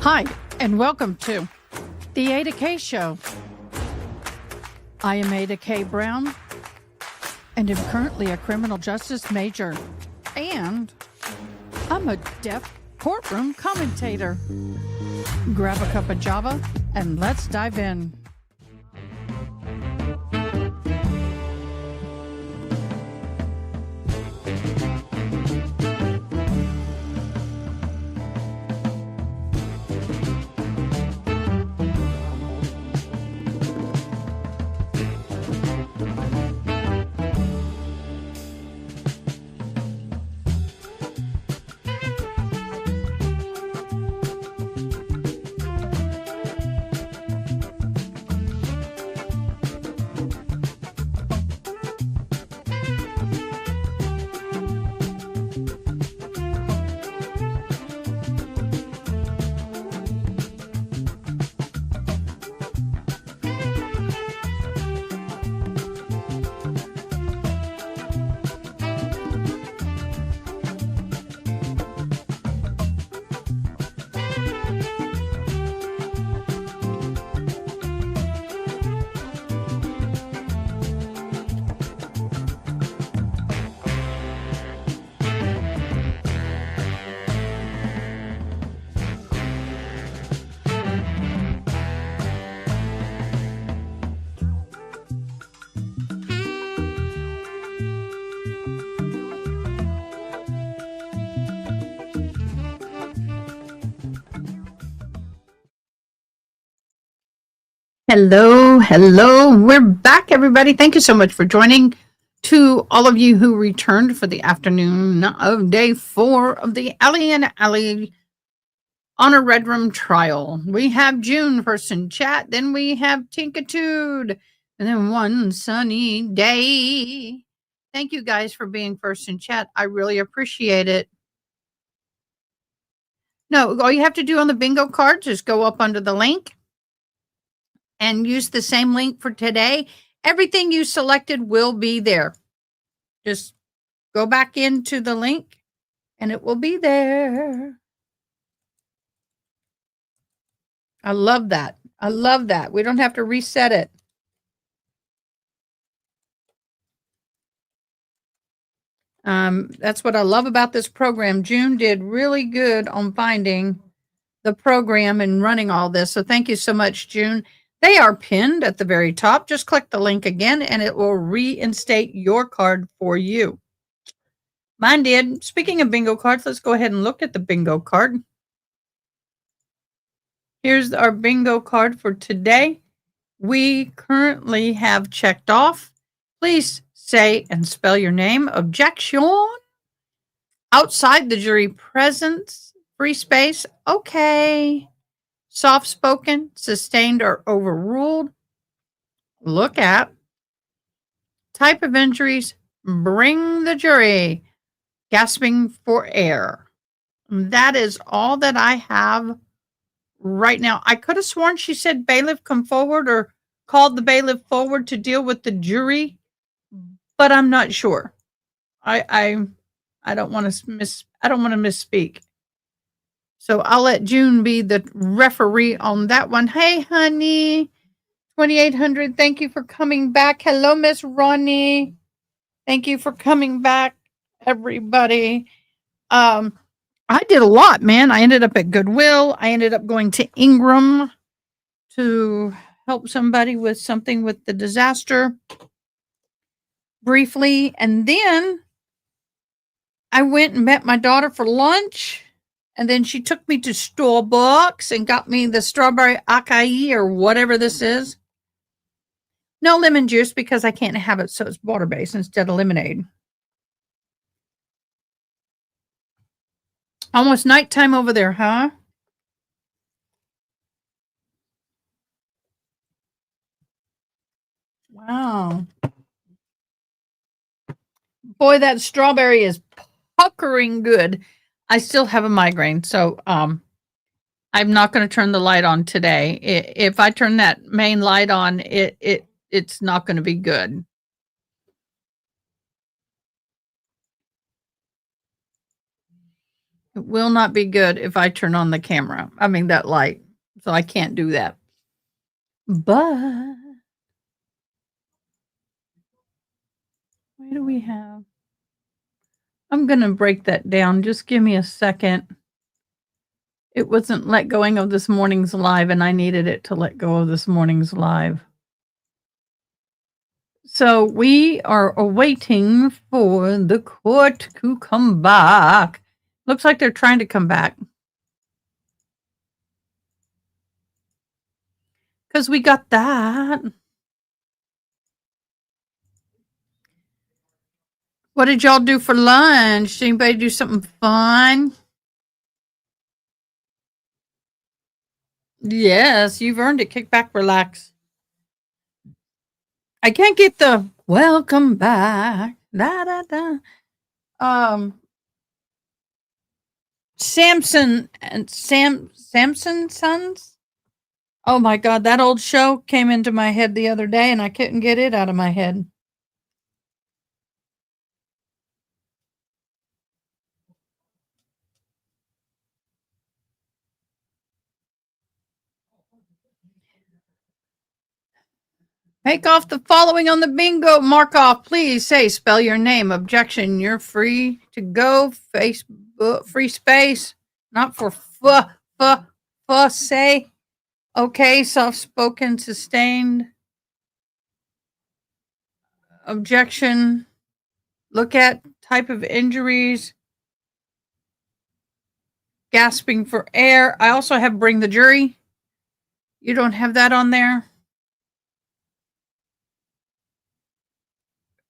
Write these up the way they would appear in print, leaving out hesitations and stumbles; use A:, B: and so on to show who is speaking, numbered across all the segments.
A: Hi, and welcome to the AdaKay Show. I am AdaKay Brown, and am currently a criminal justice major, and I'm a deaf courtroom commentator. Grab a cup of Java, and let's dive in. Hello. We're back, everybody. Thank you so much for joining. To all of you who returned for the afternoon of day 4 of the Ali and Ali on a Red Room trial. We have June first in chat, then we have Tinkitude, and then one sunny day. Thank you guys for being first in chat. I really appreciate it. No, all you have to do on the bingo card is go up under the link and use the same link for today. Everything you selected will be there. Just go back into the link and it will be there. I love that. We don't have to reset it. That's what I love about this program. June did really good on finding the program and running all this. So thank you so much, June. They are pinned at the very top. Just click the link again and it will reinstate your card for you. Mine did. Speaking of bingo cards, let's go ahead and look at the bingo card. Here's our bingo card for today. We currently have checked off. Please say and spell your name. Objection. Outside the jury presence. Free space. Okay. Soft spoken, sustained, or overruled. Look at. Type of injuries. Bring the jury. Gasping for air. That is all that I have right now. I could have sworn she said bailiff come forward or called the bailiff forward to deal with the jury, but I'm not sure. I don't want to misspeak. So I'll let June be the referee on that one. Hey, honey, 2800. Thank you for coming back. Hello, Miss Ronnie. Thank you for coming back, everybody. I did a lot, man. I ended up at Goodwill. I ended up going to Ingram to help somebody with something with the disaster briefly. And then I went and met my daughter for lunch. And then she took me to Starbucks and got me the strawberry acai or whatever this is. No lemon juice because I can't have it, so it's water-based instead of lemonade. Almost nighttime over there, huh? Wow. Boy, that strawberry is puckering good. I still have a migraine, so I'm not going to turn the light on today. If I turn that main light on, it's not going to be good. It will not be good if I turn on the camera. I mean, that light. So I can't do that. But what do we have? I'm going to break that down. Just give me a second. It wasn't let going of this morning's live, and I needed it to let go of this morning's live. So we are awaiting for the court to come back. Looks like they're trying to come back. Because we got that. What did y'all do for lunch? Did anybody do something fun? Yes, you've earned it. Kick back, relax. I can't get the welcome back. Da, da, da. Samson and Samson Sons. Oh my God, that old show came into my head the other day and I couldn't get it out of my head. Make off the following on the bingo. Mark off, please. Say, spell your name. Objection. You're free to go. Facebook, free space. Not for say. Okay, soft spoken, sustained. Objection. Look at type of injuries. Gasping for air. I also have bring the jury. You don't have that on there.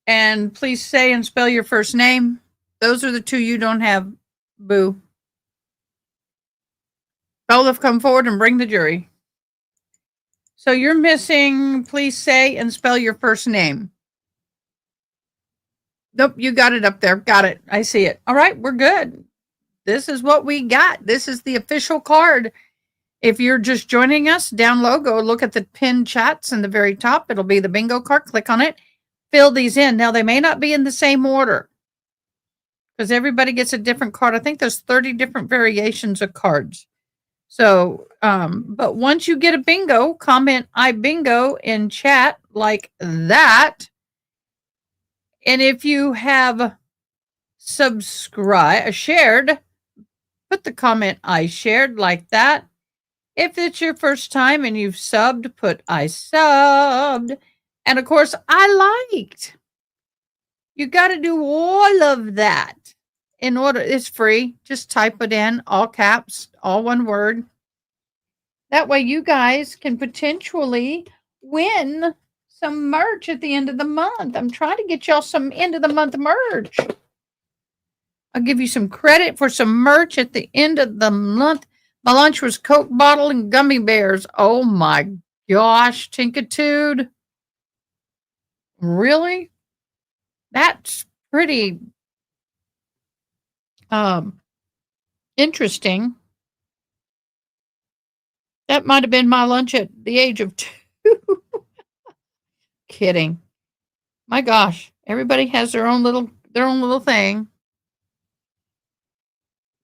A: And please say and spell your first name. Those are the two you don't have, boo. Both have come forward and bring the jury. So you're missing, please say and spell your first name. Nope, you got it up there. Got it. I see it. All right, we're good. This is what we got. This is the official card. If you're just joining us, down low, go look at the pinned chats in the very top. It'll be the bingo card. Click on it. Fill these in. Now, they may not be in the same order because everybody gets a different card. I think there's 30 different variations of cards. So, but once you get a bingo, comment I bingo in chat like that. And if you have shared, put the comment I shared like that. If it's your first time and you've subbed, put I subbed. And of course, I liked. You got to do all of that in order. It's free. Just type it in, all caps, all one word. That way you guys can potentially win some merch at the end of the month. I'm trying to get y'all some end of the month merch. I'll give you some credit for some merch at the end of the month. My lunch was Coke bottle and gummy bears. Oh my gosh, Tinkitude. Really? That's pretty interesting. That might have been my lunch at the age of 2. Kidding. My gosh, everybody has their own little thing.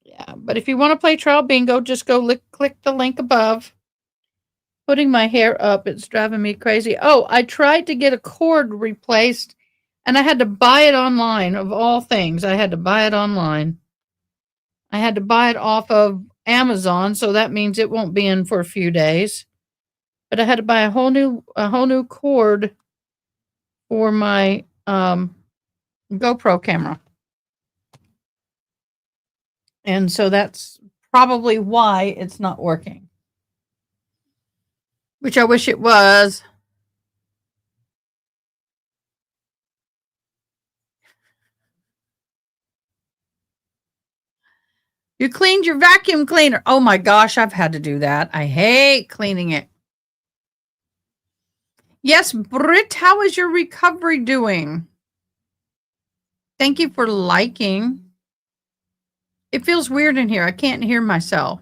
A: Yeah, but if you want to play trial bingo, just go click the link above. Putting my hair up, it's driving me crazy. Oh, I tried to get a cord replaced and I had to buy it online, of all things. I had to buy it online. I had to buy it off of Amazon, so that means it won't be in for a few days. But I had to buy a whole new cord for my GoPro camera. And so that's probably why it's not working. Which I wish it was. You cleaned your vacuum cleaner. Oh my gosh, I've had to do that. I hate cleaning it. Yes, Britt, how is your recovery doing? Thank you for liking. It feels weird in here. I can't hear myself.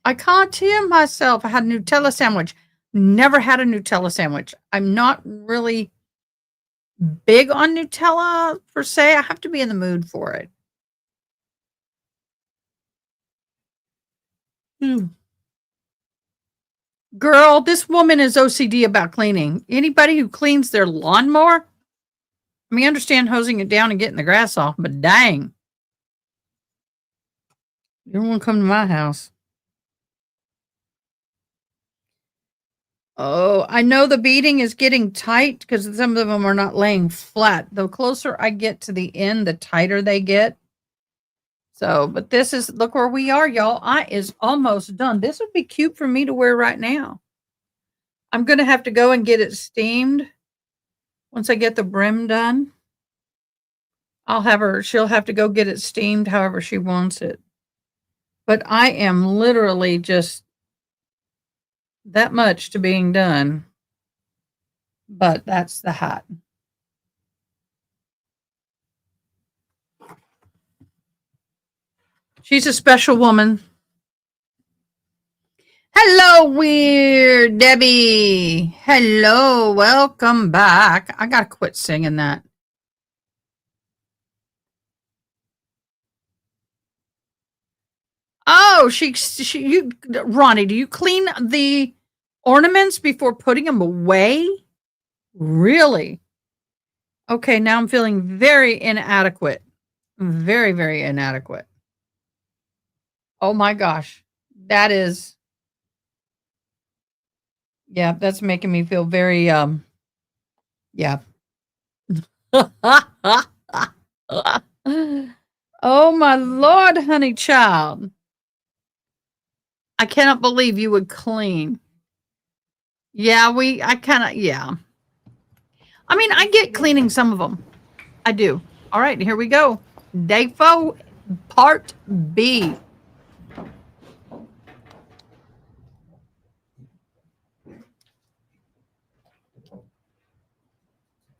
A: I can't hear myself. I had a Nutella sandwich. Never had a Nutella sandwich. I'm not really big on Nutella per se. I have to be in the mood for it. Girl, this woman is OCD about cleaning. Anybody who cleans their lawnmower, I mean, I understand hosing it down and getting the grass off, but dang. You don't want to come to my house. Oh, I know the beading is getting tight because some of them are not laying flat. The closer I get to the end, the tighter they get. So, but this is, look where we are, y'all. I is almost done. This would be cute for me to wear right now. I'm going to have to go and get it steamed once I get the brim done. She'll have to go get it steamed however she wants it. But I am literally just that much to being done. But that's the hat. She's a special woman. Hello, Weird Debbie. Hello, welcome back. I gotta quit singing that. Oh, Ronnie, do you clean the ornaments before putting them away? Really? Okay, now I'm feeling very inadequate. Very, very inadequate. Oh my gosh. That is, yeah, that's making me feel very, yeah. Oh my Lord, honey child. I cannot believe you would clean. Yeah, I kind of, yeah. I mean, I get cleaning some of them. I do. All right, here we go. Day 4, part B.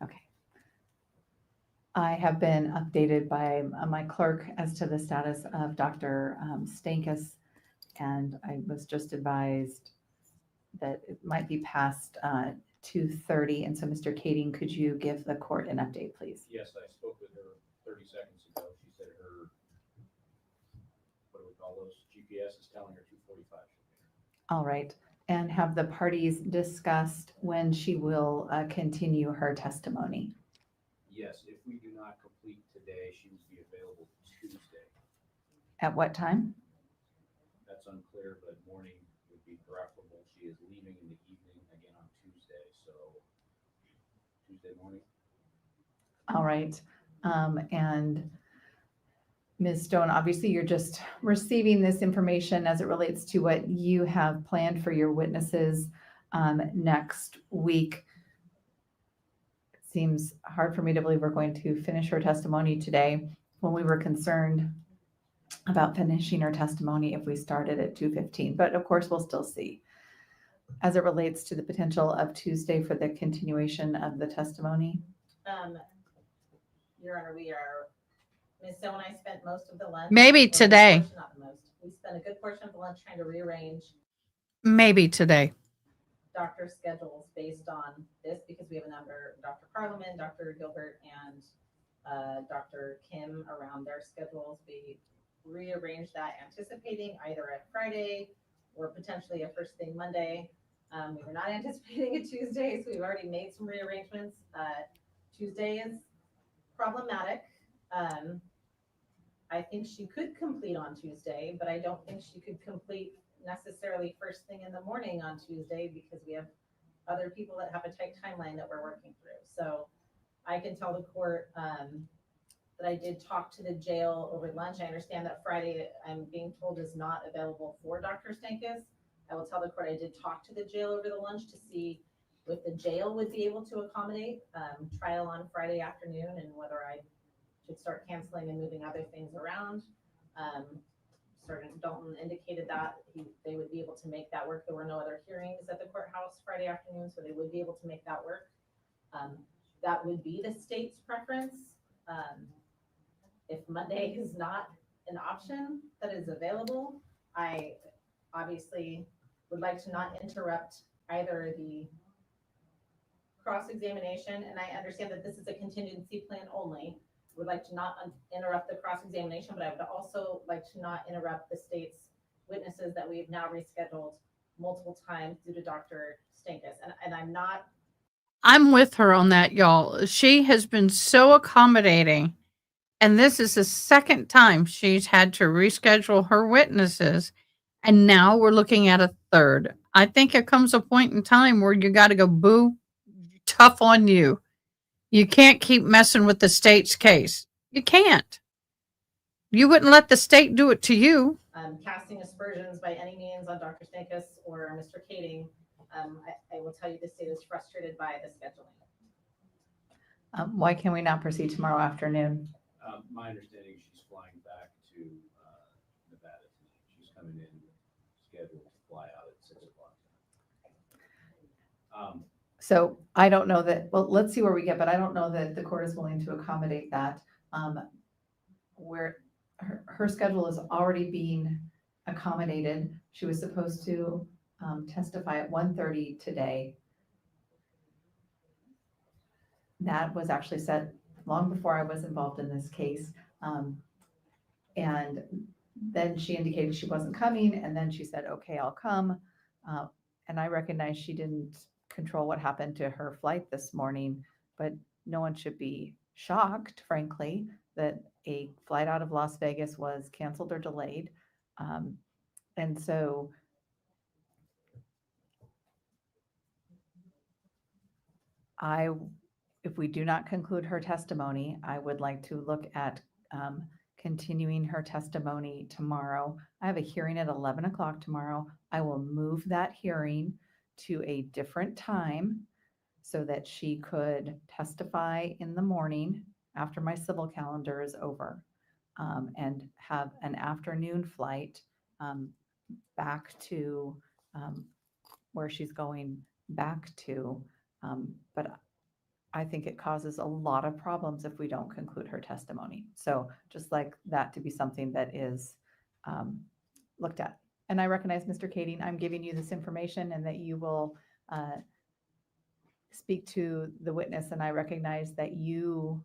B: Okay. I have been updated by my clerk as to the status of Dr. Stankus, and I was just advised that it might be past 2:30. And so, Mr. Kading, could you give the court an update, please?
C: Yes, I spoke with her 30 seconds ago. She said her, what do we call those? GPS is telling her 2:45.
B: All right. And have the parties discussed when she will continue her testimony?
C: Yes, if we do not complete today, she would be available Tuesday.
B: At what time?
C: That's unclear, but morning would be preferable. She is leaving in the evening again on Tuesday, so Tuesday morning.
B: All right. And Ms. Stone, obviously you're just receiving this information as it relates to what you have planned for your witnesses next week. It seems hard for me to believe we're going to finish her testimony today when we were concerned about finishing her testimony if we started at 2:15, but of course we'll still see. As it relates to the potential of Tuesday for the continuation of the testimony?
D: Your Honor, Ms. Stone and I spent most of the lunch.
A: Maybe today.
D: Not the most. We spent a good portion of the lunch trying to rearrange
A: Maybe today.
D: doctor schedules based on this because we have a number, Dr. Parliament, Dr. Gilbert, and Dr. Kim around their schedules. We rearranged that anticipating either a Friday or potentially a first thing Monday. We were not anticipating a Tuesday, so we've already made some rearrangements. Tuesday is problematic. I think she could complete on Tuesday, but I don't think she could complete necessarily first thing in the morning on Tuesday because we have other people that have a tight timeline that we're working through. So I can tell the court that I did talk to the jail over lunch. I understand that Friday, I'm being told, is not available for Dr. Stankus. I will tell the court I did talk to the jail over the lunch to see if the jail would be able to accommodate trial on Friday afternoon and whether I should start canceling and moving other things around. Sergeant Dalton indicated that they would be able to make that work. There were no other hearings at the courthouse Friday afternoon, so they would be able to make that work. That would be the state's preference. If Monday is not an option that is available, I obviously would like to not interrupt either the cross-examination, and I understand that this is a contingency plan only. Would like to not interrupt the cross-examination, but I would also like to not interrupt the state's witnesses that we we've now rescheduled multiple times due to Dr. Stankus. And
A: I'm with her on that, y'all. She has been so accommodating. And this is the second time she's had to reschedule her witnesses. And now we're looking at a third. I think it comes a point in time where you got to go, boo, tough on you. You can't keep messing with the state's case. You can't. You wouldn't let the state do it to you.
D: casting aspersions by any means on Dr. Stankus or Mr. Kading. I will tell you the state is frustrated by the scheduling.
B: Why can we not proceed tomorrow afternoon?
C: My understanding, she's flying back to Nevada tonight. She's coming in scheduled to fly out at 6 o'clock.
B: So I don't know that, well, let's see where we get, but I don't know that the court is willing to accommodate that. Where her schedule is already being accommodated. She was supposed to testify at 1:30 today. That was actually set long before I was involved in this case. And then she indicated she wasn't coming, and then she said, okay, I'll come. And I recognize she didn't control what happened to her flight this morning, but no one should be shocked, frankly, that a flight out of Las Vegas was canceled or delayed. And so if we do not conclude her testimony, I would like to look at continuing her testimony tomorrow. I have a hearing at 11 o'clock tomorrow. I will move that hearing to a different time so that she could testify in the morning after my civil calendar is over, and have an afternoon flight back to where she's going back to. But I think it causes a lot of problems if we don't conclude her testimony. So just like that to be something that is looked at. And I recognize, Mr. Kading, I'm giving you this information and that you will speak to the witness. And I recognize that you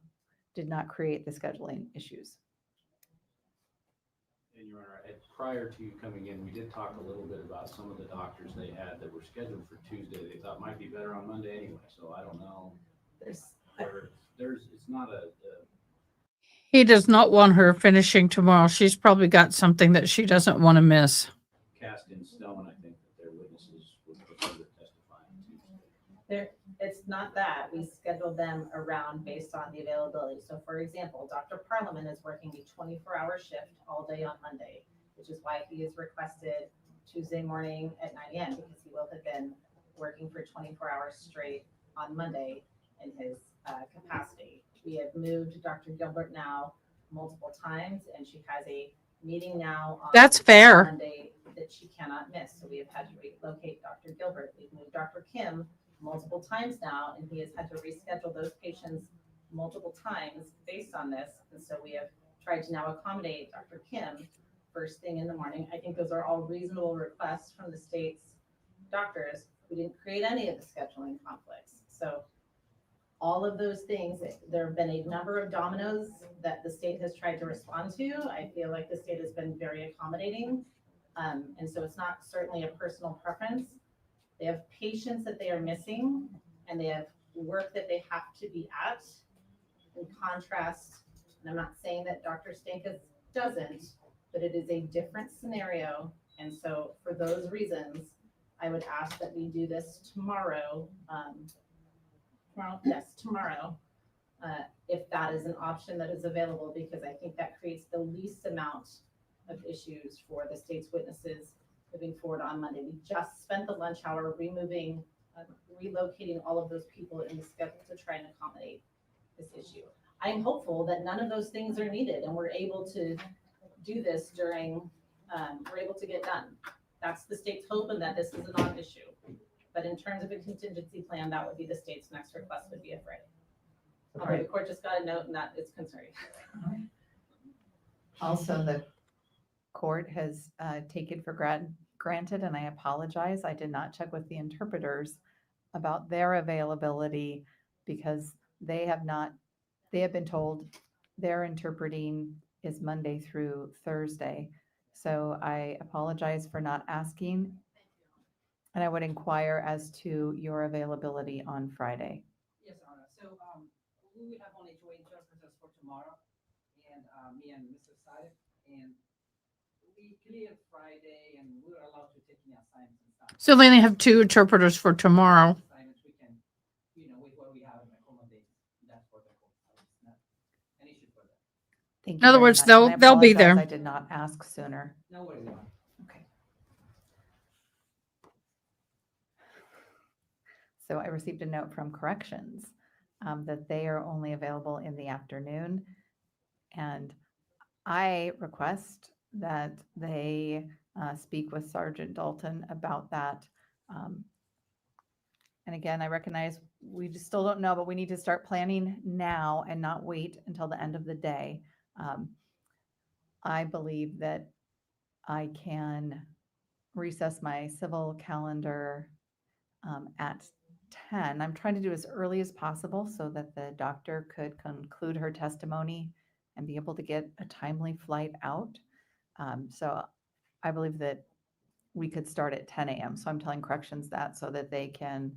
B: did not create the scheduling issues.
C: And Your Honor, prior to you coming in, we did talk a little bit about some of the doctors they had that were scheduled for Tuesday. They thought might be better on Monday anyway. So I don't know. It's not a
A: He does not want her finishing tomorrow. She's probably got something that she doesn't want to miss.
C: cast in stone. I think that their witnesses would prefer to testify on Tuesday.
D: It's not that. We scheduled them around based on the availability. So for example, Dr. Parliament is working a 24-hour shift all day on Monday, which is why he has requested Tuesday morning at 9 a.m. because he will have been working for 24 hours straight on Monday in his capacity. We have moved Dr. Gilbert now multiple times, and she has a meeting now on
A: That's fair.
D: Monday that she cannot miss. So we have had to relocate Dr. Gilbert. We've moved Dr. Kim multiple times now, and he has had to reschedule those patients multiple times based on this. And so we have tried to now accommodate Dr. Kim first thing in the morning. I think those are all reasonable requests from the state's doctors. We didn't create any of the scheduling conflicts. So all of those things, there have been a number of dominoes that the state has tried to respond to. I feel like the state has been very accommodating. And so it's not certainly a personal preference. They have patients that they are missing, and they have work that they have to be at. In contrast, and I'm not saying that Dr. Stankus doesn't, but it is a different scenario. And so for those reasons, I would ask that we do this tomorrow. Tomorrow, if that is an option that is available, because I think that creates the least amount of issues for the state's witnesses moving forward on Monday. We just spent the lunch hour relocating all of those people in the schedule to try and accommodate this issue. I am hopeful that none of those things are needed and we're able to do this we're able to get done. That's the state's hope, and that this is a non-issue. But in terms of a contingency plan, that would be the state's next request, would be a Friday. Although the court just got a note and that is concerning.
B: Also, the court has taken for granted, and I apologize, I did not check with the interpreters about their availability because they have been told their interpreting is Monday through Thursday. So I apologize for not asking. And I would inquire as to your availability on Friday.
E: Yes, Anna. So, we will have only two interpreters for tomorrow, and me and Mr. Saif, and we cleared Friday, and we were allowed to take any assignments and stuff.
A: So they only have 2 interpreters for tomorrow.
E: Assignments we can, with what we have and accommodate that for the court. So it's not an issue for them.
B: Thank
A: In
B: you
A: other
B: very
A: words,
B: much, and I
A: they'll be
B: apologize
A: there.
B: I did not ask sooner.
E: No worries, Anna.
B: Okay. So I received a note from corrections that they are only available in the afternoon. And I request that they speak with Sergeant Dalton about that. And again, I recognize we just still don't know, but we need to start planning now and not wait until the end of the day. I believe that I can recess my civil calendar at 10. I'm trying to do as early as possible so that the doctor could conclude her testimony and be able to get a timely flight out. So I believe that we could start at 10 a.m. So I'm telling corrections that so that they can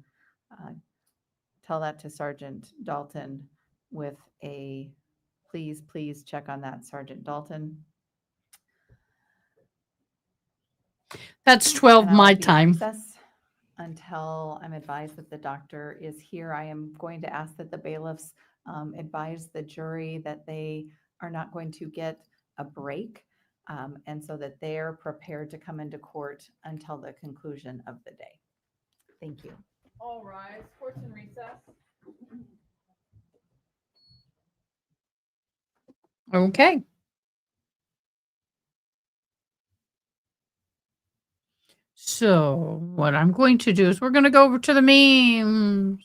B: tell that to Sergeant Dalton with a please check on that, Sergeant Dalton.
A: That's 12
B: And I will
A: my
B: be in
A: time.
B: recess until I'm advised that the doctor is here. I am going to ask that the bailiffs advise the jury that they are not going to get a break, and so that they're prepared to come into court until the conclusion of the day. Thank you.
F: All rise, court's in recess.
A: Okay. So what I'm going to do is we're going to go over to the memes.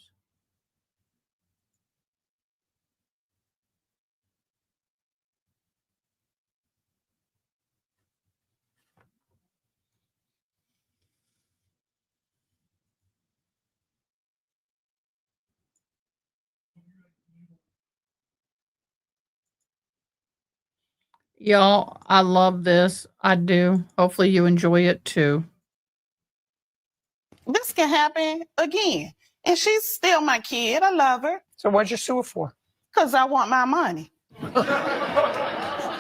A: Y'all, I love this. I do. Hopefully you enjoy it too.
G: This can happen again. And she's still my kid. I love her
H: So what'd you sue her for?
G: because I want my money.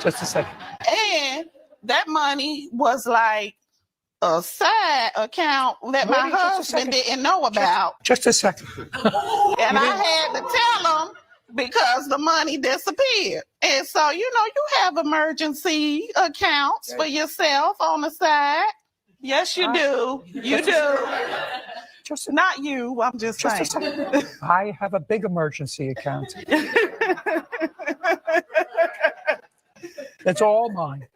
H: Just a second.
G: And that money was like a side account that my
H: Wait, just a
G: husband
H: second.
G: didn't know about.
H: Just a second.
G: And I had to tell him because the money disappeared. And so, you have emergency accounts for yourself on the side. Yes, you do. You do.
H: Just,
G: Not you. I'm just
H: just a
G: saying.
H: second. I have a big emergency account. It's all mine.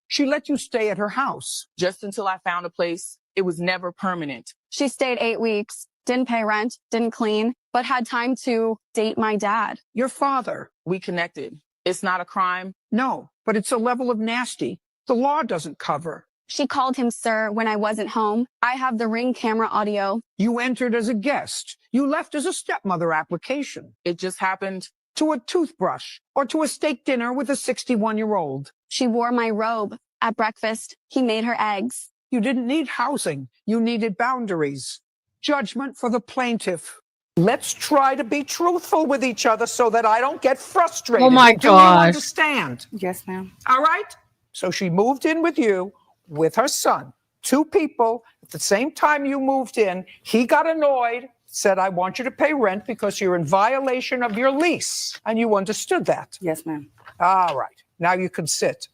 H: She let you stay at her house.
I: Just until I found a place. It was never permanent.
J: She stayed 8 weeks, didn't pay rent, didn't clean, but had time to date my dad.
H: Your father.
I: We connected. It's not a crime.
H: No, but it's a level of nasty the law doesn't cover.
J: She called him sir when I wasn't home. I have the Ring camera audio.
H: You entered as a guest. You left as a stepmother application.
I: It just happened.
H: To a toothbrush or to a steak dinner with a 61-year-old.
J: She wore my robe at breakfast. He made her eggs.
H: You didn't need housing. You needed boundaries. Judgment for the plaintiff. Let's try to be truthful with each other so that I don't get frustrated.
A: Oh my
H: Do you
A: gosh.
H: understand?
G: Yes, ma'am.
H: All right? So she moved in with you, with her son. 2 people, at the same time you moved in, he got annoyed, said, I want you to pay rent because you're in violation of your lease. And you understood that.
G: Yes, ma'am.
H: All right. Now you can sit.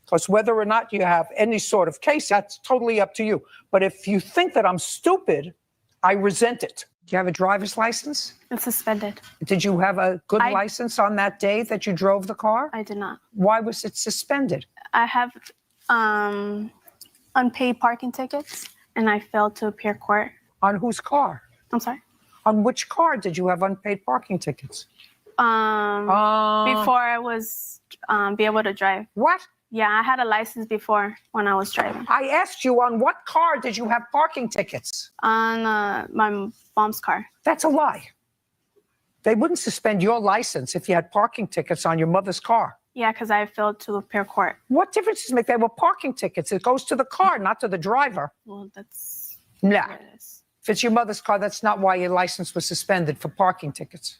H: Because whether or not you have any sort of case, that's totally up to you. But if you think that I'm stupid, I resent it. Do you have a driver's license?
J: It's suspended.
H: Did you have a good
J: I-
H: license on that day that you drove the car?
J: I did not.
H: Why was it suspended?
J: I have unpaid parking tickets, and I failed to appear court.
H: On whose car?
J: I'm sorry.
H: On which car did you have unpaid parking tickets?
J: Before I was be able to drive.
H: What?
J: Yeah, I had a license before when I was driving.
H: I asked you on what car did you have parking tickets?
J: On my mom's car.
H: That's a lie. They wouldn't suspend your license if you had parking tickets on your mother's car.
J: Yeah, because I failed to appear court.
H: What difference does it make? They were parking tickets. It goes to the car, not to the driver.
J: Well, that's
H: Nah.
J: what it is.
H: If it's your mother's car, that's not why your license was suspended for parking tickets.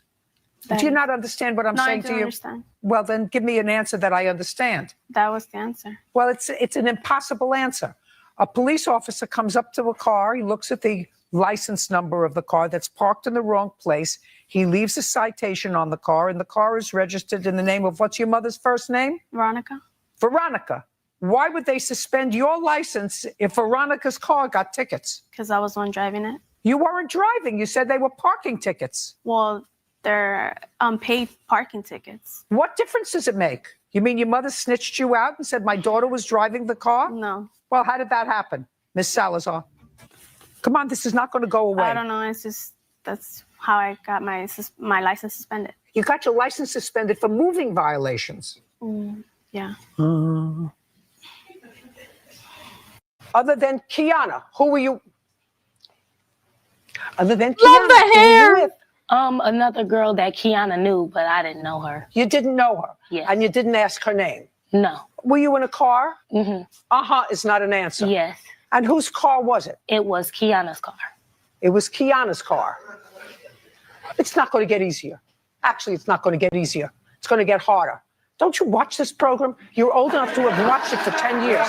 H: Do you not understand what I'm
J: No, I
H: saying
J: do
H: to you?
J: understand.
H: Well, then give me an answer that I understand.
J: That was the answer.
H: Well, it's an impossible answer. A police officer comes up to a car. He looks at the license number of the car that's parked in the wrong place. He leaves a citation on the car, and the car is registered in the name of what's your mother's first name?
J: Veronica?
H: Veronica. Why would they suspend your license if Veronica's car got tickets?
J: Because I was the one driving it.
H: You weren't driving. You said they were parking tickets.
J: Well, they're paid parking tickets.
H: What difference does it make? You mean your mother snitched you out and said my daughter was driving the car?
J: No.
H: Well, how did that happen, Miss Salazar? Come on, this is not going to go away.
J: I don't know. It's just that's how I got my license suspended.
H: You got your license suspended for moving violations.
J: Yeah.
H: Other than Kiana, who were you? Other than
A: Love
H: Kiana,
A: the
H: who were you
A: hair.
H: with?
K: Another girl that Kiana knew, but I didn't know her.
H: You didn't know her?
K: Yes.
H: And you didn't ask her name?
K: No.
H: Were you in a car?
K: Mm-hmm.
H: Uh-huh is not an answer.
K: Yes.
H: And whose car was it?
K: It was Kiana's car.
H: It was Kiana's car. It's not going to get easier. Actually, it's not going to get easier. It's going to get harder. Don't you watch this program? You're old enough to have watched it for 10 years.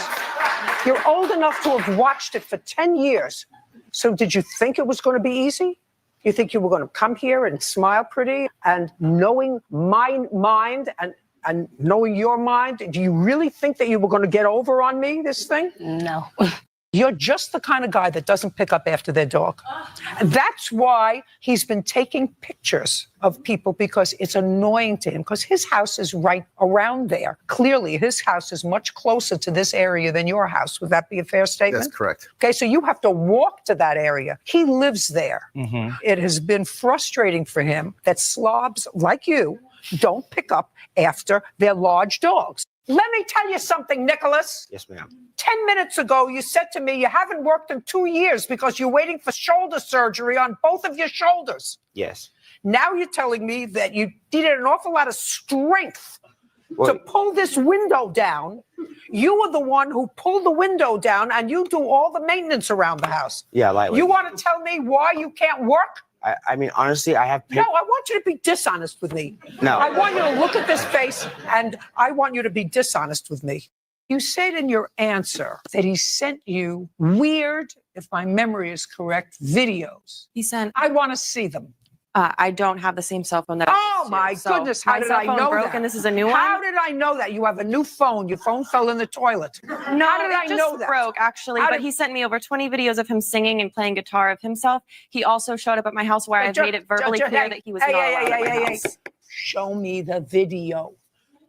H: You're old enough to have watched it for 10 years. So did you think it was going to be easy? You think you were going to come here and smile pretty and knowing my mind and knowing your mind? Do you really think that you were going to get over on me, this thing?
K: No.
H: You're just the kind of guy that doesn't pick up after their dog. And that's why he's been taking pictures of people, because it's annoying to him, because his house is right around there. Clearly, his house is much closer to this area than your house. Would that be a fair statement?
L: That's correct.
H: Okay, so you have to walk to that area. He lives there.
L: Mm-hmm.
H: It has been frustrating for him that slobs like you don't pick up after their large dogs. Let me tell you something, Nicholas.
L: Yes, ma'am.
H: 10 minutes ago, you said to me you haven't worked in 2 years because you're waiting for shoulder surgery on both of your shoulders.
L: Yes.
H: Now you're telling me that you needed an awful lot of strength
L: Well,
H: to pull this window down. You were the one who pulled the window down, and you do all the maintenance around the house.
L: yeah, lightweight.
H: You want to tell me why you can't work?
L: I mean, honestly, I have.
H: No, I want you to be dishonest with me.
L: No.
H: I want you to look at this face, and I want you to be dishonest with me. You said in your answer that he sent you weird, if my memory is correct, videos.
M: He sent.
H: I want to see them.
M: I don't have the same cell phone that.
H: Oh my goodness! How did I know
M: broke
H: that?
M: And this is a new
H: How
M: one.
H: did I know that? You have a new phone. Your phone fell in the toilet.
M: No,
H: How did I
M: it just
H: know that?
M: broke actually.
H: How
M: But
H: did-
M: he sent me over 20 videos of him singing and playing guitar of himself. He also showed up at my house where I've made it verbally clear that he was not allowed at my house.
H: Show me the video.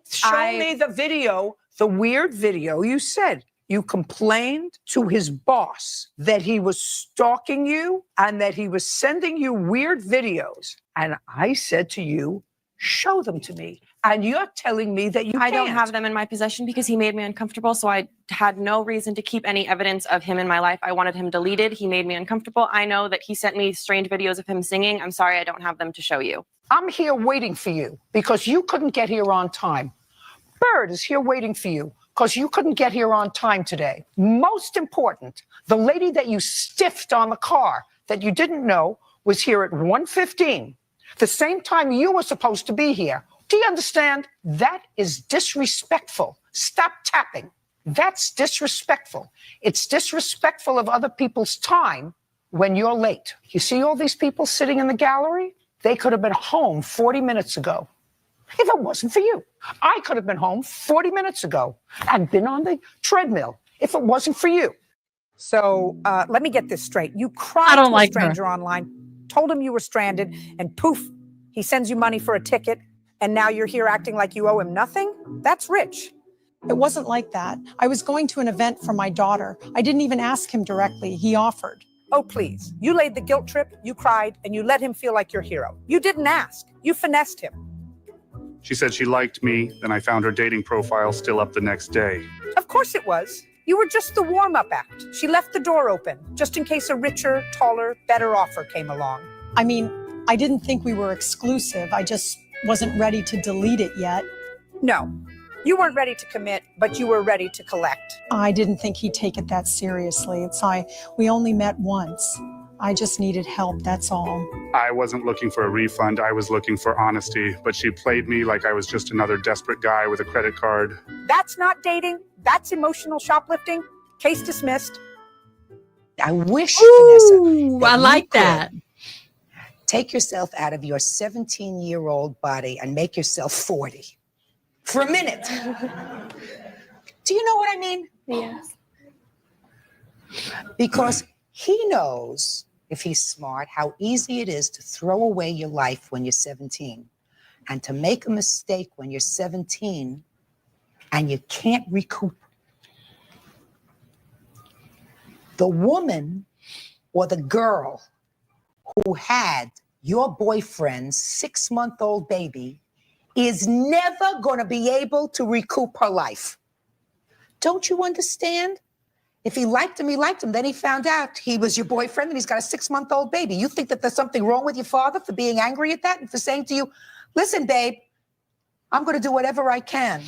H: Show me the video, the weird video. You said you complained to his boss that he was stalking you and that he was sending you weird videos. And I said to you, show them to me. And you're telling me that you
M: I don't
H: can't.
M: have them in my possession because he made me uncomfortable. So I had no reason to keep any evidence of him in my life. I wanted him deleted. He made me uncomfortable. I know that he sent me strange videos of him singing. I'm sorry, I don't have them to show you.
H: I'm here waiting for you because you couldn't get here on time. Bird is here waiting for you because you couldn't get here on time today. Most important, the lady that you stiffed on the car that you didn't know was here at 1:15, the same time you were supposed to be here. Do you understand? That is disrespectful. Stop tapping. That's disrespectful. It's disrespectful of other people's time when you're late. You see all these people sitting in the gallery? They could have been home 40 minutes ago if it wasn't for you. I could have been home 40 minutes ago and been on the treadmill if it wasn't for you.
N: So let me get this straight. You cried
A: I don't
N: to
A: like
N: a stranger online, told him you were stranded, and poof, he sends you money for a ticket, and now you're here acting like you owe him nothing? That's rich.
O: It wasn't like that. I was going to an event for my daughter. I didn't even ask him directly. He offered.
N: Oh, please. You laid the guilt trip, you cried, and you let him feel like your hero. You didn't ask. You finessed him.
P: She said she liked me, then I found her dating profile still up the next day.
N: Of course it was. You were just the warm-up act. She left the door open, just in case a richer, taller, better offer came along.
O: I mean, I didn't think we were exclusive. I just wasn't ready to delete it yet.
N: No, you weren't ready to commit, but you were ready to collect.
O: I didn't think he'd take it that seriously. We only met once. I just needed help, that's all.
P: I wasn't looking for a refund. I was looking for honesty, but she played me like I was just another desperate guy with a credit card.
N: That's not dating. That's emotional shoplifting. Case dismissed.
Q: I wish,
A: Ooh,
Q: Vanessa,
A: I
Q: you
A: like
Q: could
A: that.
Q: take yourself out of your 17-year-old body and make yourself 40 for a minute. Do you know what I mean?
J: Yes.
Q: Because he knows, if he's smart, how easy it is to throw away your life when you're 17 and to make a mistake when you're 17 and you can't recoup. The woman or the girl who had your boyfriend's 6-month-old baby is never going to be able to recoup her life. Don't you understand? If he liked him, he liked him. Then he found out he was your boyfriend and he's got a 6-month-old baby. You think that there's something wrong with your father for being angry at that and for saying to you, listen, babe, I'm going to do whatever I can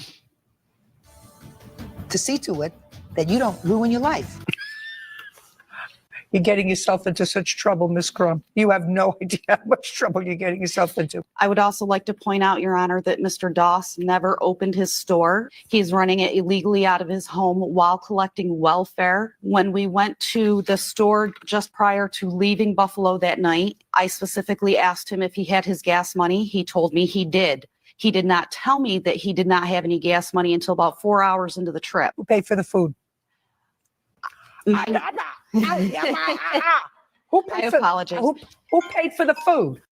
Q: to see to it that you don't ruin your life.
H: You're getting yourself into such trouble, Miss Crum. You have no idea how much trouble you're getting yourself into.
R: I would also like to point out, Your Honor, that Mr. Doss never opened his store. He's running it illegally out of his home while collecting welfare. When we went to the store just prior to leaving Buffalo that night, I specifically asked him if he had his gas money. He told me he did. He did not tell me that he did not have any gas money until about 4 hours into the trip.
H: Who paid for the food? Who
R: I apologize.
H: Who paid for the food?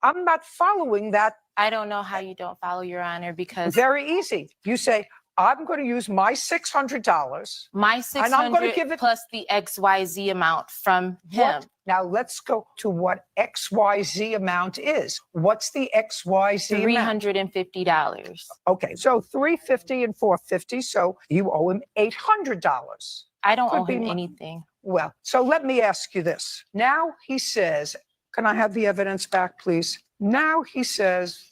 H: I'm not following that.
M: I don't know how you don't follow, Your Honor, because
H: Very easy. You say, I'm going to use my $600.
M: my
H: And I'm going to give
M: $600
H: it
M: plus the XYZ amount from him.
H: What? Now let's go to what XYZ amount is. What's the XYZ amount?
M: $350.
H: Okay, so $350 and $450. So you owe him $800.
M: I don't
H: Could
M: owe
H: be
M: him
H: mo-
M: anything.
H: Well, so let me ask you this. Now he says, can I have the evidence back, please? Now he says,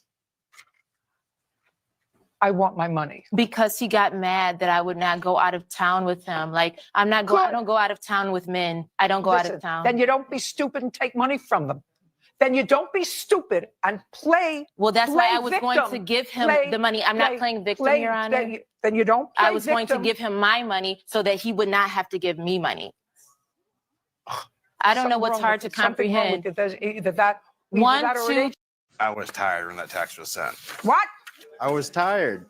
H: I want my money.
M: Because he got mad that I would not go out of town with him. Like, I don't go out of town with men. I don't go out
H: Listen,
M: of town.
H: Then you don't be stupid and take money from them. Then you don't be stupid and play.
M: Well, that's why
H: play
M: I was going to
H: victim.
M: give him
H: Play-
M: the money. I'm not
H: play-
M: playing victim,
H: play-
M: Your Honor.
H: Then you don't play
M: I was going to
H: victim.
M: give him my money so that he would not have to give me money. I don't know
H: Something
M: what's
H: wrong
M: hard to
H: with it. Something wrong
M: comprehend.
H: with it. There's either that or it ain't.
L: I was tired when that text was sent.
H: What?
L: I was tired.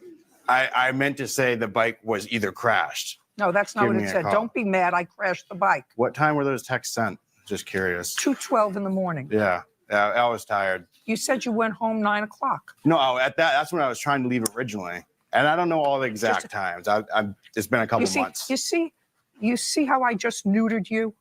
L: I meant to say the bike was either crashed.
H: No, that's not
L: Give
H: what
L: me
H: it
L: a
H: said.
L: call.
H: Don't be mad. I crashed the bike.
L: What time were those texts sent? Just curious.
H: 2:12 in the morning.
L: Yeah, I was tired.
H: You said you went home 9 o'clock.
L: No, that's when I was trying to leave originally. And I don't know all the exact times. It's been a couple months.
H: You see how I just neutered you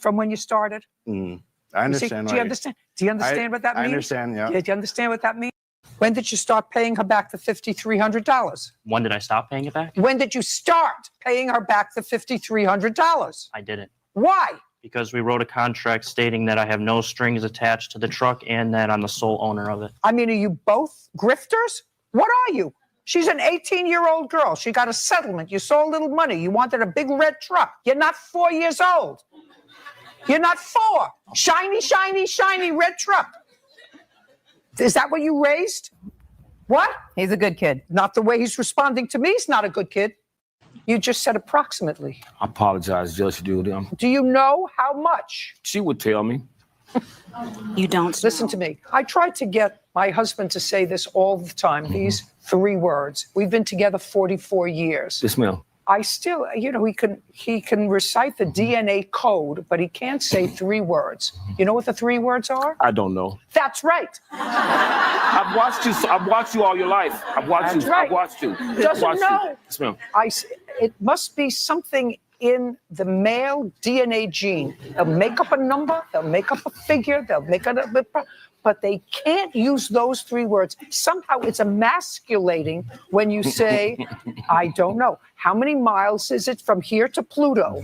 H: from when you started?
L: I
H: You see-
L: understand.
H: do you understand? Do you understand what that means?
L: I understand, yeah.
H: Do you understand what that means? When did you start paying her back the $5,300?
S: When did I stop paying it back?
H: When did you start paying her back the $5,300?
S: I didn't.
H: Why?
S: Because we wrote a contract stating that I have no strings attached to the truck and that I'm the sole owner of it.
H: I mean, are you both grifters? What are you? She's an 18-year-old girl. She got a settlement. You saw a little money. You wanted a big red truck. You're not 4 years old. You're not 4. Shiny, shiny, shiny red truck. Is that what you raised? What?
N: He's a good kid.
H: Not the way he's responding to me. He's not a good kid. You just said approximately.
T: I apologize, Judge Judy.
H: Do you know how much?
T: She would tell me.
H: You don't. Listen to me. I tried to get my husband to say this all the time, these 3 words. We've been together 44 years.
T: Yes, ma'am.
H: I still, he can recite the DNA code, but he can't say 3 words. You know what the 3 words are?
T: I don't know.
H: That's right.
T: I've watched you all your life. I've watched
H: That's
T: you.
H: right.
T: I've watched you.
H: Doesn't
T: Watched
H: know.
T: You. Yes, ma'am.
H: It must be something in the male DNA gene. They'll make up a number, they'll make up a figure, they'll make up but they can't use those 3 words. Somehow it's emasculating when you say, I don't know. How many miles is it from here to Pluto?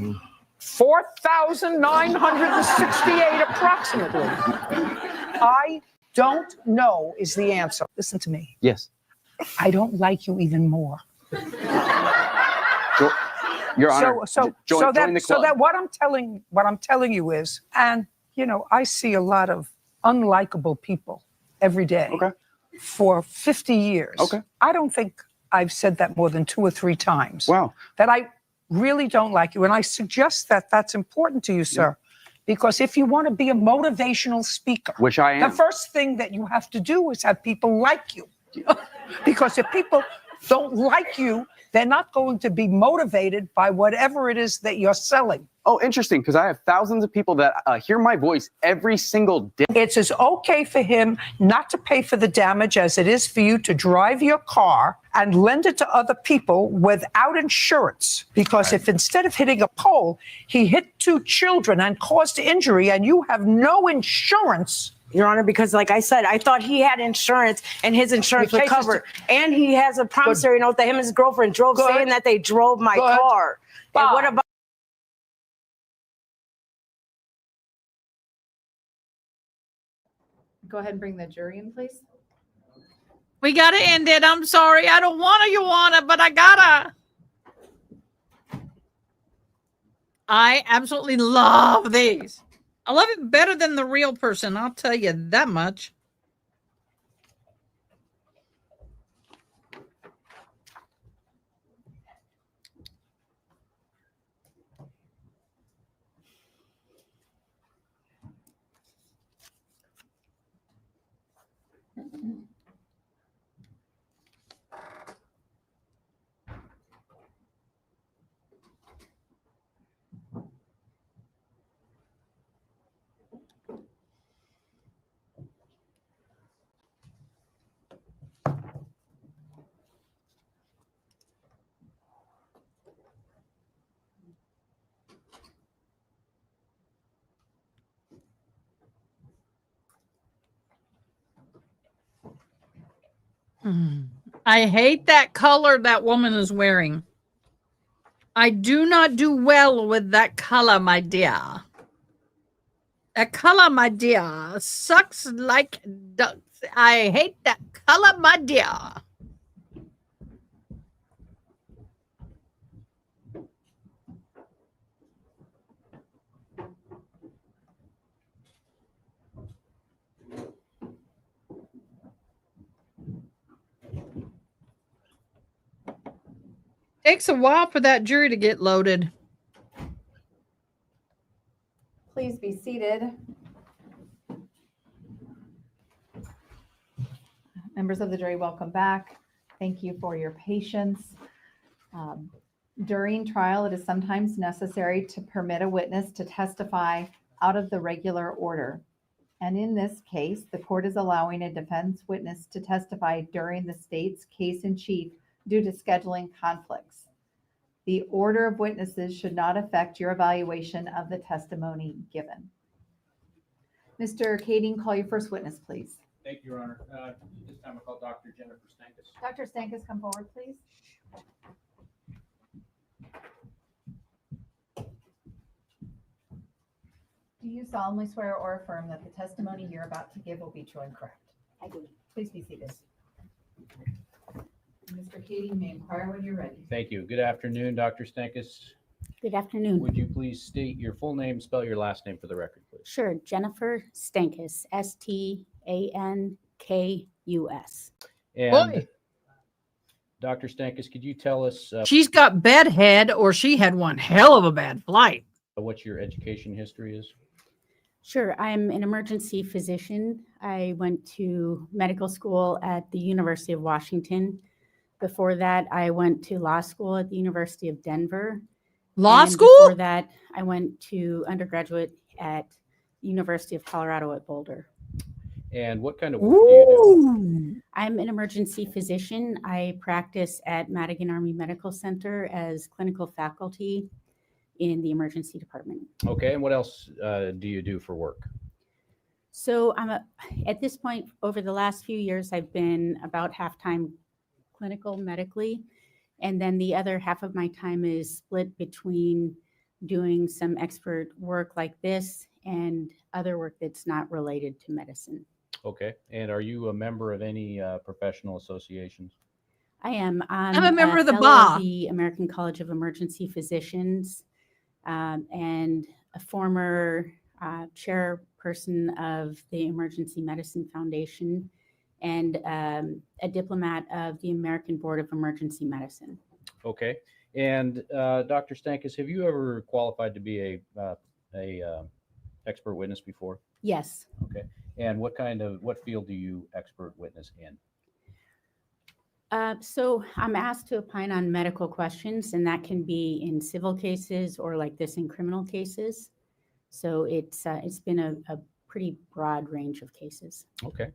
H: 4,968 approximately.
N: I don't know is the answer. Listen to me.
U: Yes.
N: I don't like you even more.
U: Your Honor,
N: So
U: join the club.
N: so that what I'm telling you is, and you know, I see a lot of unlikable people every day.
U: Okay.
N: For 50 years.
U: Okay.
N: I don't think I've said that more than 2 or 3 times.
U: Wow.
N: That I really don't like you. And I suggest that that's important to you, sir. Because if you want to be a motivational speaker,
U: Which I am.
N: the first thing that you have to do is have people like you. Because if people don't like you, they're not going to be motivated by whatever it is that you're selling.
U: Oh, interesting, because I have thousands of people that hear my voice every single day.
N: It's as okay for him not to pay for the damage as it is for you to drive your car and lend it to other people without insurance. Because if instead of hitting a pole, he hit 2 children and caused injury and you have no insurance.
V: Your Honor, because like I said, I thought he had insurance and his insurance
N: Your
V: would
N: case is
V: cover. And he has a promissory note that him and his girlfriend drove saying that they drove my car. And what about?
B: Go ahead and bring the jury in, please.
A: We got to end it. I'm sorry. I don't want to, you want it, but I gotta. I absolutely love these. I love it better than the real person. I'll tell you that much. I hate that color that woman is wearing. I do not do well with that color, my dear. That color, my dear, sucks like ducks. I hate that color, my dear. Takes a while for that jury to get loaded.
B: Please be seated. Members of the jury, welcome back. Thank you for your patience. During trial, it is sometimes necessary to permit a witness to testify out of the regular order. And in this case, the court is allowing a defense witness to testify during the state's case in chief due to scheduling conflicts. The order of witnesses should not affect your evaluation of the testimony given. Mr. Kading, call your first witness, please.
C: Thank you, Your Honor. This time I call Dr. Jennifer Stankus.
B: Dr. Stankus, come forward, please. Do you solemnly swear or affirm that the testimony you're about to give will be true and correct? I do. Please be seated. Mr. Kading, may inquire when you're ready.
C: Thank you. Good afternoon, Dr. Stankus.
W: Good afternoon.
C: Would you please state your full name, spell your last name for the record, please?
W: Sure. Jennifer Stankus, Stankus.
C: And
A: Boy.
C: Dr. Stankus, could you tell us
A: She's got bedhead, or she had one hell of a bad flight.
C: what your education history is?
W: Sure. I'm an emergency physician. I went to medical school at the University of Washington. Before that, I went to law school at the University of Denver.
A: Law
W: And
A: school?
W: Before that, I went to undergraduate at the University of Colorado at Boulder.
C: And what kind of work do you do?
W: I'm an emergency physician. I practice at Madigan Army Medical Center as clinical faculty in the emergency department.
C: Okay, and what else do you do for work?
W: So at this point, over the last few years, I've been about half-time clinical medically, and then the other half of my time is split between doing some expert work like this and other work that's not related to medicine.
C: Okay. And are you a member of any professional associations?
W: I am.
A: I'm a member of the
W: fellow
A: BA.
W: of the American College of Emergency Physicians, and a former chairperson of the Emergency Medicine Foundation, and a diplomat of the American Board of Emergency Medicine.
C: Okay. And Dr. Stankus, have you ever qualified to be a expert witness before?
W: Yes.
C: Okay. And what field do you expert witness in?
W: So I'm asked to opine on medical questions, and that can be in civil cases or like this in criminal cases. So it's been a pretty broad range of cases.
C: Okay.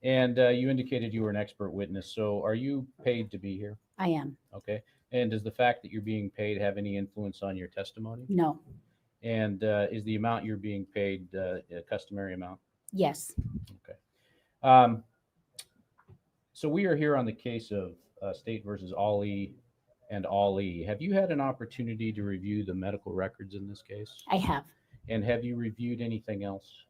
C: And you indicated you were an expert witness. So are you paid to be here?
W: I am.
C: Okay. And does the fact that you're being paid have any influence on your testimony?
W: No.
C: And is the amount you're being paid a customary amount?
W: Yes.
C: Okay. So we are here on the case of State versus Ali and Ali. Have you had an opportunity to review the medical records in this case?
W: I have.
C: And have you reviewed anything else?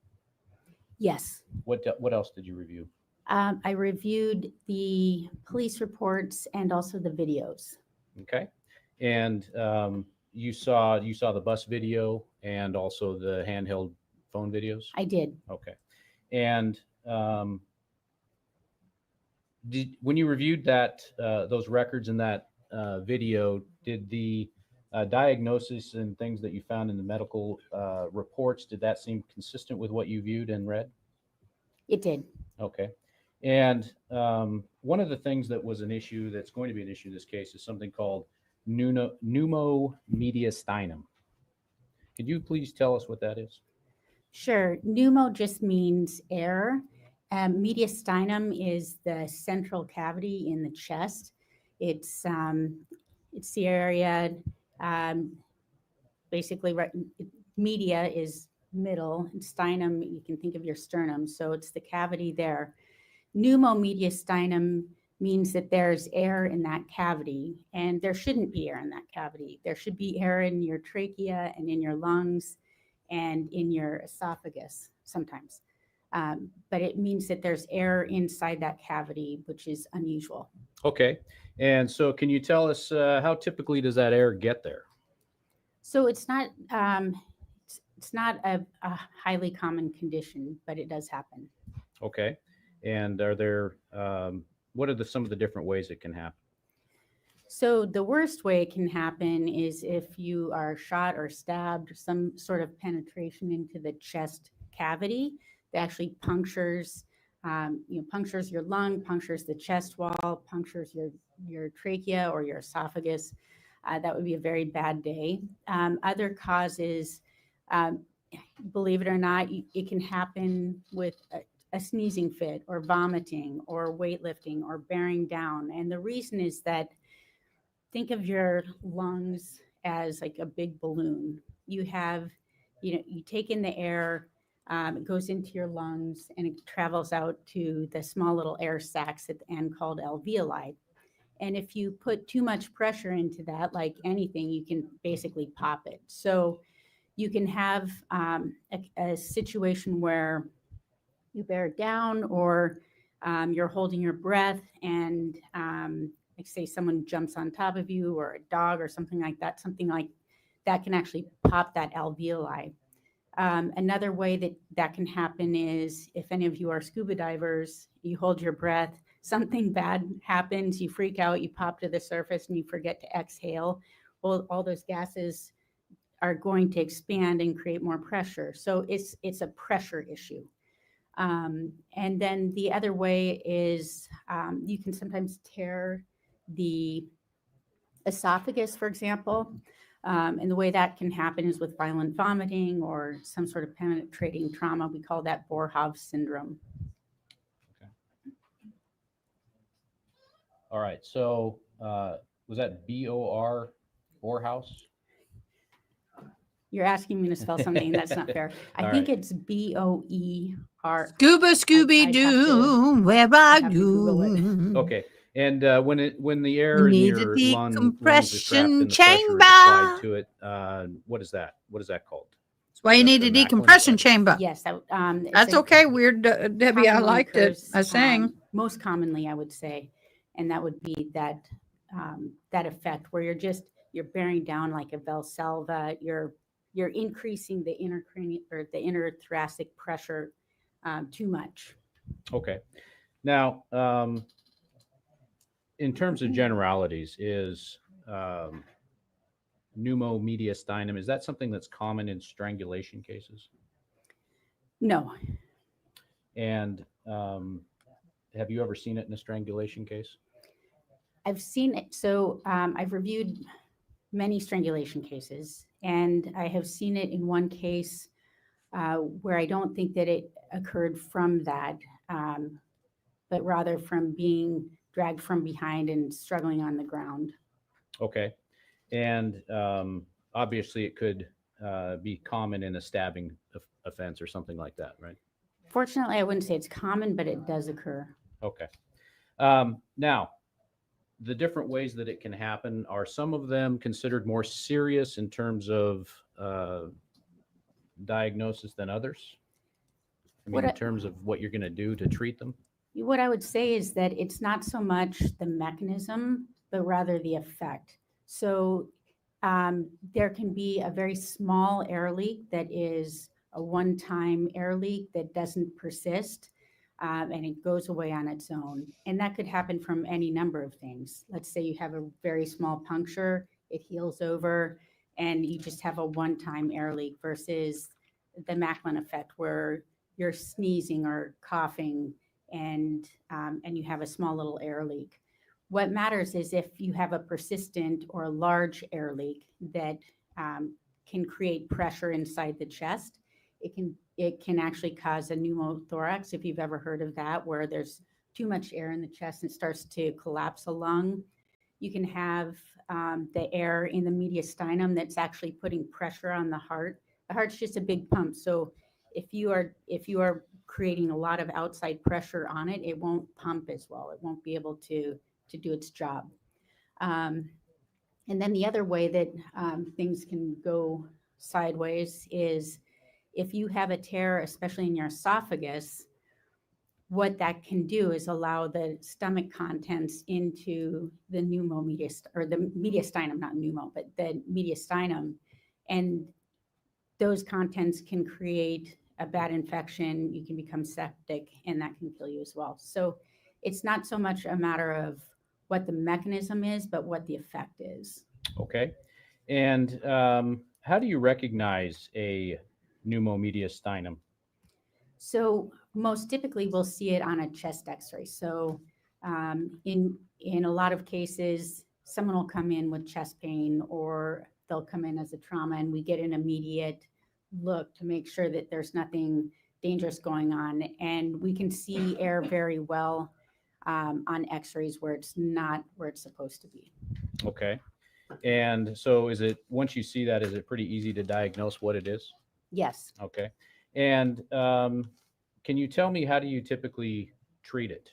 W: Yes.
C: What else did you review?
W: I reviewed the police reports and also the videos.
C: Okay. And you saw the bus video and also the handheld phone videos?
W: I did.
C: Okay. And when you reviewed those records and that video, did the diagnosis and things that you found in the medical reports, did that seem consistent with what you viewed and read?
W: It did.
C: Okay. And one of the things that was an issue that's going to be an issue in this case is something called pneumomediastinum. Could you please tell us what that is?
W: Sure. Pneumo just means air. Mediastinum is the central cavity in the chest. It's the area, basically, media is middle, and stinum, you can think of your sternum. So it's the cavity there. Pneumomediastinum means that there's air in that cavity, and there shouldn't be air in that cavity. There should be air in your trachea and in your lungs and in your esophagus sometimes. But it means that there's air inside that cavity, which is unusual.
C: Okay. And so can you tell us how typically does that air get there?
W: So it's not a highly common condition, but it does happen.
C: Okay. And are there, what are some of the different ways it can happen?
W: So the worst way it can happen is if you are shot or stabbed, or some sort of penetration into the chest cavity that actually punctures, punctures your lung, punctures the chest wall, punctures your trachea or your esophagus. That would be a very bad day. Other causes, believe it or not, it can happen with a sneezing fit or vomiting or weightlifting or bearing down. And the reason is that think of your lungs as like a big balloon. You have, you take in the air, it goes into your lungs and it travels out to the small little air sacs at the end called alveoli. And if you put too much pressure into that, like anything, you can basically pop it. So you can have a situation where you bear down or you're holding your breath and like say someone jumps on top of you or a dog or something like that can actually pop that alveoli. Another way that can happen is if any of you are scuba divers, you hold your breath, something bad happens, you freak out, you pop to the surface and you forget to exhale. Well, all those gases are going to expand and create more pressure. So it's a pressure issue. And then the other way is you can sometimes tear the esophagus, for example. And the way that can happen is with violent vomiting or some sort of penetrating trauma. We call that Boerhaave syndrome.
C: Okay. All right. So was that B-O-R, Boerhaave?
W: You're asking me to spell something. That's not fair. I think it's B-O-E-R.
A: Scuba Scooby Doo, where are you?
C: Okay. And when the air in
A: need a
C: your lungs are trapped
A: decompression
C: and the pressure is applied
A: chamber.
C: to it, what is that? What is that called?
A: That's why you need
C: The
A: a
C: Macklin
A: decompression
C: effect?
A: chamber.
W: Yes,
A: That's okay. Weird, Debbie. I
W: commonly
A: liked it.
W: occurs,
A: I sang.
W: most commonly, I would say, and that would be that that effect where you're bearing down like a Valsalva. You're increasing the intracranial or the interthoracic pressure too much.
C: Okay. Now, in terms of generalities, is pneumomediastinum, is that something that's common in strangulation cases?
W: No.
C: And have you ever seen it in a strangulation case?
W: I've seen it. So I've reviewed many strangulation cases, and I have seen it in one case where I don't think that it occurred from that, but rather from being dragged from behind and struggling on the ground.
C: Okay. And obviously it could be common in a stabbing offense or something like that, right?
W: Fortunately, I wouldn't say it's common, but it does occur.
C: Okay. Now, the different ways that it can happen, are some of them considered more serious in terms of diagnosis than others? I mean, in terms of what you're going to do to treat them?
W: What I would say is that it's not so much the mechanism, but rather the effect. So there can be a very small air leak that is a one-time air leak that doesn't persist, and it goes away on its own. And that could happen from any number of things. Let's say you have a very small puncture, it heals over, and you just have a one-time air leak versus the Macklin effect where you're sneezing or coughing and you have a small little air leak. What matters is if you have a persistent or large air leak that can create pressure inside the chest, it can actually cause a pneumothorax, if you've ever heard of that, where there's too much air in the chest and it starts to collapse a lung. You can have the air in the mediastinum that's actually putting pressure on the heart. The heart's just a big pump, so if you are creating a lot of outside pressure on it, it won't pump as well. It won't be able to do its job. And then the other way that things can go sideways is if you have a tear, especially in your esophagus, what that can do is allow the stomach contents into the or the mediastinum, not pneumo, but the mediastinum, and those contents can create a bad infection. You can become septic, and that can kill you as well. So it's not so much a matter of what the mechanism is, but what the effect is.
C: Okay. And how do you recognize a pneumomediastinum?
W: So most typically we'll see it on a chest x-ray. So in a lot of cases, someone will come in with chest pain or they'll come in as a trauma, and we get an immediate look to make sure that there's nothing dangerous going on. And we can see air very well on x-rays where it's not where it's supposed to be.
C: Okay. And so is it, once you see that, is it pretty easy to diagnose what it is?
W: Yes.
C: Okay. And can you tell me, how do you typically treat it?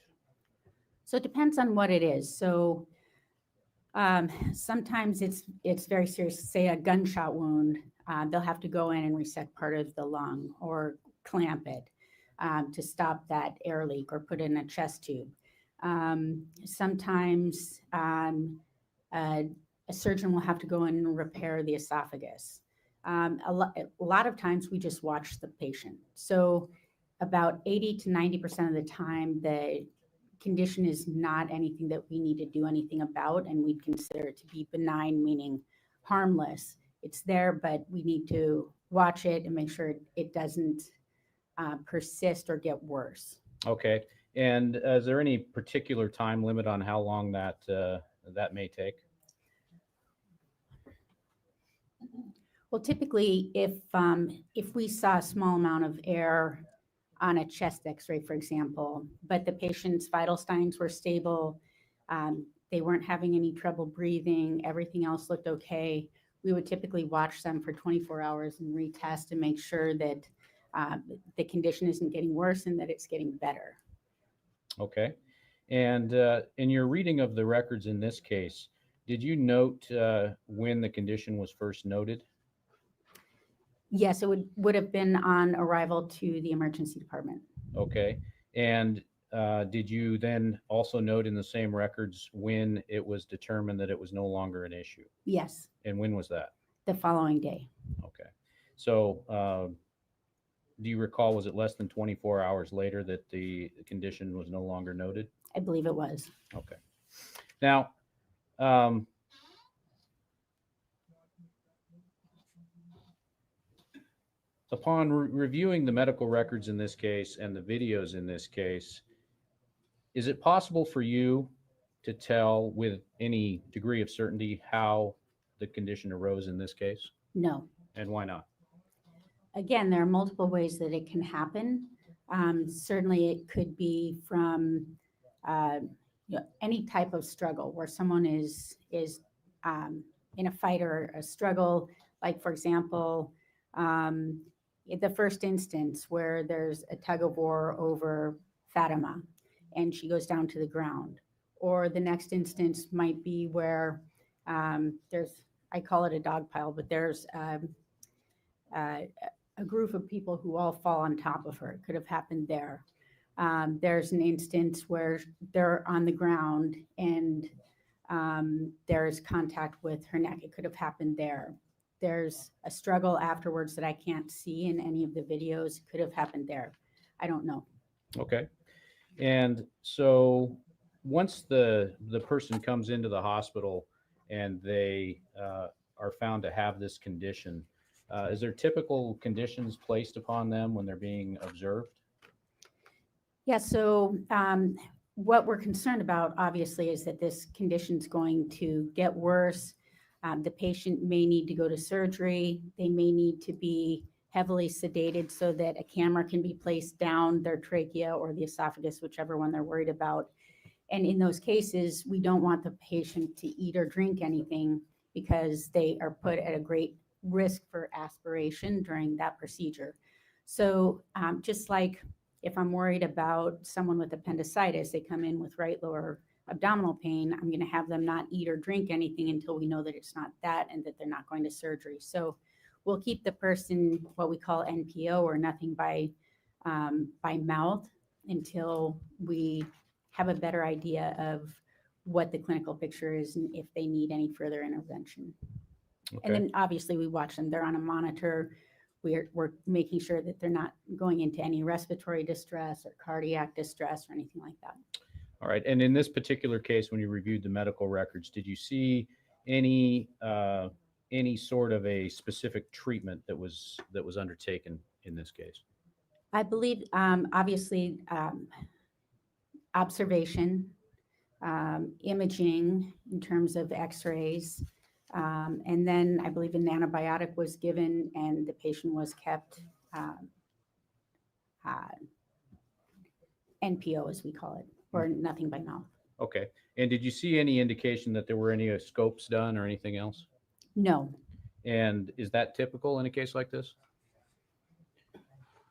W: So it depends on what it is. So sometimes it's very serious. Say a gunshot wound, they'll have to go in and resect part of the lung or clamp it to stop that air leak or put in a chest tube. Sometimes a surgeon will have to go in and repair the esophagus. A lot of times we just watch the patient. So about 80 to 90% of the time, the condition is not anything that we need to do anything about, and we'd consider it to be benign, meaning harmless. It's there, but we need to watch it and make sure it doesn't persist or get worse.
C: Okay. And is there any particular time limit on how long that that may take?
W: Well, typically, if we saw a small amount of air on a chest x-ray, for example, but the patient's vital signs were stable, they weren't having any trouble breathing, everything else looked okay, we would typically watch them for 24 hours and retest and make sure that the condition isn't getting worse and that it's getting better.
C: Okay. And in your reading of the records in this case, did you note when the condition was first noted?
W: Yes, it would have been on arrival to the emergency department.
C: Okay. And did you then also note in the same records when it was determined that it was no longer an issue?
W: Yes,
C: And when was that?
W: the following day.
C: Okay. So do you recall, was it less than 24 hours later that the condition was no longer noted?
W: I believe it was.
C: Okay. Now, upon reviewing the medical records in this case and the videos in this case, is it possible for you to tell with any degree of certainty how the condition arose in this case?
W: No.
C: And why not?
W: Again, there are multiple ways that it can happen. Certainly, it could be from any type of struggle where someone is in a fight or a struggle. Like, for example, the first instance where there's a tug of war over Fatima and she goes down to the ground. Or the next instance might be where there's, I call it a dog pile, but there's a group of people who all fall on top of her. It could have happened there. There's an instance where they're on the ground and there's contact with her neck. It could have happened there. There's a struggle afterwards that I can't see in any of the videos. It could have happened there. I don't know.
C: Okay. And so once the person comes into the hospital and they are found to have this condition, is there typical conditions placed upon them when they're being observed?
W: Yeah, so what we're concerned about, obviously, is that this condition's going to get worse. The patient may need to go to surgery. They may need to be heavily sedated so that a camera can be placed down their trachea or the esophagus, whichever one they're worried about. And in those cases, we don't want the patient to eat or drink anything because they are put at a great risk for aspiration during that procedure. So just like if I'm worried about someone with appendicitis, they come in with right lower abdominal pain, I'm going to have them not eat or drink anything until we know that it's not that and that they're not going to surgery. So we'll keep the person what we call NPO, or nothing by mouth, until we have a better idea of what the clinical picture is and if they need any further intervention.
C: Okay.
W: And then obviously we watch them. They're on a monitor. We're making sure that they're not going into any respiratory distress or cardiac distress or anything like that.
C: All right. And in this particular case, when you reviewed the medical records, did you see any sort of a specific treatment that was undertaken in this case?
W: I believe, obviously, observation, imaging in terms of x-rays, and then I believe an antibiotic was given and the patient was kept NPO, as we call it, or nothing by mouth.
C: Okay. And did you see any indication that there were any scopes done or anything else?
W: No.
C: And is that typical in a case like this?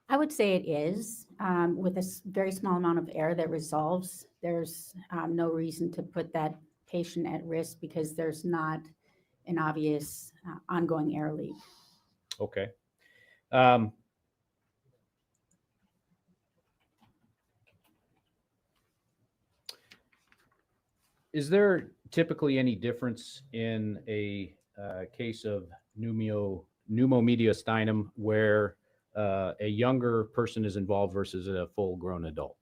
W: I would say it is. With a very small amount of air that resolves, there's no reason to put that patient at risk because there's not an obvious ongoing air leak.
C: Okay. Is there typically any difference in a case of pneumomediastinum where a younger person is involved versus a full-grown adult?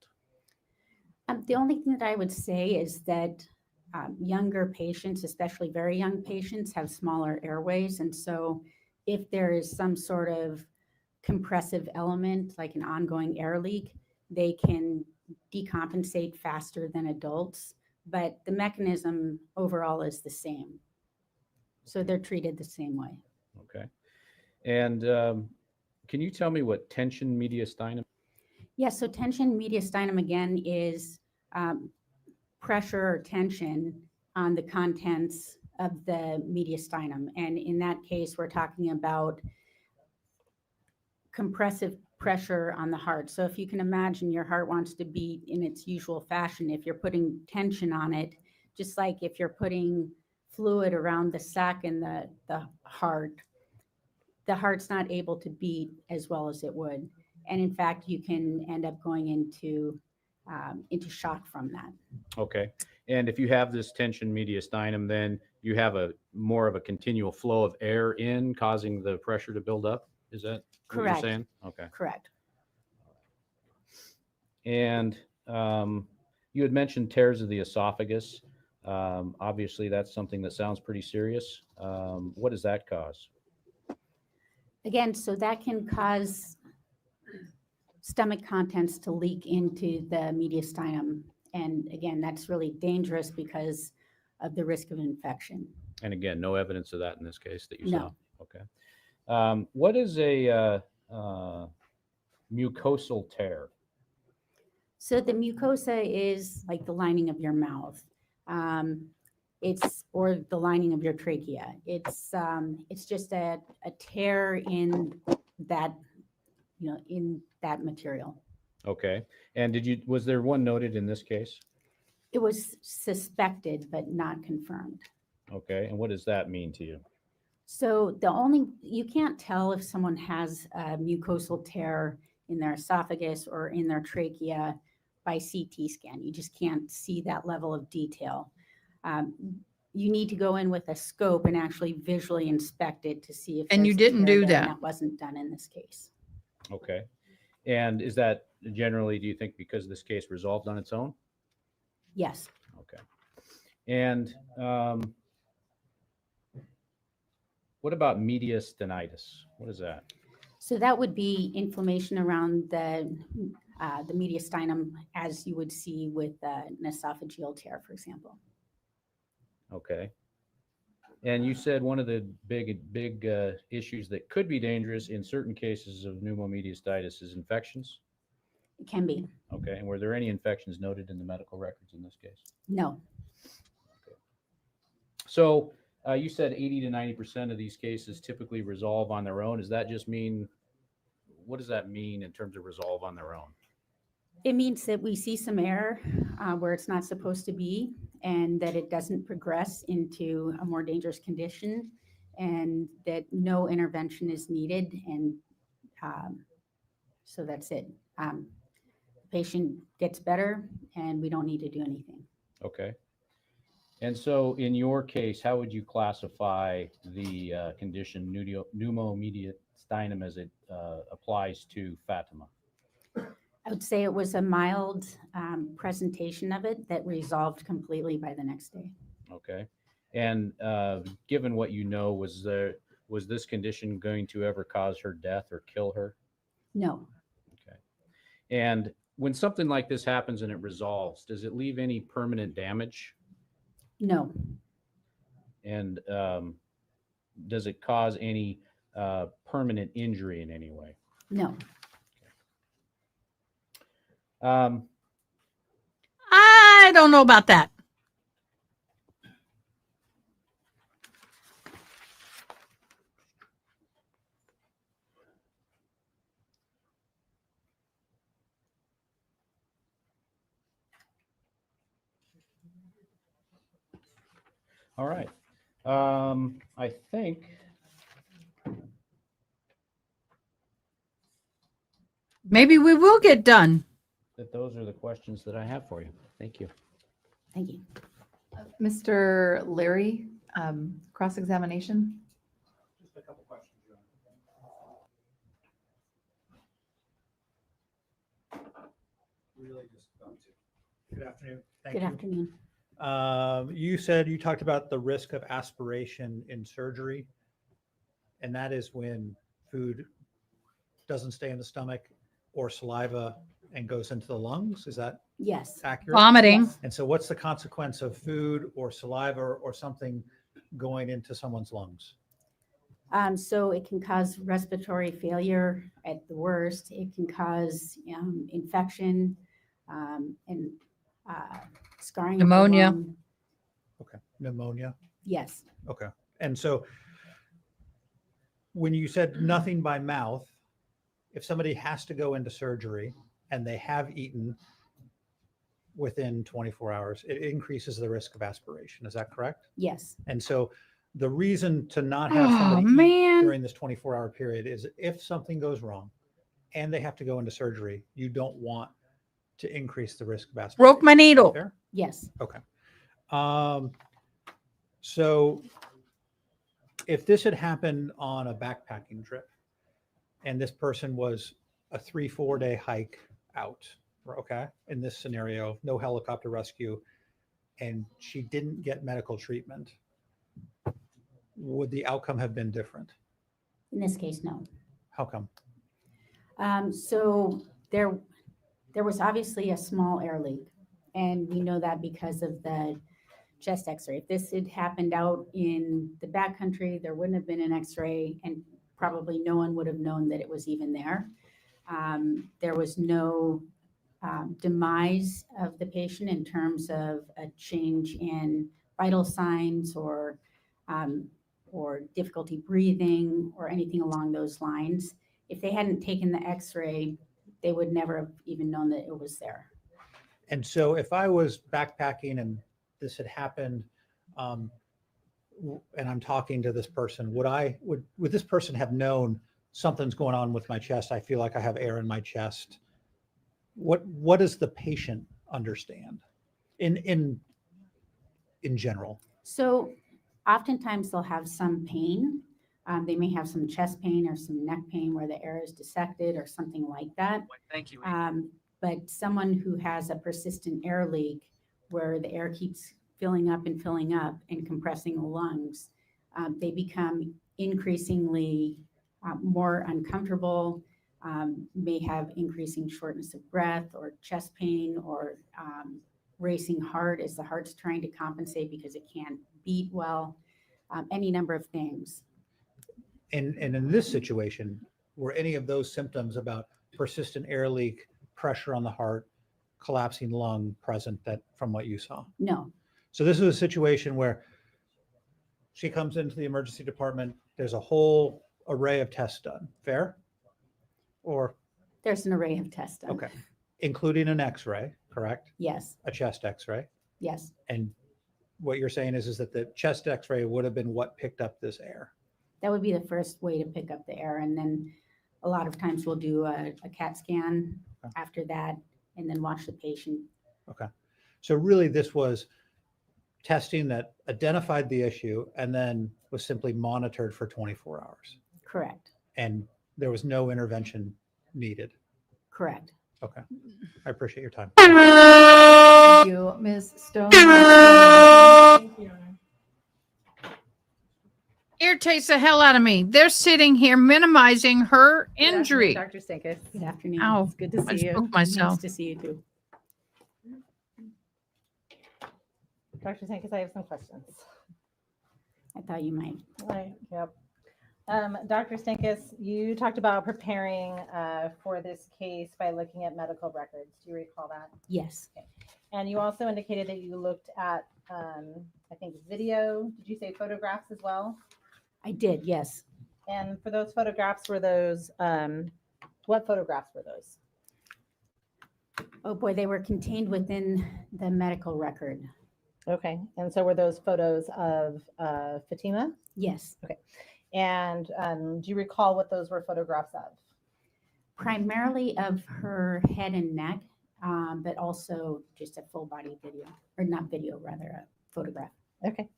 W: The only thing that I would say is that younger patients, especially very young patients, have smaller airways. And so if there is some sort of compressive element, like an ongoing air leak, they can decompensate faster than adults. But the mechanism overall is the same. So they're treated the same way.
C: Okay. And can you tell me what tension mediastinum?
W: Yes, so tension mediastinum, again, is pressure or tension on the contents of the mediastinum. And in that case, we're talking about compressive pressure on the heart. So if you can imagine your heart wants to beat in its usual fashion, if you're putting tension on it, just like if you're putting fluid around the sac and the heart's not able to beat as well as it would. And in fact, you can end up going into shock from that.
C: Okay. And if you have this tension mediastinum, then you have a more of a continual flow of air in, causing the pressure to build up. Is that what you're
W: Correct.
C: saying? Okay.
W: Correct.
C: And you had mentioned tears of the esophagus. Obviously, that's something that sounds pretty serious. What does that cause?
W: Again, so that can cause stomach contents to leak into the mediastinum. And again, that's really dangerous because of the risk of infection.
C: And again, no evidence of that in this case that you
W: No.
C: saw. Okay. What is a mucosal tear?
W: So the mucosa is like the lining of your mouth. Or the lining of your trachea. It's just a tear in that, in that material.
C: Okay. And was there one noted in this case?
W: It was suspected, but not confirmed.
C: Okay. And what does that mean to you?
W: So you can't tell if someone has a mucosal tear in their esophagus or in their trachea by CT scan. You just can't see that level of detail. You need to go in with a scope and actually visually inspect it to see if.
A: And you
W: there's a
A: didn't
W: tear
A: do
W: there, and
A: that.
W: That wasn't done in this case.
C: Okay. And is that generally, do you think, because this case resolved on its own?
W: Yes.
C: Okay. And what about mediastinitis? What is that?
W: So that would be inflammation around the mediastinum, as you would see with an esophageal tear, for example.
C: Okay. And you said one of the big issues that could be dangerous in certain cases of pneumomediastitis is infections?
W: It can be.
C: Okay. And were there any infections noted in the medical records in this case?
W: No.
C: Okay. So you said 80 to 90% of these cases typically resolve on their own. Does that just mean, what does that mean in terms of resolve on their own?
W: It means that we see some error where it's not supposed to be, and that it doesn't progress into a more dangerous condition, and that no intervention is needed. And so that's it. The patient gets better, and we don't need to do anything.
C: Okay. And so in your case, how would you classify the condition pneumomediastinum as it applies to Fatima?
W: I would say it was a mild presentation of it that resolved completely by the next day.
C: Okay. And given what you know, was this condition going to ever cause her death or kill her?
W: No.
C: Okay. And when something like this happens and it resolves, does it leave any permanent damage?
W: No.
C: And does it cause any permanent injury in any way?
W: No.
A: I don't know about that.
C: All right. I think
A: Maybe we will get done.
C: that those are the questions that I have for you. Thank you.
W: Thank you.
B: Mr. Leary, cross-examination.
D: Just a couple questions. Really just about to. Good afternoon. Thank
W: Good
D: you.
W: afternoon.
D: You talked about the risk of aspiration in surgery, and that is when food doesn't stay in the stomach or saliva and goes into the lungs. Is that
W: Yes.
D: accurate?
A: Vomiting.
W: Yes.
D: And so what's the consequence of food or saliva or something going into someone's lungs?
W: So it can cause respiratory failure at the worst. It can cause infection and scarring. of the
A: Pneumonia.
W: lung.
D: Okay. Pneumonia.
W: Yes.
D: Okay. And so when you said nothing by mouth, if somebody has to go into surgery and they have eaten within 24 hours, it increases the risk of aspiration. Is that correct?
W: Yes.
D: And so the reason to not have somebody eat during this 24-hour period is if something goes wrong and they have to go into surgery, you don't want to increase the risk of aspiration.
A: Broke my needle.
D: Fair?
W: Yes.
D: Okay. So if this had happened on a backpacking trip and this person was a 3-4 day hike out, okay, in this scenario, no helicopter rescue, and she didn't get medical treatment, would the outcome have been different?
W: In this case, no.
D: How come?
W: So there was obviously a small air leak, and we know that because of the chest x-ray. If this had happened out in the backcountry, there wouldn't have been an x-ray, and probably no one would have known that it was even there. There was no demise of the patient in terms of a change in vital signs or difficulty breathing or anything along those lines. If they hadn't taken the x-ray, they would never have even known that it was there.
D: And so if I was backpacking and this had happened, and I'm talking to this person, would this person have known something's going on with my chest? I feel like I have air in my chest. What does the patient understand in general?
W: So oftentimes they'll have some pain. They may have some chest pain or some neck pain where the air is dissected or something like that.
E: Thank you.
W: But someone who has a persistent air leak where the air keeps filling up and compressing the lungs, they become increasingly more uncomfortable, may have increasing shortness of breath or chest pain or racing heart as the heart's trying to compensate because it can't beat well, any number of things.
D: And in this situation, were any of those symptoms about persistent air leak, pressure on the heart, collapsing lung present that from what you saw?
W: No.
D: So this is a situation where she comes into the emergency department, there's a whole array of tests done. Fair? Or
W: There's an array of tests done.
D: okay, including an x-ray, correct?
W: Yes.
D: A chest x-ray.
W: Yes.
D: And what you're saying is that the chest x-ray would have been what picked up this air.
W: That would be the first way to pick up the air. And then a lot of times we'll do a CAT scan after that and then watch the patient.
D: Okay. So really this was testing that identified the issue and then was simply monitored for 24 hours.
W: Correct.
D: And there was no intervention needed.
W: Correct.
D: Okay. I appreciate your time.
B: Thank you, Ms. Stone. Thank you.
A: Irritates the hell out of me. They're sitting here minimizing her injury.
F: Dr. Stinkus.
W: Good afternoon.
A: Ow.
F: It's good to
A: I
F: see you.
A: spooked myself.
W: Nice to see you too.
F: Dr. Stinkus, I have some questions.
W: I thought you might.
F: Right. Yep. Dr. Stinkus, you talked about preparing for this case by looking at medical records. Do you recall that?
W: Yes.
F: Okay. And you also indicated that you looked at, I think, video. Did you say photographs as well?
W: I did, yes.
F: And for those photographs, were those, what photographs were those?
W: Oh boy, they were contained within the medical record.
F: Okay. And so were those photos of Fatima?
W: Yes.
F: Okay. And do you recall what those were photographs of?
W: Primarily of her head and neck, but also just a full body video, or not video, rather a photograph.
F: Okay.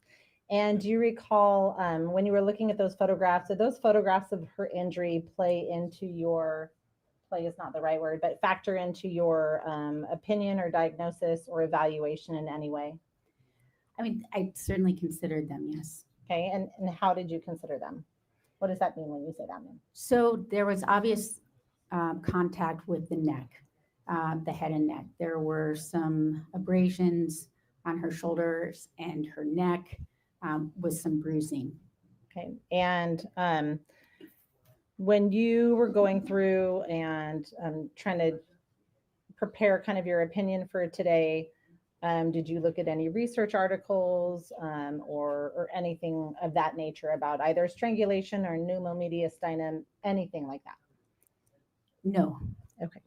F: And do you recall when you were looking at those photographs, did those photographs of her injury play is not the right word, but factor into your opinion or diagnosis or evaluation in any way?
W: I mean, I certainly considered them, yes.
F: Okay. And how did you consider them? What does that mean when you say that, ma'am?
W: So there was obvious contact with the neck, the head and neck. There were some abrasions on her shoulders and her neck with some bruising.
F: Okay. And when you were going through and trying to prepare kind of your opinion for today, did you look at any research articles or anything of that nature about either strangulation or pneumomediastinum, anything like that?
W: No,
F: Okay.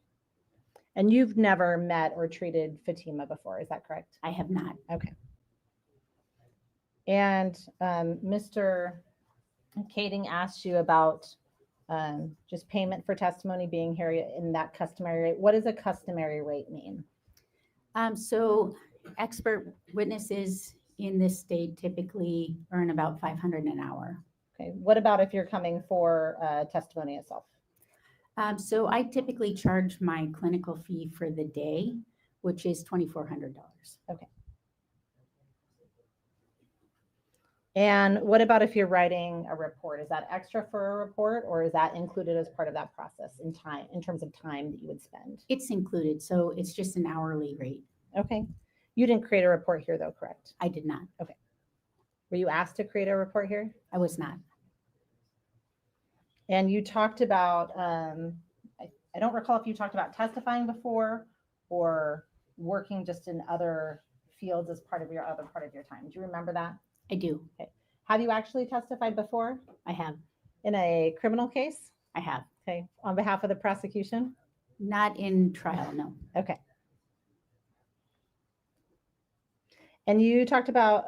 F: And you've never met or treated Fatima before, is that correct?
W: I have not.
F: Okay. And Mr. Kading asked you about just payment for testimony being here in that customary rate. What does a customary rate mean?
W: So expert witnesses in this state typically earn about $500 an hour.
F: Okay. What about if you're coming for testimony itself?
W: So I typically charge my clinical fee for the day, which is $2,400.
F: Okay. And what about if you're writing a report? Is that extra for a report, or is that included as part of that process in time, in terms of time that you would spend?
W: It's included, so it's just an hourly rate.
F: Okay. You didn't create a report here though, correct?
W: I did not.
F: Okay. Were you asked to create a report here?
W: I was not.
F: And you talked about, I don't recall if you talked about testifying before or working just in other fields as part of your other part of your time. Do you remember that?
W: I do.
F: Okay. Have you actually testified before?
W: I have.
F: In a criminal case?
W: I have.
F: Okay. On behalf of the prosecution?
W: Not in trial, no.
F: Okay. And you talked about,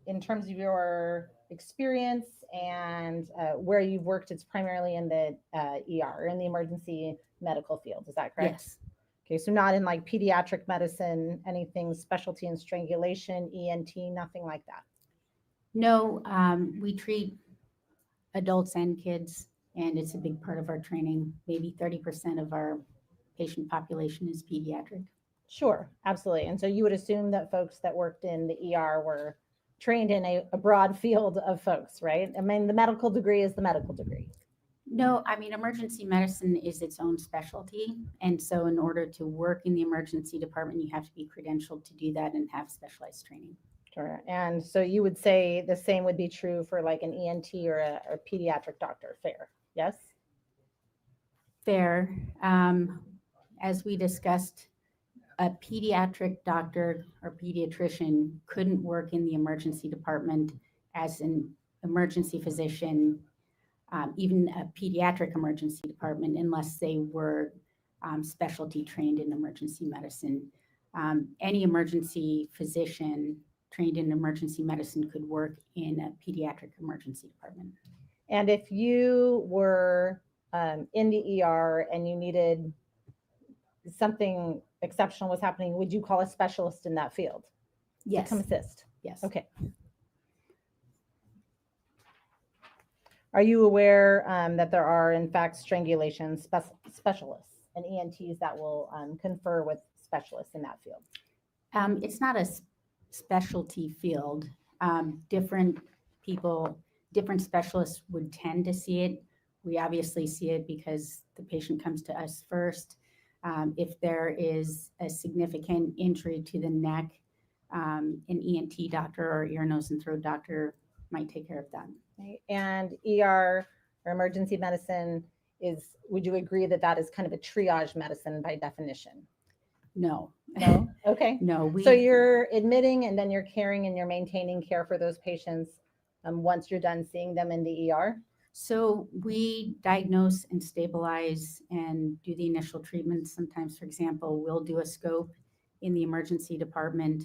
F: in terms of your experience and where you've worked, it's primarily in the ER, in the emergency medical field. Is that correct?
W: Yes.
F: Okay, so not in like pediatric medicine, anything specialty in strangulation, ENT, nothing like that.
W: No, we treat adults and kids, and it's a big part of our training. Maybe 30% of our patient population is pediatric.
F: Sure, absolutely. And so you would assume that folks that worked in the ER were trained in a broad field of folks, right? I mean, the medical degree is the medical degree.
W: No, I mean, emergency medicine is its own specialty. And so in order to work in the emergency department, you have to be credentialed to do that and have specialized training.
F: Sure. And so you would say the same would be true for like an ENT or a pediatric doctor, fair? Yes?
W: Fair. As we discussed, a pediatric doctor or pediatrician couldn't work in the emergency department as an emergency physician, even a pediatric emergency department, unless they were specialty trained in emergency medicine. Any emergency physician trained in emergency medicine could work in a pediatric emergency department.
F: And if you were in the ER and you needed something exceptional was happening, would you call a specialist in that field?
W: Yes.
F: To come assist?
W: Yes.
F: Okay. Are you aware that there are, in fact, strangulation specialists and ENTs that will confer with specialists in that field?
W: It's not a specialty field. Different people, different specialists would tend to see it. We obviously see it because the patient comes to us first. If there is a significant injury to the neck, an ENT doctor or ear, nose, and throat doctor might take care of that.
F: Okay. And ER or emergency medicine is, would you agree that that is kind of a triage medicine by definition?
W: No.
F: No? Okay.
W: No.
F: So you're admitting and then you're caring and you're maintaining care for those patients once you're done seeing them in the ER?
W: So we diagnose and stabilize and do the initial treatment. Sometimes, for example, we'll do a scope in the emergency department.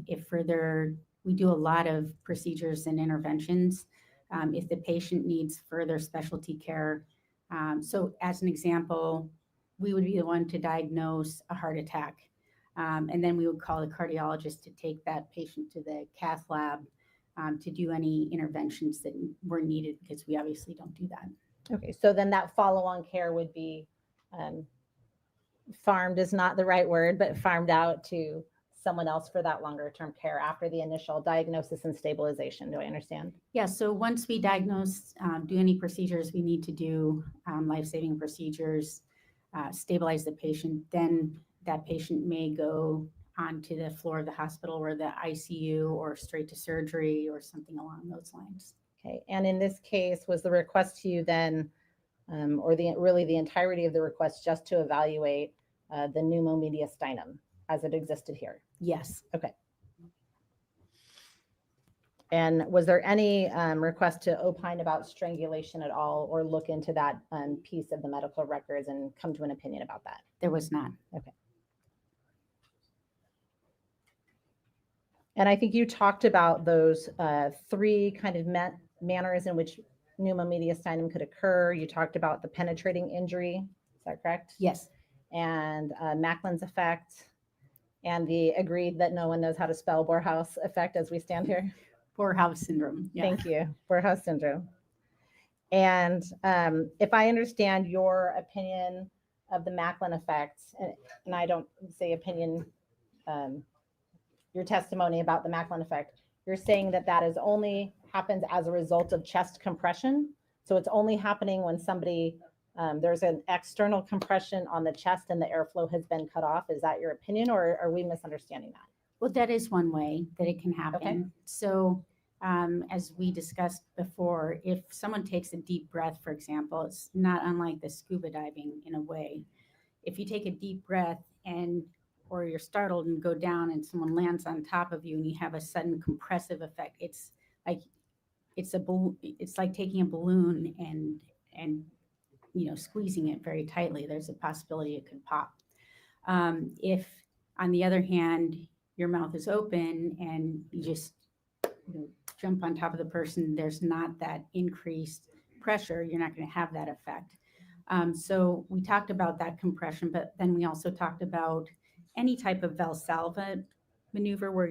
W: If further, we do a lot of procedures and interventions. If the patient needs further specialty care. So as an example, we would be the one to diagnose a heart attack. And then we would call a cardiologist to take that patient to the cath lab to do any interventions that were needed, because we obviously don't do that.
F: Okay, so then that follow-on care would be farmed is not the right word, but farmed out to someone else for that longer-term care after the initial diagnosis and stabilization. Do I understand?
W: Yeah, so once we diagnose, do any procedures we need to do, life-saving procedures, stabilize the patient, then that patient may go onto the floor of the hospital or the ICU or straight to surgery or something along those lines.
F: Okay, and in this case, was the request to you then, or really the entirety of the request, just to evaluate the pneumomediastinum as it existed here?
W: Yes.
F: Okay. And was there any request to opine about strangulation at all, or look into that piece of the medical records and come to an opinion about that?
W: There was not.
F: Okay. And I think you talked about those three kind of manners in which pneumomediastinum could occur. You talked about the penetrating injury. Is that correct?
W: Yes.
F: And Macklin's effect, and the agreed that no one knows how to spell Borhaus effect as we stand here.
W: Borhaus syndrome. Yeah.
F: Thank you. Borhaus syndrome. And if I understand your opinion of the Macklin effect, and I don't say opinion, your testimony about the Macklin effect, you're saying that that is only happens as a result of chest compression. So it's only happening when somebody, there's an external compression on the chest and the airflow has been cut off. Is that your opinion, or are we misunderstanding that?
W: Well, that is one way that it can happen.
F: Okay.
W: So as we discussed before, if someone takes a deep breath, for example, it's not unlike the scuba diving in a way. If you take a deep breath or you're startled and go down and someone lands on top of you and you have a sudden compressive effect, it's like taking a balloon and squeezing it very tightly. There's a possibility it could pop. If on the other hand, your mouth is open and you just jump on top of the person, there's not that increased pressure, you're not going to have that effect. So we talked about that compression, but then we also talked about any type of Valsalva maneuver where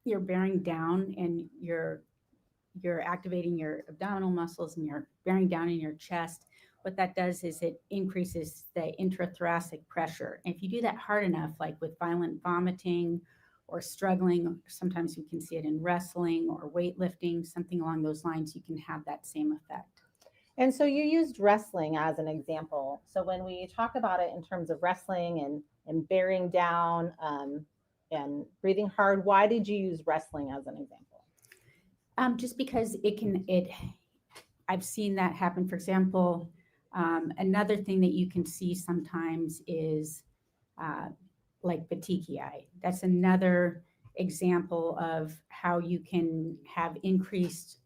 W: you're bearing down and you're activating your abdominal muscles and you're bearing down in your chest. What that does is it increases the intrathoracic pressure. And if you do that hard enough, like with violent vomiting or struggling, sometimes you can see it in wrestling or weightlifting, something along those lines, you can have that same effect.
F: And so you used wrestling as an example. So when we talk about it in terms of wrestling and bearing down and breathing hard, why did you use wrestling as an example?
W: Just because I've seen that happen. For example, another thing that you can see sometimes is like petechiae. That's another example of how you can have increased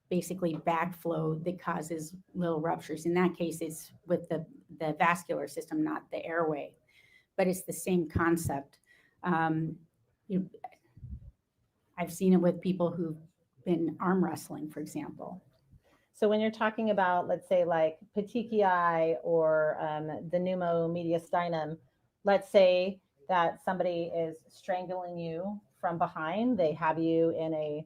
W: basically backflow that causes little ruptures. In that case, it's with the vascular system, not the airway, but it's the same concept. I've seen it with people who've been arm wrestling, for example.
F: So when you're talking about, let's say, like petechiae or the pneumomediastinum, let's say that somebody is strangling you from behind, they have you in a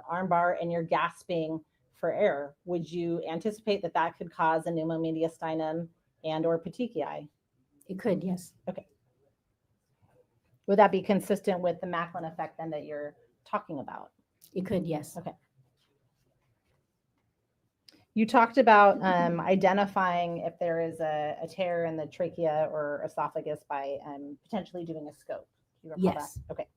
F: arm bar and you're gasping for air. Would you anticipate that that could cause a pneumomediastinum and or petechiae?
W: It could, yes.
F: Okay. Would that be consistent with the Macklin effect then that you're talking about?
W: It could, yes.
F: Okay. You talked about identifying if there is a tear in the trachea or esophagus by potentially doing a scope. Do you recall
W: Yes.
F: that? Okay.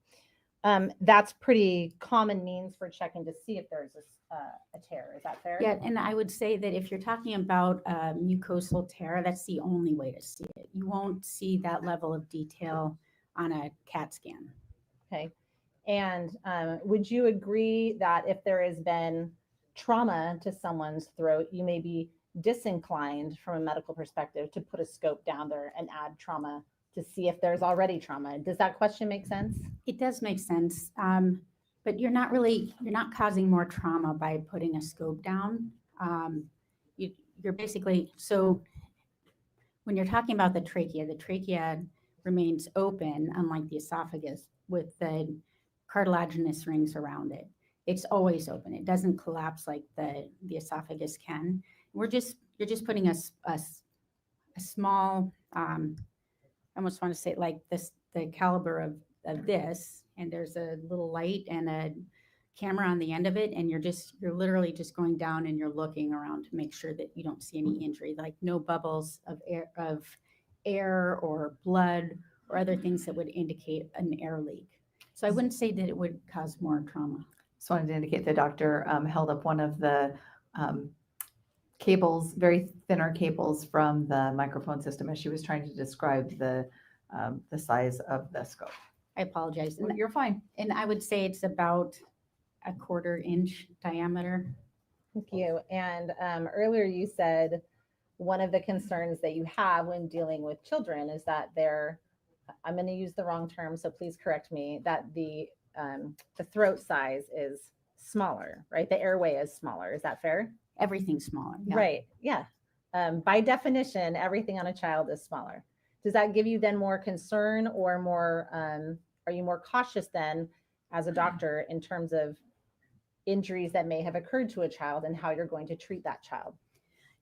F: That's pretty common means for checking to see if there's a tear. Is that fair?
W: Yeah, and I would say that if you're talking about mucosal tear, that's the only way to see it. You won't see that level of detail on a CAT scan.
F: Okay. And would you agree that if there has been trauma to someone's throat, you may be disinclined from a medical perspective to put a scope down there and add trauma to see if there's already trauma? Does that question make sense?
W: It does make sense, but you're not causing more trauma by putting a scope down. You're basically, so when you're talking about the trachea remains open, unlike the esophagus, with the cartilaginous rings around it. It's always open. It doesn't collapse like the esophagus can. You're just putting a small, I almost want to say like this, the caliber of this, and there's a little light and a camera on the end of it, and you're literally just going down and you're looking around to make sure that you don't see any injury, like no bubbles of air or blood or other things that would indicate an air leak. So I wouldn't say that it would cause more trauma.
B: Just wanted to indicate the doctor held up one of the cables, very thinner cables from the microphone system as she was trying to describe the size of the scope.
W: I apologize.
B: You're fine.
W: And I would say it's about 1/4 inch diameter.
F: Thank you. And earlier you said one of the concerns that you have when dealing with children is that I'm going to use the wrong term, so please correct me, that the throat size is smaller, right? The airway is smaller. Is that fair?
W: Everything's smaller. Yeah.
F: Right. Yeah. By definition, everything on a child is smaller. Does that give you then more concern or more, are you more cautious then as a doctor in terms of injuries that may have occurred to a child and how you're going to treat that child?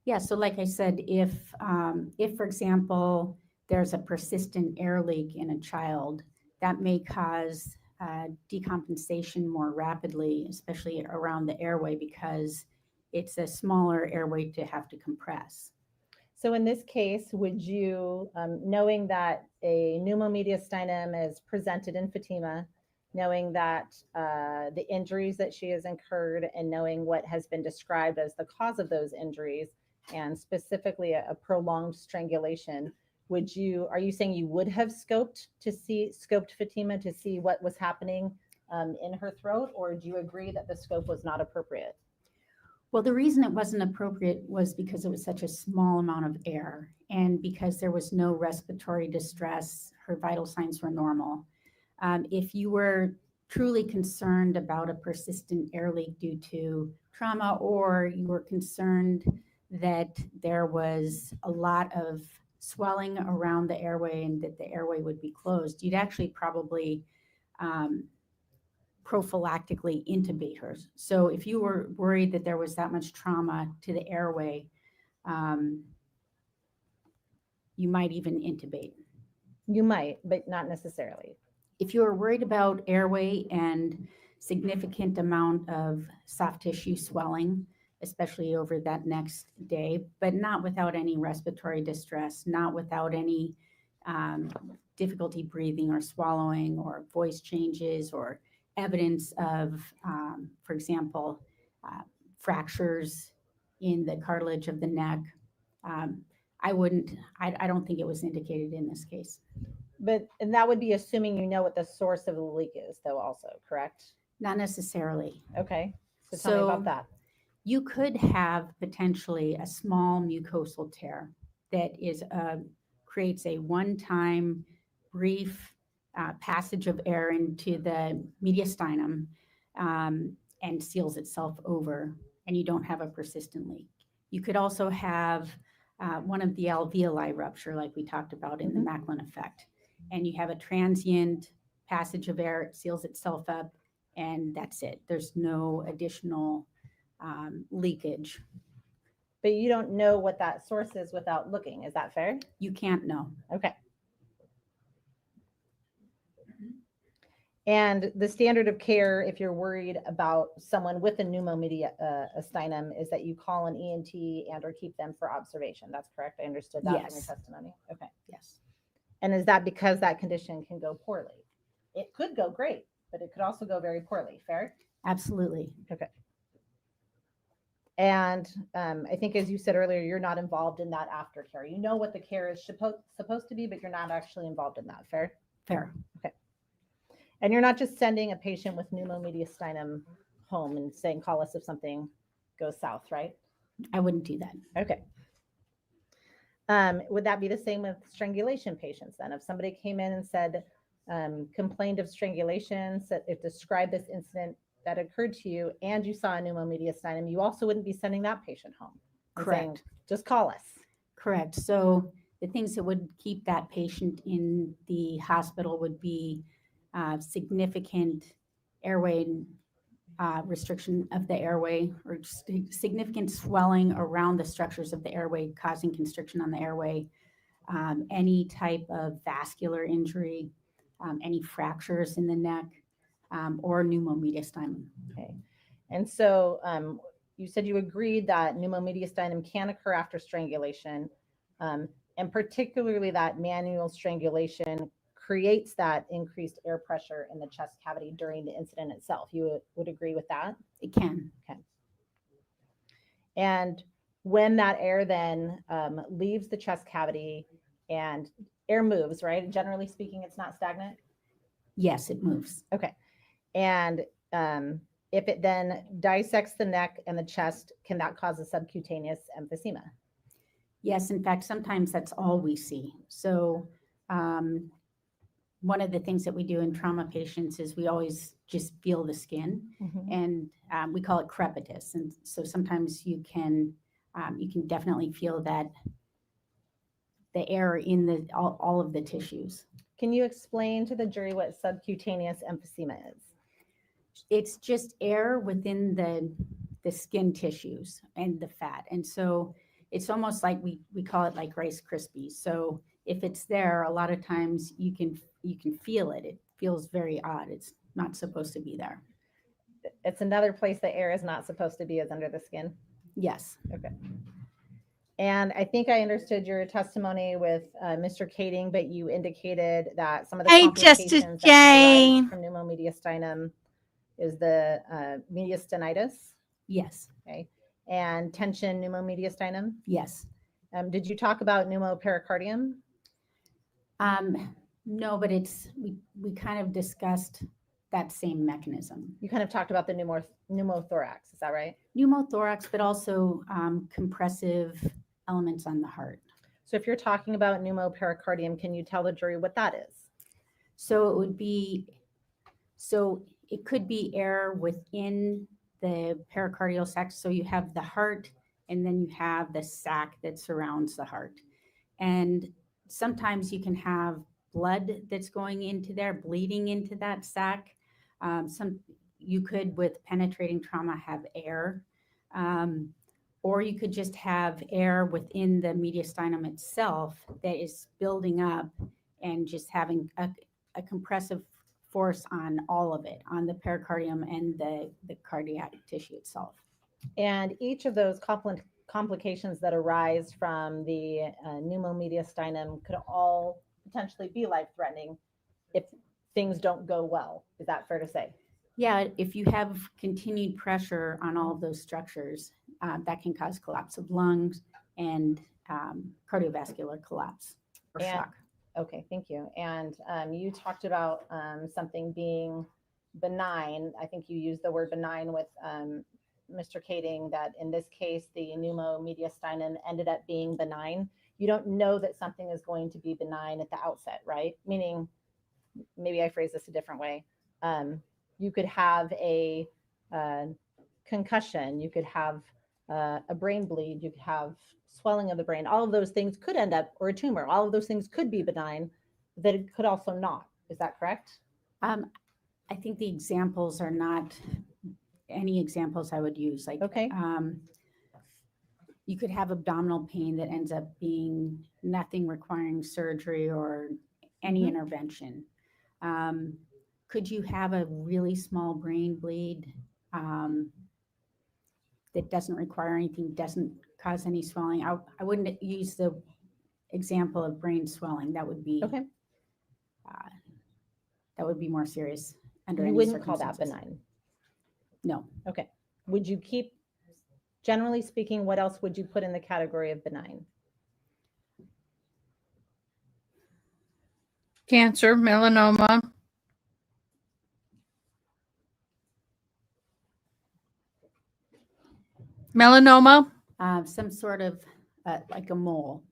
W: Yeah. So like I said, if for example, there's a persistent air leak in a child, that may cause decompensation more rapidly, especially around the airway, because it's a smaller airway to have to compress.
F: So in this case, would you, knowing that a pneumomediastinum is presented in Fatima, knowing that the injuries that she has incurred and knowing what has been described as the cause of those injuries, and specifically a prolonged strangulation, are you saying you would have scoped Fatima to see what was happening in her throat, or do you agree that the scope was not appropriate?
W: Well, the reason it wasn't appropriate was because it was such a small amount of air and because there was no respiratory distress. Her vital signs were normal. If you were truly concerned about a persistent air leak due to trauma, or you were concerned that there was a lot of swelling around the airway and that the airway would be closed, you'd actually probably prophylactically intubate her. So if you were worried that there was that much trauma to the airway, you might even intubate.
F: You might, but not necessarily.
W: If you are worried about airway and significant amount of soft tissue swelling, especially over that next day, but not without any respiratory distress, not without any difficulty breathing or swallowing or voice changes or evidence of, for example, fractures in the cartilage of the neck, I don't think it was indicated in this case.
F: And that would be assuming you know what the source of the leak is, though, also, correct?
W: Not necessarily.
F: Okay. So tell me about that.
W: You could have potentially a small mucosal tear that creates a one-time brief passage of air into the mediastinum and seals itself over, and you don't have a persistent leak. You could also have one of the alveoli rupture, like we talked about in the Macklin effect, and you have a transient passage of air, it seals itself up, and that's it. There's no additional leakage.
F: But you don't know what that source is without looking. Is that fair?
W: You can't know.
F: Okay. And the standard of care, if you're worried about someone with a pneumomediastinum, is that you call an ENT and or keep them for observation. That's correct? I understood that from your testimony. Okay.
W: Yes.
F: And is that because that condition can go poorly? It could go great, but it could also go very poorly. Fair?
W: Absolutely.
F: Okay. And I think, as you said earlier, you're not involved in that aftercare. You know what the care is supposed to be, but you're not actually involved in that. Fair?
W: Fair.
F: Okay. And you're not just sending a patient with pneumomediastinum home and saying, call us if something goes south, right?
W: I wouldn't do that.
F: Okay. Would that be the same with strangulation patients then? If somebody came in and said, complained of strangulation, described this incident that occurred to you, and you saw a pneumomediastinum, you also wouldn't be sending that patient home.
W: Correct.
F: Saying, just call us.
W: Correct. So the things that would keep that patient in the hospital would be significant airway restriction of the airway, or significant swelling around the structures of the airway causing constriction on the airway, any type of vascular injury, any fractures in the neck, or pneumomediastinum.
F: Okay. And so you said you agreed that pneumomediastinum can occur after strangulation, and particularly that manual strangulation creates that increased air pressure in the chest cavity during the incident itself. You would agree with that?
W: It can.
F: Okay. And when that air then leaves the chest cavity and air moves, right? Generally speaking, it's not stagnant?
W: Yes, it moves.
F: Okay. And If it then dissects the neck and the chest, can that cause a subcutaneous emphysema?
W: Yes, in fact, sometimes that's all we see. So one of the things that we do in trauma patients is we always just feel the skin, and we call it crepitus. And so sometimes you can definitely feel that the air in the all of the tissues.
F: Can you explain to the jury what subcutaneous emphysema is?
W: It's just air within the skin tissues and the fat. And so it's almost like we call it like Rice Krispies. So if it's there, a lot of times you can feel it. It feels very odd. It's not supposed to be there.
F: It's another place that air is not supposed to be, is under the skin.
W: Yes.
F: Okay. And I think I understood your testimony with Mr. Kading, but you indicated that some of the complications that can arise from pneumomediastinum is the mediastinitis.
W: Yes.
F: Okay. And tension pneumomediastinum.
W: Yes.
F: Did you talk about pneumopericardium?
W: No, but we kind of discussed that same mechanism.
F: You kind of talked about the pneumothorax. Is that right?
W: Pneumothorax, but also compressive elements on the heart.
F: So if you're talking about pneumopericardium, can you tell the jury what that is?
W: So it could be air within the pericardial sac. So you have the heart, and then you have the sac that surrounds the heart. And sometimes you can have blood that's going into there, bleeding into that sac. You could, with penetrating trauma, have air. Or you could just have air within the mediastinum itself that is building up and just having a compressive force on all of it, on the pericardium and the cardiac tissue itself.
F: And each of those complications that arise from the pneumomediastinum could all potentially be life-threatening if things don't go well. Is that fair to say?
W: Yeah, if you have continued pressure on all of those structures, that can cause collapse of lungs and cardiovascular collapse or shock.
F: Okay, thank you. And you talked about something being benign. I think you used the word benign with Mr. Kading, that in this case, the pneumomediastinum ended up being benign. You don't know that something is going to be benign at the outset, right? Meaning, maybe I phrase this a different way. You could have a concussion, you could have a brain bleed, you could have swelling of the brain. All of those things could end up, or a tumor, all of those things could be benign, that it could also not. Is that correct?
W: I think the examples are not any examples I would use. Like,
F: okay.
W: You could have abdominal pain that ends up being nothing requiring surgery or any intervention. Could you have a really small brain bleed that doesn't require anything, doesn't cause any swelling? I wouldn't use the example of brain swelling. That would be
F: okay.
W: That would be more serious. Under
F: You
W: any
F: wouldn't call that
W: circumstances.
F: benign.
W: No.
F: Okay. Would you keep, generally speaking, what else would you put in the category of benign?
A: Cancer, melanoma. Melanoma.
W: Some sort of like a mole.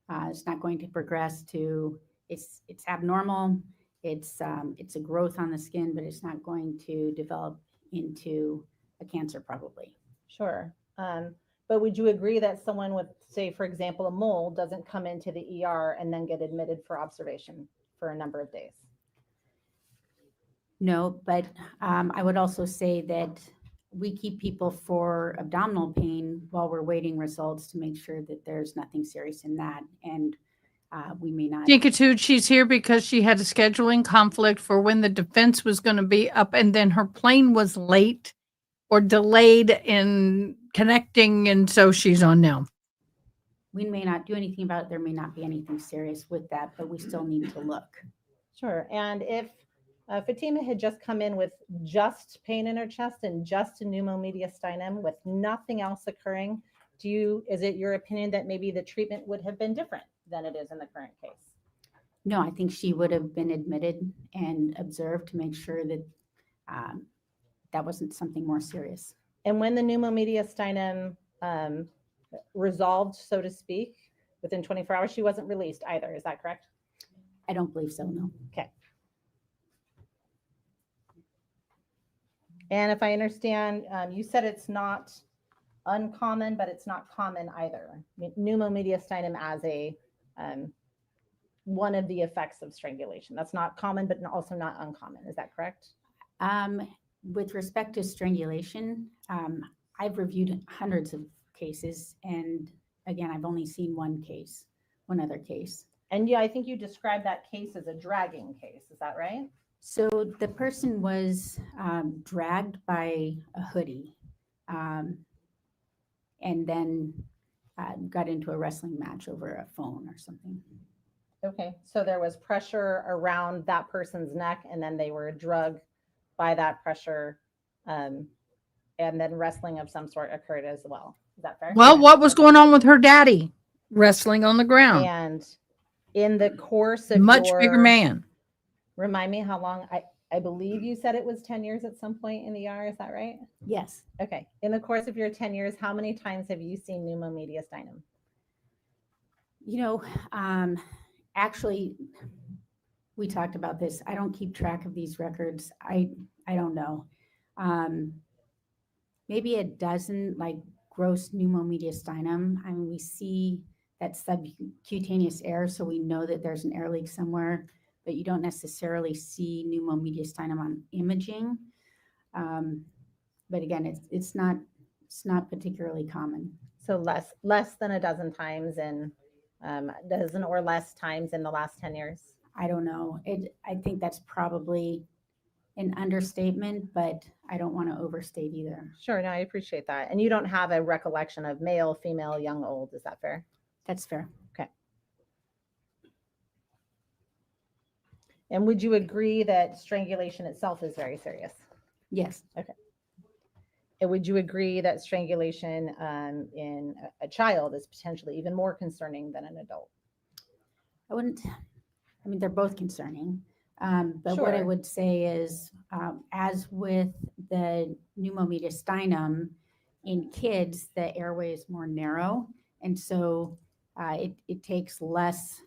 W: It's not going to progress to, it's abnormal. It's a growth on the skin, but it's not going to develop into a cancer probably.
F: Sure. But would you agree that someone with, say, for example, a mole doesn't come into the ER and then get admitted for observation for a number of days?
W: No, but I would also say that we keep people for abdominal pain while we're waiting results to make sure that there's nothing serious in that. And we may not.
A: Dinkitude, she's here because she had a scheduling conflict for when the defense was going to be up, and then her plane was late or delayed in connecting, and so she's on now.
W: We may not do anything about it. There may not be anything serious with that, but we still need to look.
F: Sure. And if Fatima had just come in with just pain in her chest and just a pneumomediastinum with nothing else occurring, is it your opinion that maybe the treatment would have been different than it is in the current case?
W: No, I think she would have been admitted and observed to make sure that that wasn't something more serious.
F: And when the pneumomediastinum resolved, so to speak, within 24 hours, she wasn't released either. Is that correct?
W: I don't believe so, no.
F: Okay. And if I understand, you said it's not uncommon, but it's not common either. Pneumomediastinum as a one of the effects of strangulation. That's not common, but also not uncommon. Is that correct?
W: With respect to strangulation, I've reviewed hundreds of cases, and again, I've only seen one other case.
F: And yeah, I think you described that case as a dragging case. Is that right?
W: So the person was dragged by a hoodie, and then got into a wrestling match over a phone or something.
F: Okay, so there was pressure around that person's neck, and then they were drugged by that pressure, and then wrestling of some sort occurred as well. Is that fair?
A: Well, what was going on with her daddy? Wrestling on the ground.
F: And in the course of
A: Much bigger man.
F: Remind me how long, I believe you said it was 10 years at some point in the ER, is that right?
W: Yes.
F: Okay. In the course of your 10 years, how many times have you seen pneumomediastinum?
W: Actually, we talked about this. I don't keep track of these records. I don't know. Maybe a dozen, like gross pneumomediastinum. I mean, we see that subcutaneous air, so we know that there's an air leak somewhere, but you don't necessarily see pneumomediastinum on imaging. But again, it's not particularly common.
F: So less than a dozen times in a dozen or less times in the last 10 years?
W: I don't know. I think that's probably an understatement, but I don't want to overstate either.
F: Sure, no, I appreciate that. And you don't have a recollection of male, female, young, old. Is that fair?
W: That's fair.
F: Okay. And would you agree that strangulation itself is very serious?
W: Yes.
F: Okay. And would you agree that strangulation in a child is potentially even more concerning than an adult?
W: I mean, they're both concerning. But what I would say is, as with the pneumomediastinum, in kids, the airway is more narrow. And so it takes less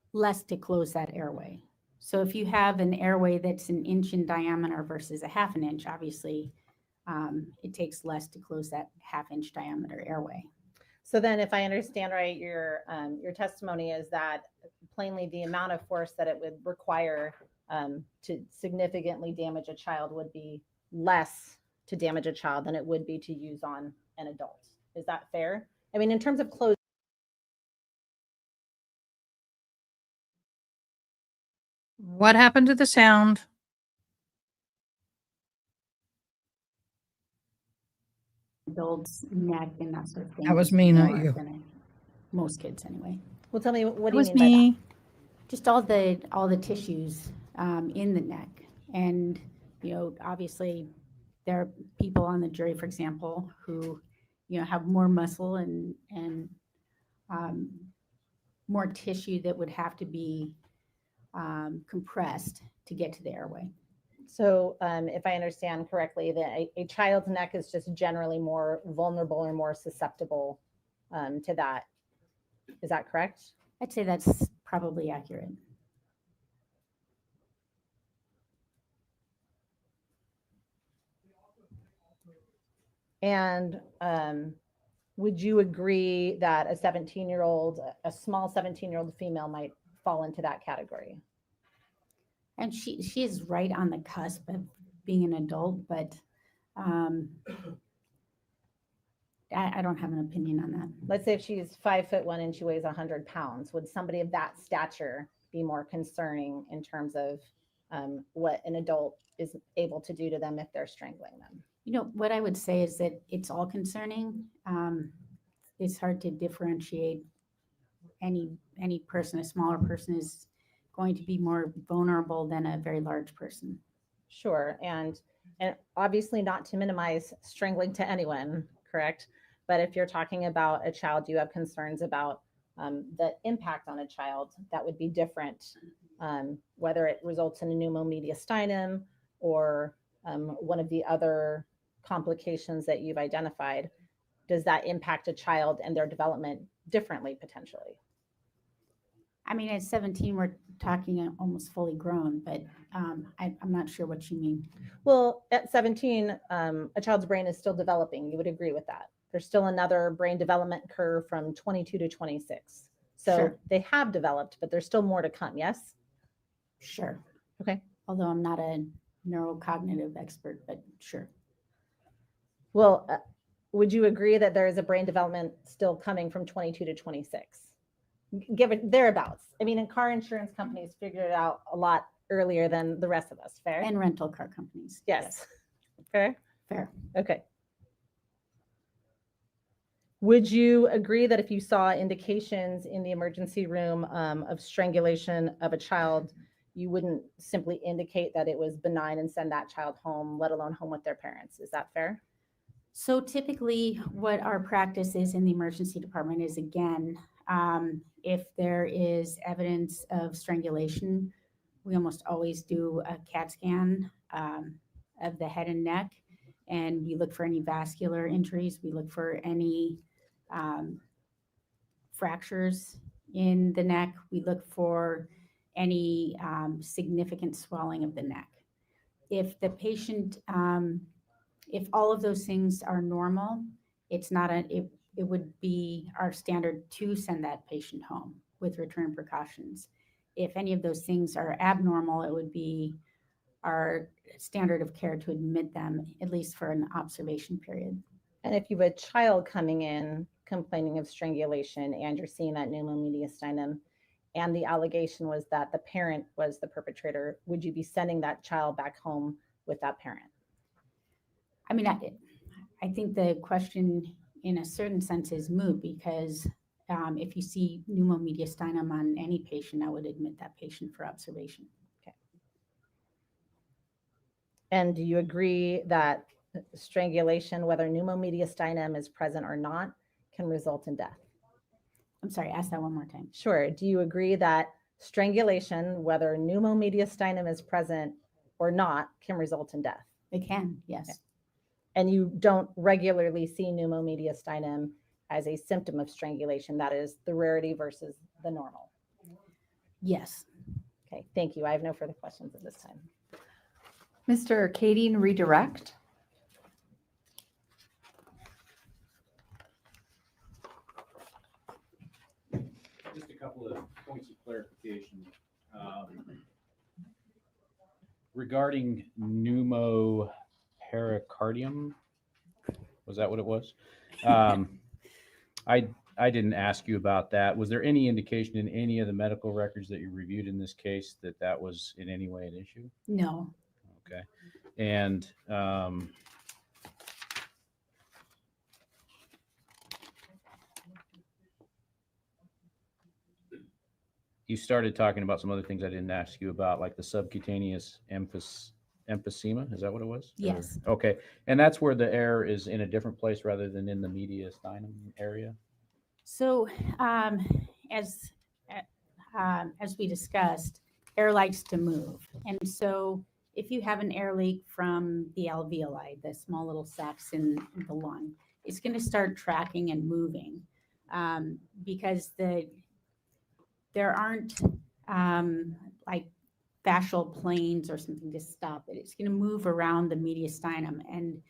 W: to close that airway. So if you have an airway that's an inch in diameter versus a half an inch, obviously it takes less to close that half-inch diameter airway.
F: So then, if I understand right, your testimony is that plainly the amount of force that it would require to significantly damage a child would be less to damage a child than it would be to use on an adult. Is that fair? I mean, in terms of close.
A: What happened to the sound?
W: Adults' neck and that sort of thing.
A: That was me, not
W: more
A: you.
W: than most kids, anyway.
F: Well, tell me, what
W: It
F: do
W: was
F: you mean
W: me.
F: by that?
W: Just all the tissues in the neck, and obviously there are people on the jury, for example, who have more muscle and more tissue that would have to be compressed to get to the airway.
F: So if I understand correctly, that a child's neck is just generally more vulnerable or more susceptible to that. Is that correct?
W: I'd say that's probably accurate.
F: And would you agree that a 17-year-old, a small 17-year-old female might fall into that category?
W: And she is right on the cusp of being an adult, but I don't have an opinion on that.
F: Let's say if she's 5'1" and she weighs 100 pounds, would somebody of that stature be more concerning in terms of what an adult is able to do to them if they're strangling them?
W: What I would say is that it's all concerning. It's hard to differentiate any person. A smaller person is going to be more vulnerable than a very large person.
F: Sure, and obviously not to minimize strangling to anyone, correct? But if you're talking about a child, you have concerns about the impact on a child that would be different whether it results in a pneumomediastinum or one of the other complications that you've identified, does that impact a child and their development differently potentially?
W: I mean, at 17, we're talking almost fully grown, but I'm not sure what you mean.
F: Well, at 17, a child's brain is still developing. You would agree with that. There's still another brain development curve from 22 to 26. So
W: Sure.
F: they have developed, but there's still more to come. Yes?
W: Sure.
F: Okay.
W: Although I'm not a neurocognitive expert, but sure.
F: Well, would you agree that there is a brain development still coming from 22 to 26? Give it thereabouts. I mean, and car insurance companies figured it out a lot earlier than the rest of us. Fair?
W: And rental car companies.
F: Yes. Fair?
W: Fair.
F: Okay. Would you agree that if you saw indications in the emergency room of strangulation of a child, you wouldn't simply indicate that it was benign and send that child home, let alone home with their parents? Is that fair?
W: So typically what our practice is in the emergency department is, again, if there is evidence of strangulation, we almost always do a CAT scan of the head and neck, and we look for any vascular injuries. We look for any fractures in the neck. We look for any significant swelling of the neck. If the patient, if all of those things are normal, it's not it would be our standard to send that patient home with return precautions. If any of those things are abnormal, it would be our standard of care to admit them, at least for an observation period.
F: And if you have a child coming in complaining of strangulation and you're seeing that pneumomediastinum, and the allegation was that the parent was the perpetrator, would you be sending that child back home with that parent?
W: I mean, I think the question in a certain sense is moot, because if you see pneumomediastinum on any patient, I would admit that patient for observation.
F: Okay. And do you agree that strangulation, whether pneumomediastinum is present or not, can result in death?
W: I'm sorry, ask that one more time.
F: Sure. Do you agree that strangulation, whether pneumomediastinum is present or not, can result in death?
W: It can, yes.
F: Okay. And you don't regularly see pneumomediastinum as a symptom of strangulation. That is the rarity versus the normal.
W: Yes.
F: Okay, thank you. I have no further questions at this time.
B: Mr. Kading, redirect.
C: Just a couple of points of clarification. Regarding pneumopericardium, was that what it was? I didn't ask you about that. Was there any indication in any of the medical records that you reviewed in this case that that was in any way an issue?
W: No.
C: Okay. And you started talking about some other things I didn't ask you about, like the subcutaneous emphysema. Is that what it was?
W: Yes.
C: Or, okay. And that's where the air is in a different place rather than in the mediastinum area?
W: So as we discussed, air likes to move. And so if you have an air leak from the alveoli, the small little sacs in the lung, it's going to start tracking and moving because there aren't like fascial planes or something to stop it. It's going to move around the mediastinum, and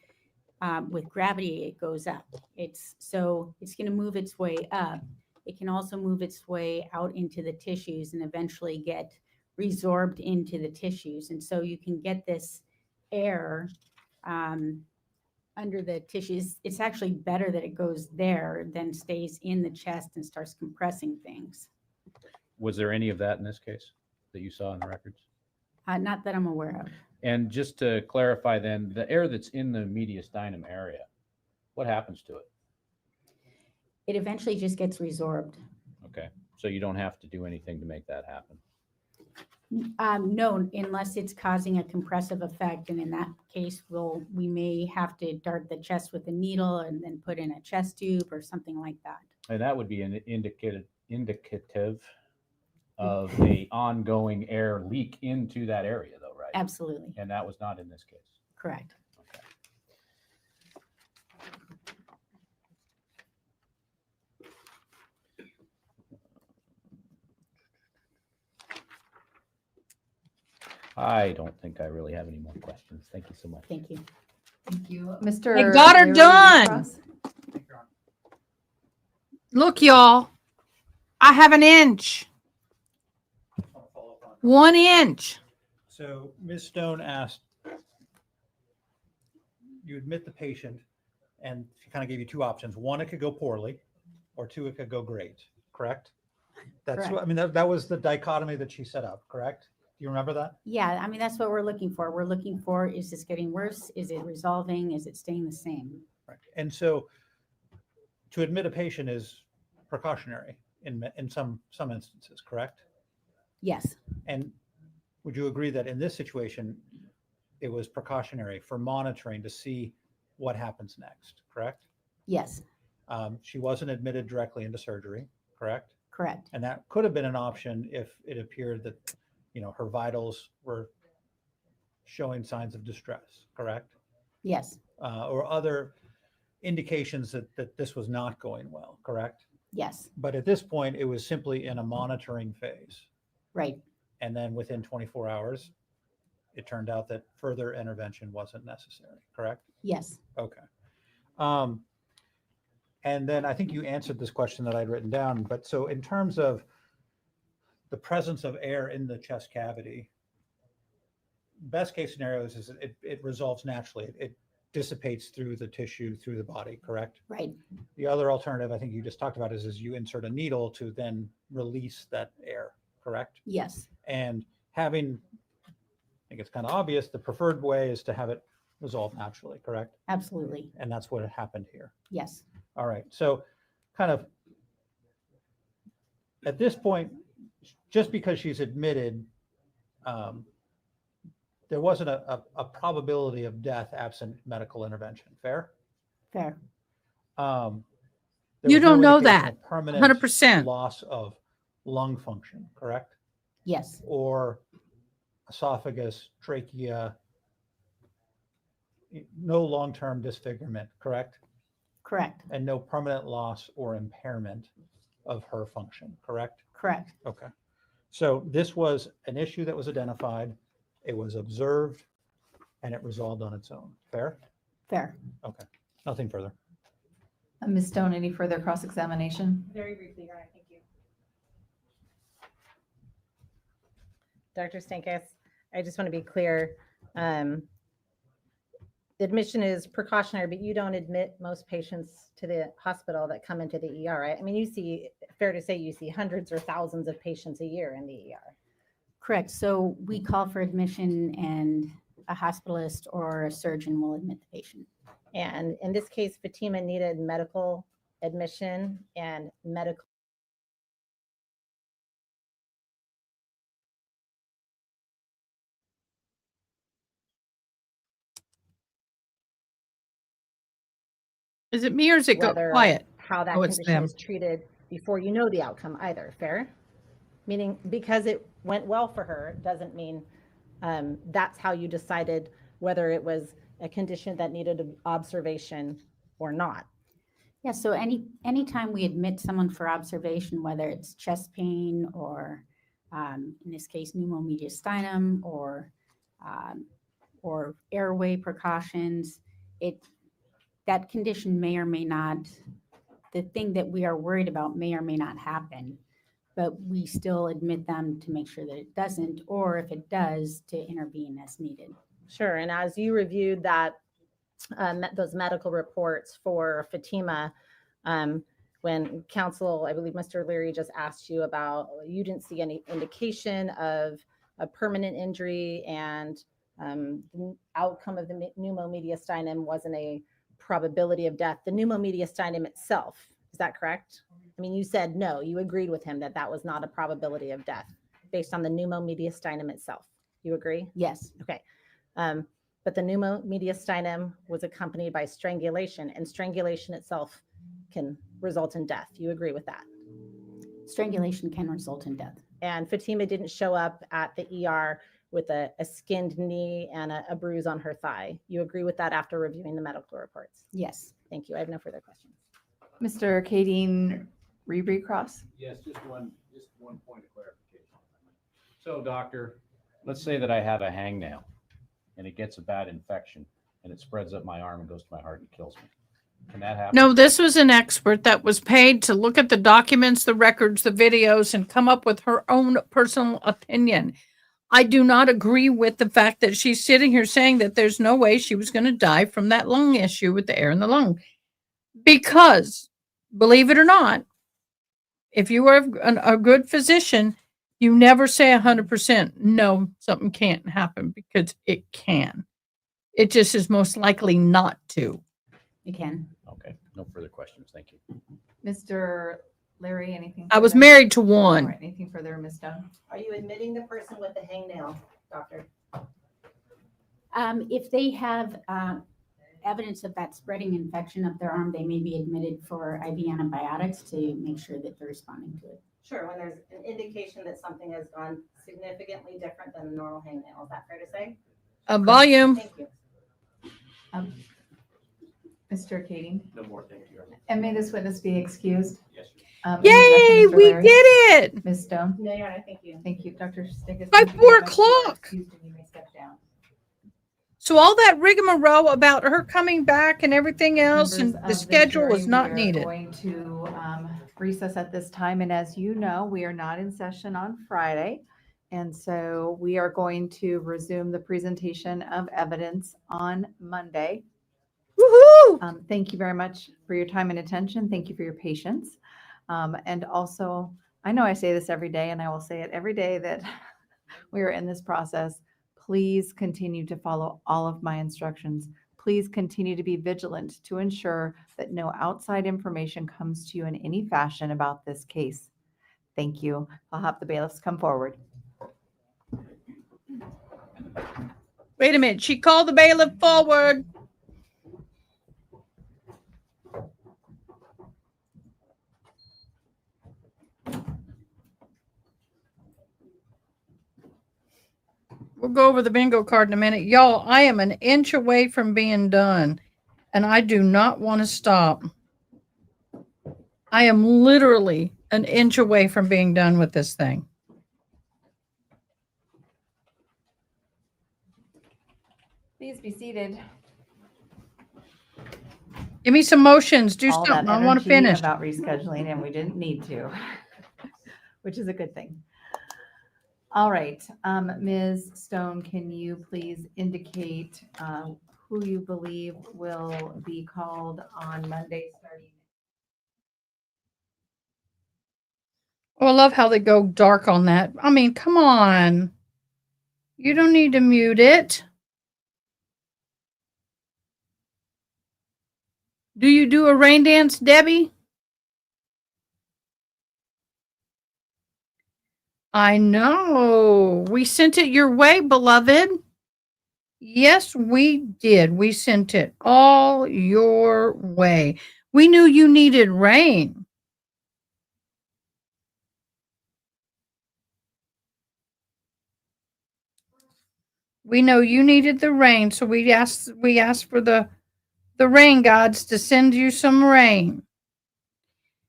W: with gravity, it goes up. It's going to move its way up. It can also move its way out into the tissues and eventually get resorbed into the tissues. And so you can get this air under the tissues. It's actually better that it goes there than stays in the chest and starts compressing things.
C: Was there any of that in this case that you saw in the records?
W: Not that I'm aware of.
C: And just to clarify then, the air that's in the mediastinum area, what happens to it?
W: It eventually just gets resorbed.
C: Okay. So you don't have to do anything to make that happen.
W: No, unless it's causing a compressive effect. And in that case, we may have to dart the chest with a needle and then put in a chest tube or something like that.
C: And that would be an indicative of a ongoing air leak into that area, though, right?
W: Absolutely.
C: And that was not in this case.
W: Correct.
C: I don't think I really have any more questions. Thank you so much.
W: Thank you.
B: Thank you. Mr.
A: I got her
B: Leary,
A: done.
B: Ross?
A: Look, y'all, I have an inch. 1 inch.
D: So Ms. Stone asked, you admit the patient, and she kind of gave you two options. One, it could go poorly, or two, it could go great, correct? That's
W: Correct.
D: what, I mean, that was the dichotomy that she set up, correct? Do you remember that?
W: Yeah, I mean, that's what we're looking for. We're looking for, is this getting worse? Is it resolving? Is it staying the same?
D: Right. And so to admit a patient is precautionary in some instances, correct?
W: Yes.
D: And would you agree that in this situation, it was precautionary for monitoring to see what happens next, correct?
W: Yes.
D: She wasn't admitted directly into surgery, correct?
W: Correct.
D: And that could have been an option if it appeared that, her vitals were showing signs of distress, correct?
W: Yes.
D: Or other indications that this was not going well, correct?
W: Yes.
D: But at this point, it was simply in a monitoring phase.
W: Right.
D: And then within 24 hours, it turned out that further intervention wasn't necessary, correct?
W: Yes.
D: Okay. And then I think you answered this question that I'd written down, but so in terms of the presence of air in the chest cavity, best case scenarios is it resolves naturally. It dissipates through the tissue, through the body, correct?
W: Right.
D: The other alternative I think you just talked about is you insert a needle to then release that air, correct?
W: Yes.
D: And having, I think it's kind of obvious, the preferred way is to have it resolve naturally, correct?
W: Absolutely.
D: And that's what happened here.
W: Yes.
D: All right. So kind of at this point, just because she's admitted, there wasn't a probability of death absent medical intervention. Fair?
W: Fair.
D: There
A: You
D: was
A: don't
D: no
A: know
D: indication
A: that.
D: of permanent
A: 100%.
D: loss of lung function, correct?
W: Yes.
D: Or esophagus, trachea, no long-term disfigurement, correct?
W: Correct.
D: And no permanent loss or impairment of her function, correct?
W: Correct.
D: Okay. So this was an issue that was identified, it was observed, and it resolved on its own. Fair?
W: Fair.
D: Okay. Nothing further.
B: Ms. Stone, any further cross-examination?
F: Very briefly, Your Honor, thank you. Dr. Stankus, I just want to be clear. The admission is precautionary, but you don't admit most patients to the hospital that come into the ER, right? I mean, fair to say you see hundreds or thousands of patients a year in the ER.
W: Correct. So we call for admission and a hospitalist or a surgeon will admit the patient.
F: And in this case, Fatima needed medical admission and medical.
A: Is it me or is it go
F: whether
A: quiet?
F: how that
A: Oh, it's
F: condition
A: them.
F: is treated before you know the outcome either. Fair? Meaning because it went well for her doesn't mean that's how you decided whether it was a condition that needed observation or not.
W: Yeah, so anytime we admit someone for observation, whether it's chest pain or in this case pneumomediastinum or airway precautions, that condition may or may not, the thing that we are worried about may or may not happen, but we still admit them to make sure that it doesn't, or if it does, to intervene as needed.
F: Sure. And as you reviewed that, those medical reports for Fatima, when counsel, I believe Mr. Leary just asked you about, you didn't see any indication of a permanent injury and the outcome of the pneumomediastinum wasn't a probability of death. The pneumomediastinum itself, is that correct? I mean, you said no, you agreed with him that that was not a probability of death based on the pneumomediastinum itself. You agree?
W: Yes.
F: Okay. But the pneumomediastinum was accompanied by strangulation, and strangulation itself can result in death. You agree with that?
W: Strangulation can result in death.
F: And Fatima didn't show up at the ER with a skinned knee and a bruise on her thigh. You agree with that after reviewing the medical reports?
W: Yes.
F: Thank you. I have no further questions.
B: Mr. Kadeen Rebrecross?
C: Yes, just one point of clarification. So, doctor, let's say that I have a hangnail and it gets a bad infection and it spreads up my arm and goes to my heart and kills me. Can that happen?
A: No, this was an expert that was paid to look at the documents, the records, the videos, and come up with her own personal opinion. I do not agree with the fact that she's sitting here saying that there's no way she was going to die from that lung issue with the air in the lung. Because, believe it or not, if you are a good physician, you never say 100%, no, something can't happen, because it can. It just is most likely not to.
W: You can.
C: Okay, no further questions. Thank you.
B: Mr. Larry, anything?
A: I was
B: further?
A: married to
B: All
A: one.
B: right, anything further, Ms. Stone?
F: Are you admitting the person with the hangnail, doctor?
W: If they have evidence of that spreading infection up their arm, they may be admitted for IV antibiotics to make sure that they're responding to it.
F: Sure, when there's an indication that something has gone significantly different than a normal hangnail. Is that fair to say?
A: Volume.
F: Thank you.
B: Mr. Kading?
C: No more, thank you.
B: And may this witness be excused?
C: Yes.
A: Yay, we did it.
B: Ms. Stone?
F: No, Your Honor, thank you.
B: Thank you. Dr. Stickis?
A: By
B: thank you
A: 4
B: very much. You are
A: o'clock.
B: excused and you may step down.
A: So all that rigmarole about her coming back and everything else,
B: Members
A: and
B: of
A: the schedule
B: jury,
A: was not
B: we are
A: needed.
B: going to recess at this time. And as you know, we are not in session on Friday. And so we are going to resume the presentation of evidence on Monday.
A: Woohoo!
B: Thank you very much for your time and attention. Thank you for your patience. And also, I know I say this every day, and I will say it every day that we are in this process. Please continue to follow all of my instructions. Please continue to be vigilant to ensure that no outside information comes to you in any fashion about this case. Thank you. I'll have the bailiffs come forward.
A: Wait a minute. She called the bailiff forward. We'll go over the bingo card in a minute. Y'all, I am an inch away from being done, and I do not want to stop. I am literally an inch away from being done with this thing.
B: Please be seated.
A: Give me some motions. Do
B: All
A: something.
B: that
A: I want to
B: energy
A: finish.
B: about rescheduling, and we didn't need to, which is a good thing. All right, Ms. Stone, can you please indicate who you believe will be called on Monday starting?
A: Oh, I love how they go dark on that. I mean, come on. You don't need to mute it. Do you do a rain dance, Debbie? I know. We sent it your way, beloved. Yes, we did. We sent it all your way. We knew you needed rain. We know you needed the rain, so we asked for the rain gods to send you some rain.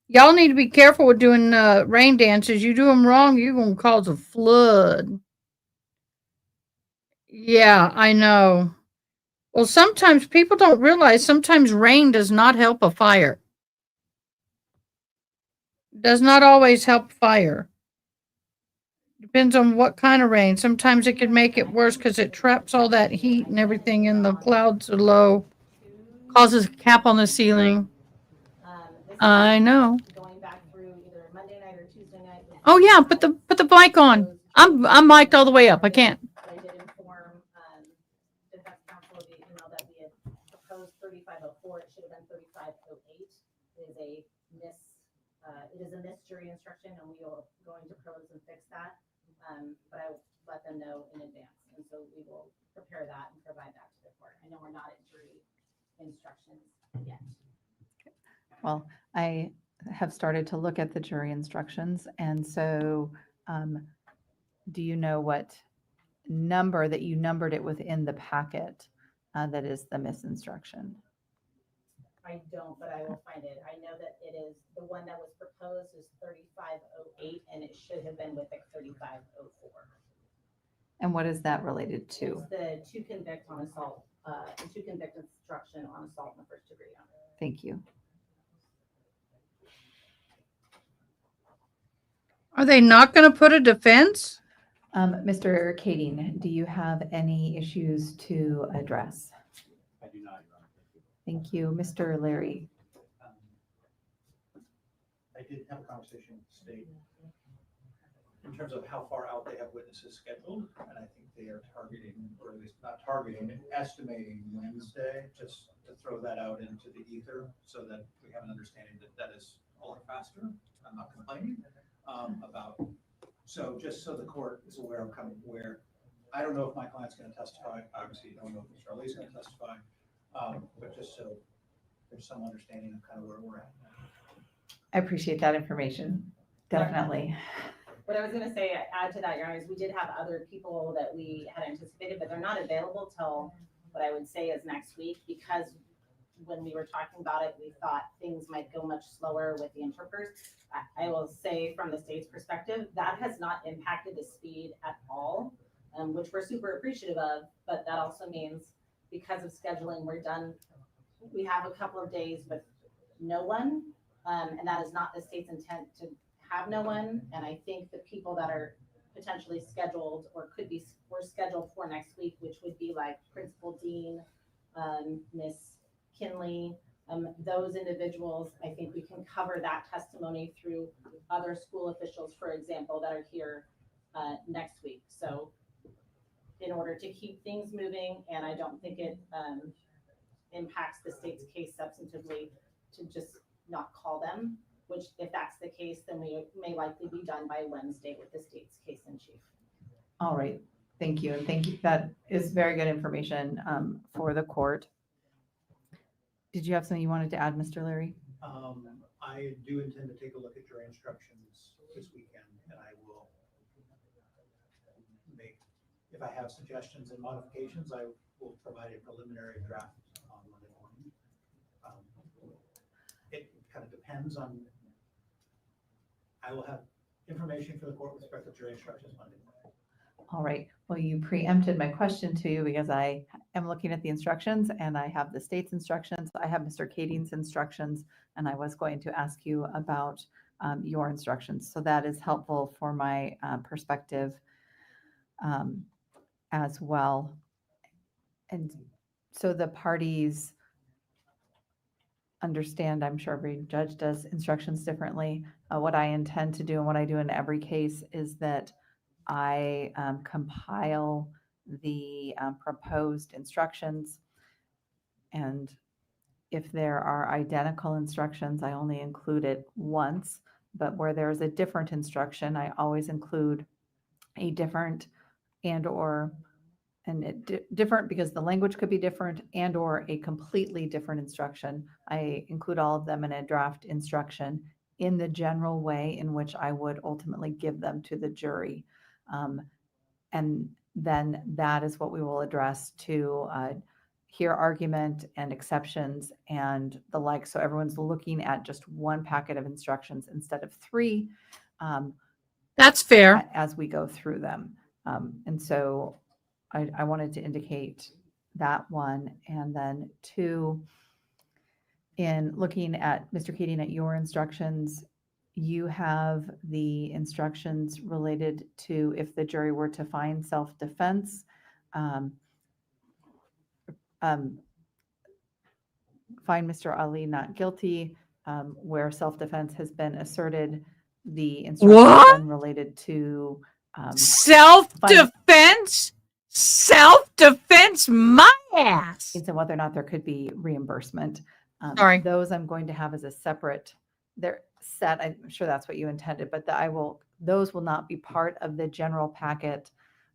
A: Y'all need to be careful with doing rain dances. You do them wrong, you're going to cause a flood. Yeah, I know. Well, sometimes people don't realize sometimes rain does not help a fire. Does not always help fire. Depends on what kind of rain. Sometimes it can make it worse because it traps all that heat and everything in the clouds are low. Causes a cap on the ceiling. I know.
F: Going back through either Monday night or Tuesday night.
A: Oh yeah, put the mic on. I'm mic'd all the way up. I can't.
F: I did inform defense counsel of the email that we had proposed 3504. It should have been 3508. It is a missed jury instruction, and we are going to propose and fix that. But I let them know in advance, and so we will prepare that and provide that to the court. I know we're not at jury instructions yet.
B: Well, I have started to look at the jury instructions, and so Do you know what number that you numbered it within the packet that is the misinstruction?
F: I don't, but I will find it. I know that it is, the one that was proposed is 3508, and it should have been with the 3504.
B: And what is that related to?
F: It's the to convict on assault, to convict instruction on assault in the first degree.
B: Thank you.
A: Are they not going to put a defense?
B: Mr. Kading, do you have any issues to address?
C: I do not, Your Honor.
B: Thank you. Mr. Larry.
D: I did have a conversation with the state in terms of how far out they have witnesses scheduled, and I think they are targeting, or at least not targeting, estimating Wednesday, just to throw that out into the ether so that we have an understanding that that is a lot faster. I'm not complaining about. So just so the court is aware of kind of where, I don't know if my client's going to testify. Obviously, you don't know if Mr. Ali's going to testify, but just so there's some understanding of kind of where we're at.
B: I appreciate that information. Definitely.
F: What I was going to say, add to that, Your Honor, is we did have other people that we had anticipated, but they're not available till what I would say is next week, because when we were talking about it, we thought things might go much slower with the interpreters. I will say from the state's perspective, that has not impacted the speed at all, which we're super appreciative of, but that also means because of scheduling, we have a couple of days with no one, and that is not the state's intent to have no one. And I think the people that are potentially scheduled or were scheduled for next week, which would be like Principal Dean, Miss Kinley, those individuals, I think we can cover that testimony through other school officials, for example, that are here next week. So in order to keep things moving, and I don't think it impacts the state's case substantively, to just not call them, which if that's the case, then we may likely be done by Wednesday with the state's case in chief.
B: All right. Thank you. And thank you. That is very good information for the court. Did you have something you wanted to add, Mr. Larry?
D: I do intend to take a look at your instructions this weekend, and I will make, if I have suggestions and modifications, I will provide a preliminary draft on Monday morning. It kind of depends on, I will have information for the court with respect to jury instructions Monday morning.
B: All right. Well, you preempted my question to you because I am looking at the instructions and I have the state's instructions. I have Mr. Kading's instructions, and I was going to ask you about your instructions. So that is helpful for my perspective as well. And so the parties understand, I'm sure every judge does instructions differently. What I intend to do and what I do in every case is that I compile the proposed instructions, and if there are identical instructions, I only include it once, but where there's a different instruction, I always include a different different because the language could be different, and or a completely different instruction. I include all of them in a draft instruction in the general way in which I would ultimately give them to the jury. And then that is what we will address to hear argument and exceptions and the like. So everyone's looking at just one packet of instructions instead of three.
A: That's fair.
B: As we go through them. And so I wanted to indicate that one. And then two, in looking at Mr. Kading at your instructions, you have the instructions related to if the jury were to find self-defense, find Mr. Ali not guilty, where self-defense has been asserted. The instruction related to
A: self-defense? Self-defense, my ass.
B: And whether or not there could be reimbursement.
A: Sorry.
B: Those I'm going to have as a separate, they're set. I'm sure that's what you intended, but those will not be part of the general packet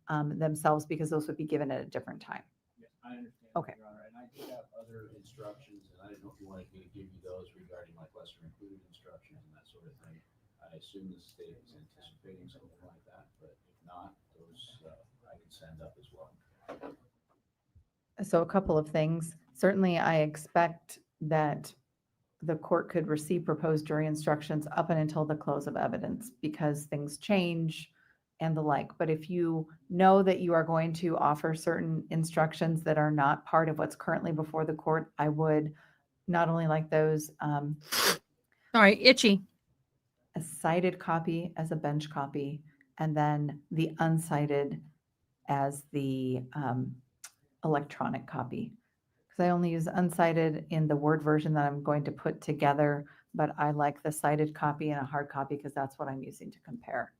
B: themselves, because those would be given at a different time.
C: Yes, I understand.
B: Okay.
C: Your Honor, and I do have other instructions, and I didn't know if you wanted me to give you those regarding like lesser included instructions and that sort of thing. I assume the state is anticipating something like that, but if not, those I can send up as well.
B: So a couple of things. Certainly, I expect that the court could receive proposed jury instructions up and until the close of evidence because things change and the like. But if you know that you are going to offer certain instructions that are not part of what's currently before the court, I would not only like those,
A: Sorry, itchy.
B: a cited copy as a bench copy, and then the uncited as the electronic copy. Because I only use uncited in the Word version that I'm going to put together, but I like the cited copy and a hard copy because that's what I'm using to compare.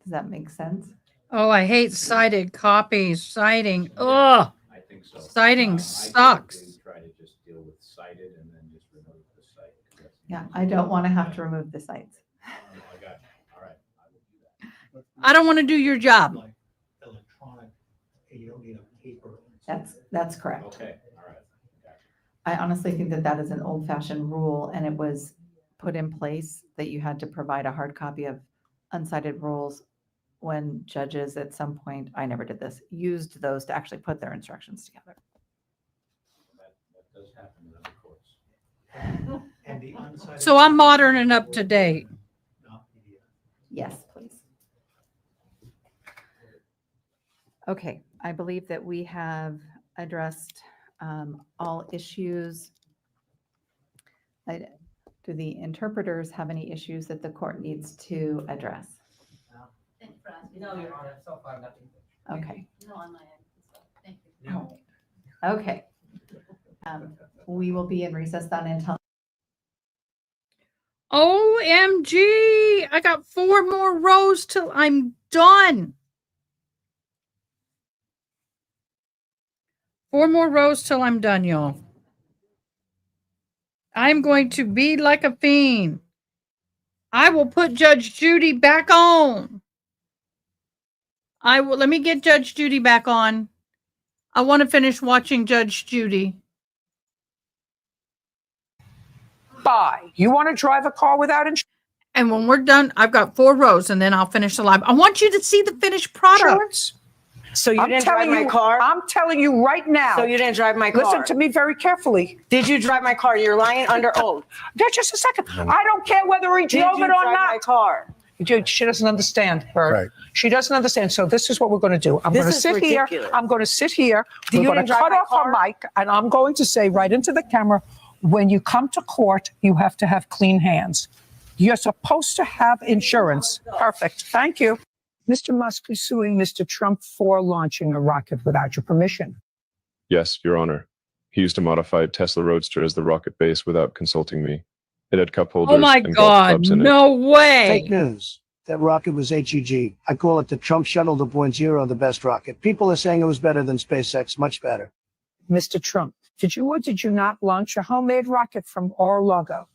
B: Does that make sense?
A: Oh, I hate cited copies. Citing. Ugh.
C: I think so.
A: Citing
C: I
A: sucks.
C: typically try to just deal with cited and then just remove the cite.
B: Yeah, I don't want to have to remove the cites.
C: I got you. All right, I will do that.
A: I don't want to do your job.
D: Like electronic, you don't need a paper.
B: That's correct.
C: Okay, all right.
B: I honestly think that that is an old-fashioned rule, and it was put in place that you had to provide a hard copy of uncited rules when judges at some point, I never did this, used those to actually put their instructions together.
C: That does happen in other courts.
D: And the unsighted.
A: So I'm modern and up to date.
B: Yes, please. Okay, I believe that we have addressed all issues. Do the interpreters have any issues that the court needs to address?
E: No, Your Honor, so far nothing.
B: Okay.
E: No, on my end. Thank you.
B: No. Okay. We will be in recess then until.
A: OMG. I got 4 more rows till I'm done. 4 more rows till I'm done, y'all. I'm going to be like a fiend. I will put Judge Judy back on. Let me get Judge Judy back on. I want to finish watching Judge Judy.
N: Bye. You want to drive a car without insurance?
A: And when we're done, I've got 4 rows and then I'll finish the live. I want you to see the finished product.
V: So you didn't drive my car?
N: I'm telling you right now.
V: So you didn't drive my car?
N: Listen to me very carefully.
V: Did you drive my car? You're lying under oath.
N: Just a second. I don't care whether he drove it or not.
V: My car?
N: She doesn't understand, Bert.
L: Right.
N: She doesn't understand. So this is what we're going to do. I'm going to sit here. I'm going to sit here. We're going to cut off our mic, and I'm going to say right into the camera, when you come to court, you have to have clean hands. You're supposed to have insurance. Perfect. Thank you. Mr. Musk is suing Mr. Trump for launching a rocket without your permission.
G: Yes, Your Honor. He used a modified Tesla Roadster as the rocket base without consulting me. It had cup holders
A: Oh my
G: and golf
A: God,
G: clubs in it.
A: no way.
I: Fake news. That rocket was HEG. I call it the Trump Shuttle 2.0, the best rocket. People are saying it was better than SpaceX, much better.
N: Mr. Trump, did you or did you not launch a homemade rocket from our logo?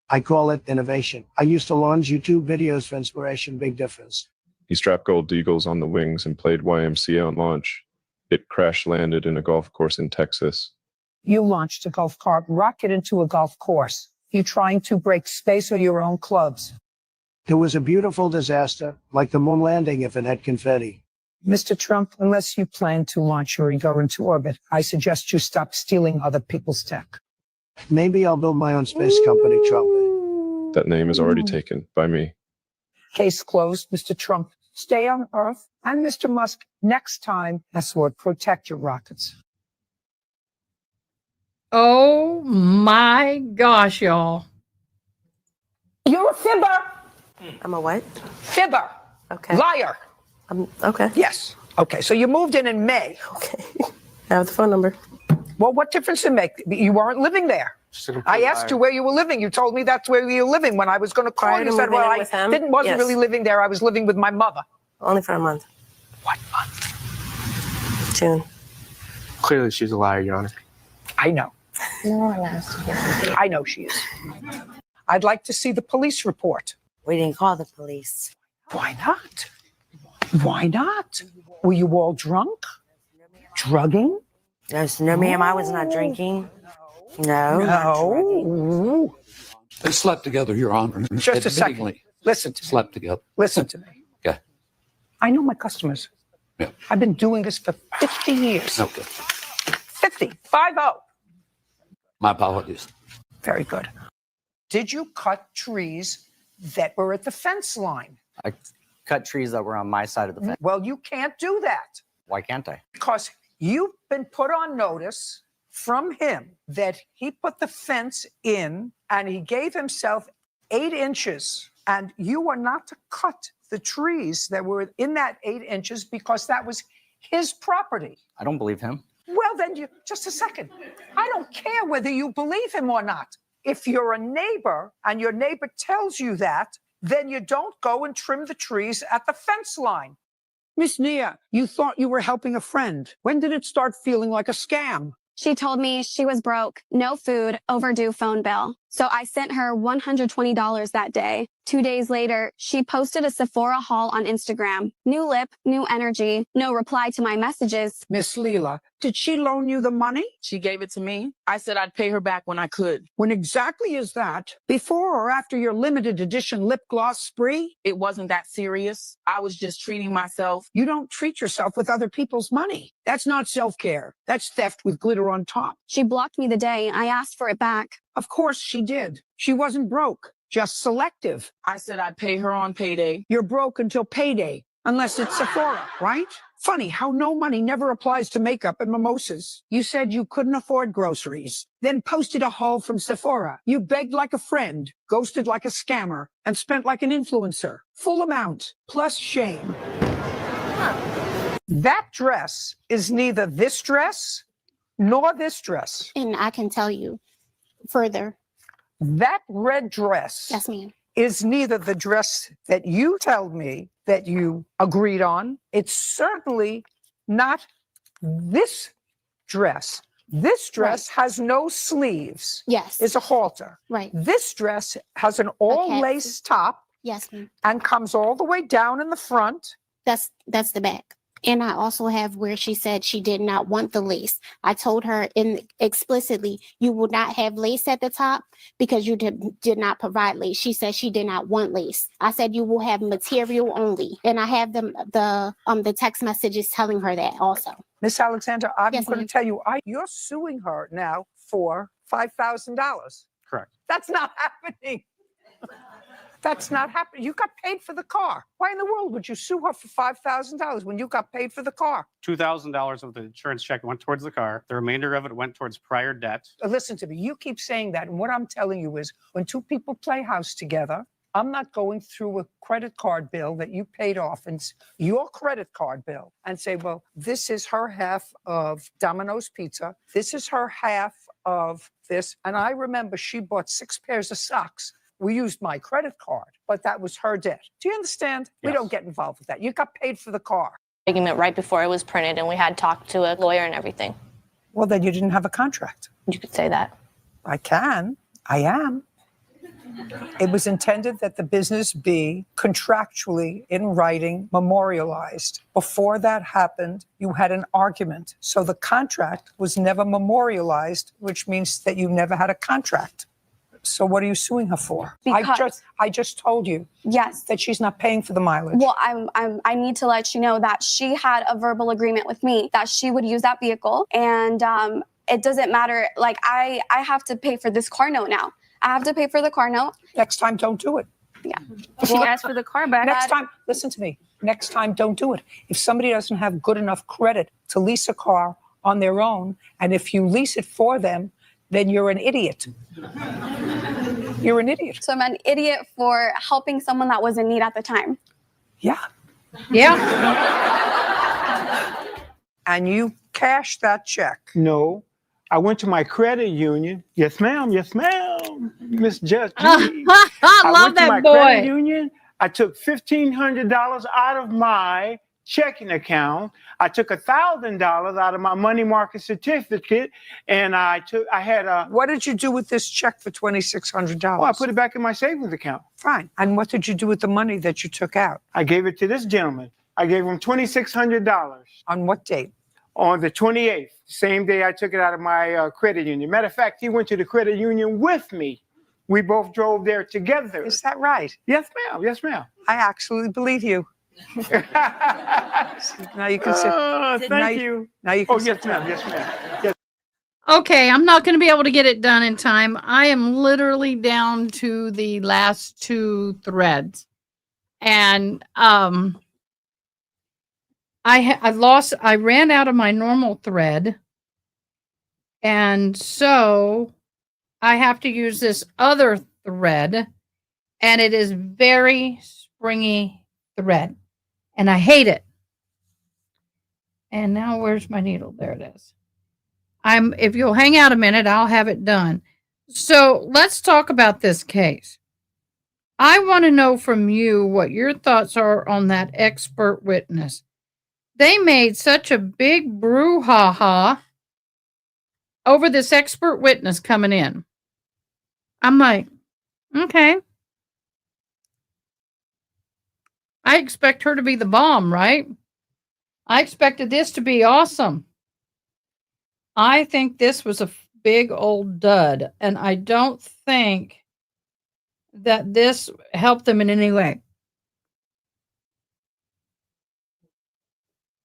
I: I call it innovation. I used to launch YouTube videos for inspiration, big difference.
G: He strapped gold eagles on the wings and played YMCA on launch. It crash landed in a golf course in Texas.
N: You launched a golf cart rocket into a golf course. You trying to break space with your own clubs.
I: There was a beautiful disaster, like the moon landing if it had confetti.
N: Mr. Trump, unless you plan to launch or go into orbit, I suggest you stop stealing other people's tech.
I: Maybe I'll build my own space company, Trump.
G: That name is already taken by me.
N: Case closed, Mr. Trump. Stay on Earth. And Mr. Musk, next time, that's what, protect your rockets.
A: Oh my gosh, y'all.
N: You're a fibber.
V: I'm a what?
N: Fibber.
V: Okay.
N: Liar.
V: Okay.
N: Yes. Okay, so you moved in May.
V: Okay. I have the phone number.
N: Well, what difference does it make? You weren't living there. I asked you where you were living. You told me that's where you were living. When I was going to call, you said, well, I wasn't really living there. I was living with my mother.
V: Only for a month.
N: What month?
V: June.
U: Clearly, she's a liar, Your Honor.
N: I know.
V: No one asked you.
N: I know she is. I'd like to see the police report.
V: We didn't call the police.
N: Why not? Why not? Were you all drunk? Drugging?
V: No, ma'am, I was not drinking. No.
N: No.
K: They slept together, Your Honor.
H: Just a second.
K: Admittingly,
H: Listen to me.
K: slept together.
H: Listen to me.
K: Okay.
H: I know my customers.
K: Yeah.
H: I've been doing this for 50 years.
K: Okay.
H: 50.
K: My apologies.
H: Very good. Did you cut trees that were at the fence line?
O: I cut trees that were on my side of the fence.
H: Well, you can't do that
O: Why can't I?
H: because you've been put on notice from him that he put the fence in and he gave himself 8 inches, and you were not to cut the trees that were in that 8 inches because that was his property.
O: I don't believe him.
H: Well, then just a second. I don't care whether you believe him or not. If you're a neighbor and your neighbor tells you that, then you don't go and trim the trees at the fence line.
N: Miss Nia, you thought you were helping a friend. When did it start feeling like a scam?
J: She told me she was broke, no food, overdue phone bill. So I sent her $120 that day. 2 days later, she posted a Sephora haul on Instagram. New lip, new energy, no reply to my messages.
N: Miss Leela, did she loan you the money?
E: She gave it to me. I said I'd pay her back when I could.
N: When exactly is that? Before or after your limited edition lip gloss spree?
E: It wasn't that serious. I was just treating myself.
N: You don't treat yourself with other people's money. That's not self-care. That's theft with glitter on top.
J: She blocked me the day I asked for it back.
N: Of course she did. She wasn't broke, just selective.
E: I said I'd pay her on payday.
N: You're broke until payday, unless it's Sephora, right? Funny how no money never applies to makeup and mimosas. You said you couldn't afford groceries, then posted a haul from Sephora. You begged like a friend, ghosted like a scammer, and spent like an influencer. Full amount, plus shame.
H: That dress is neither this dress nor this dress.
V: And I can tell you further.
H: That red dress
V: Yes, ma'am.
H: is neither the dress that you tell me that you agreed on. It's certainly not this dress. This dress has no sleeves.
V: Yes.
H: It's a halter.
V: Right.
H: This dress has an all lace top.
V: Yes, ma'am.
H: And comes all the way down in the front.
V: That's the back. And I also have where she said she did not want the lace. I told her explicitly, you will not have lace at the top because you did not provide lace. She said she did not want lace. I said you will have material only. And I have the text messages telling her that also.
H: Miss Alexander, I'm
V: Yes,
H: going to
V: ma'am.
H: tell you, you're suing her now for $5,000.
U: Correct.
H: That's not happening. That's not happening. You got paid for the car. Why in the world would you sue her for $5,000 when you got paid for the car?
P: $2,000 of the insurance check went towards the car. The remainder of it went towards prior debt.
H: Listen to me. You keep saying that. And what I'm telling you is when two people play house together, I'm not going through a credit card bill that you paid off and your credit card bill and say, well, this is her half of Domino's Pizza. This is her half of this. And I remember she bought 6 pairs of socks. We used my credit card, but that was her debt. Do you understand? We don't get involved with that. You got paid for the car.
X: Argument right before it was printed, and we had talked to a lawyer and everything.
H: Well, then you didn't have a contract.
X: You could say that.
H: I can. I am. It was intended that the business be contractually in writing memorialized. Before that happened, you had an argument. So the contract was never memorialized, which means that you never had a contract. So what are you suing her for?
J: Because
H: I just told you.
J: Yes.
H: That she's not paying for the mileage.
J: Well, I need to let you know that she had a verbal agreement with me that she would use that vehicle, and it doesn't matter. Like I have to pay for this car note now. I have to pay for the car note.
H: Next time, don't do it.
J: Yeah.
X: She asked for the car back.
H: Next time, listen to me. Next time, don't do it. If somebody doesn't have good enough credit to lease a car on their own, and if you lease it for them, then you're an idiot. You're an idiot.
J: So I'm an idiot for helping someone that was in need at the time.
H: Yeah.
A: Yeah.
H: And you cashed that check.
Y: No. I went to my credit union. Yes, ma'am. Yes, ma'am. Miss Judge.
A: I love that
Y: my
A: boy.
Y: Credit union. I took $1,500 out of my checking account. I took $1,000 out of my money market certificate, and I had a.
H: What did you do with this check for $2,600?
Y: Oh, I put it back in my savings account.
H: Fine. And what did you do with the money that you took out?
Y: I gave it to this gentleman. I gave him $2,600.
H: On what date?
Y: On the 28th, same day I took it out of my credit union. Matter of fact, he went to the credit union with me We both drove there together.
N: Is that right?
Y: Yes, ma'am. Yes, ma'am.
N: I absolutely believe you. Now you can sit.
Y: Thank you.
N: Now you can
Y: Oh,
N: sit
Y: yes, ma'am.
N: down.
Y: Yes, ma'am. Yes.
A: Okay, I'm not going to be able to get it done in time. I am literally down to the last 2 threads. And I ran out of my normal thread. And so I have to use this other thread, and it is very springy thread. And I hate it. And now where's my needle? There it is. If you'll hang out a minute, I'll have it done. So let's talk about this case. I want to know from you what your thoughts are on that expert witness. They made such a big brouhaha over this expert witness coming in. I'm like, okay. I expect her to be the bomb, right? I expected this to be awesome. I think this was a big old dud, and I don't think that this helped them in any way.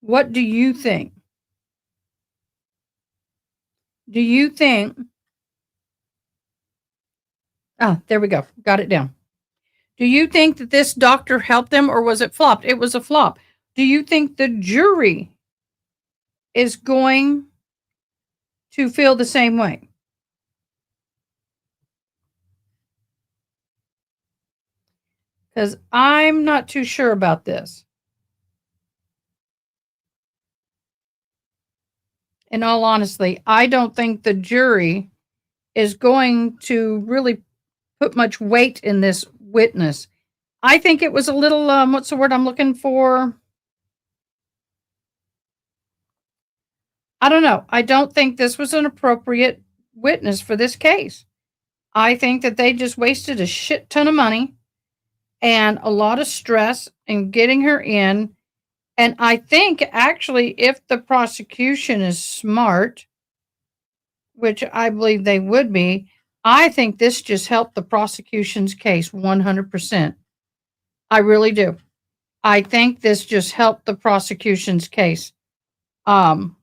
A: What do you think? Do you think? There we go. Got it down. Do you think that this doctor helped them, or was it flopped? It was a flop. Do you think the jury is going to feel the same way? Because I'm not too sure about this. In all honesty, I don't think the jury is going to really put much weight in this witness. I think it was a little, what's the word I'm looking for? I don't know. I don't think this was an appropriate witness for this case. I think that they just wasted a shit ton of money and a lot of stress in getting her in. And I think actually, if the prosecution is smart, which I believe they would be, I think this just helped the prosecution's case 100%. I really do. I think this just helped the prosecution's case. In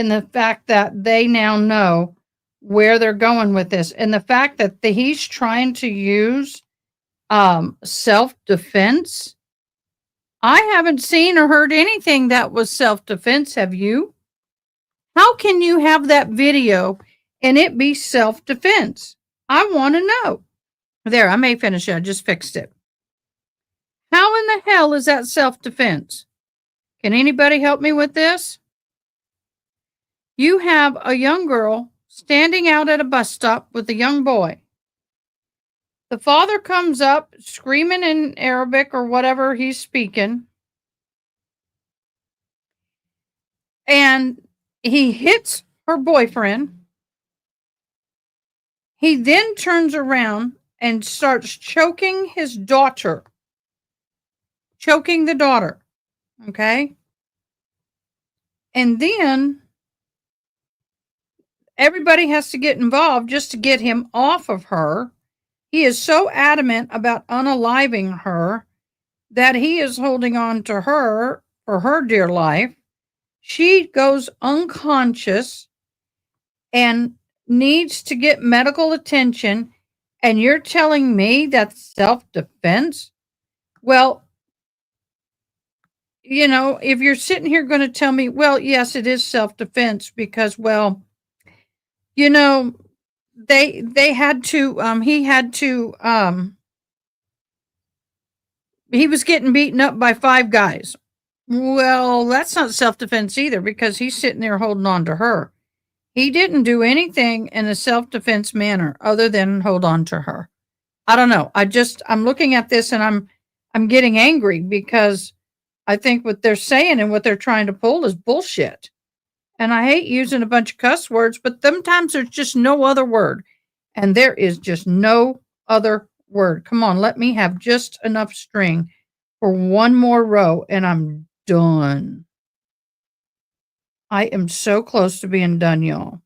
A: the fact that they now know where they're going with this, and the fact that he's trying to use self-defense. I haven't seen or heard anything that was self-defense. Have you? How can you have that video and it be self-defense? I want to know. There, I may finish it. I just fixed it. How in the hell is that self-defense? Can anybody help me with this? You have a young girl standing out at a bus stop with a young boy. The father comes up screaming in Arabic or whatever he's speaking. And he hits her boyfriend. He then turns around and starts choking his daughter. Choking the daughter. Okay? And then everybody has to get involved just to get him off of her. He is so adamant about unaliving her that he is holding on to her for her dear life. She goes unconscious and needs to get medical attention. And you're telling me that's self-defense? Well, you know, if you're sitting here going to tell me, well, yes, it is self-defense because, well, you know, they had to, he was getting beaten up by 5 guys. Well, that's not self-defense either because he's sitting there holding on to her. He didn't do anything in a self-defense manner other than hold on to her. I don't know. I'm looking at this and I'm getting angry because I think what they're saying and what they're trying to pull is bullshit. And I hate using a bunch of cuss words, but sometimes there's just no other word. And there is just no other word. Come on, let me have just enough string for one more row and I'm done. I am so close to being done, y'all.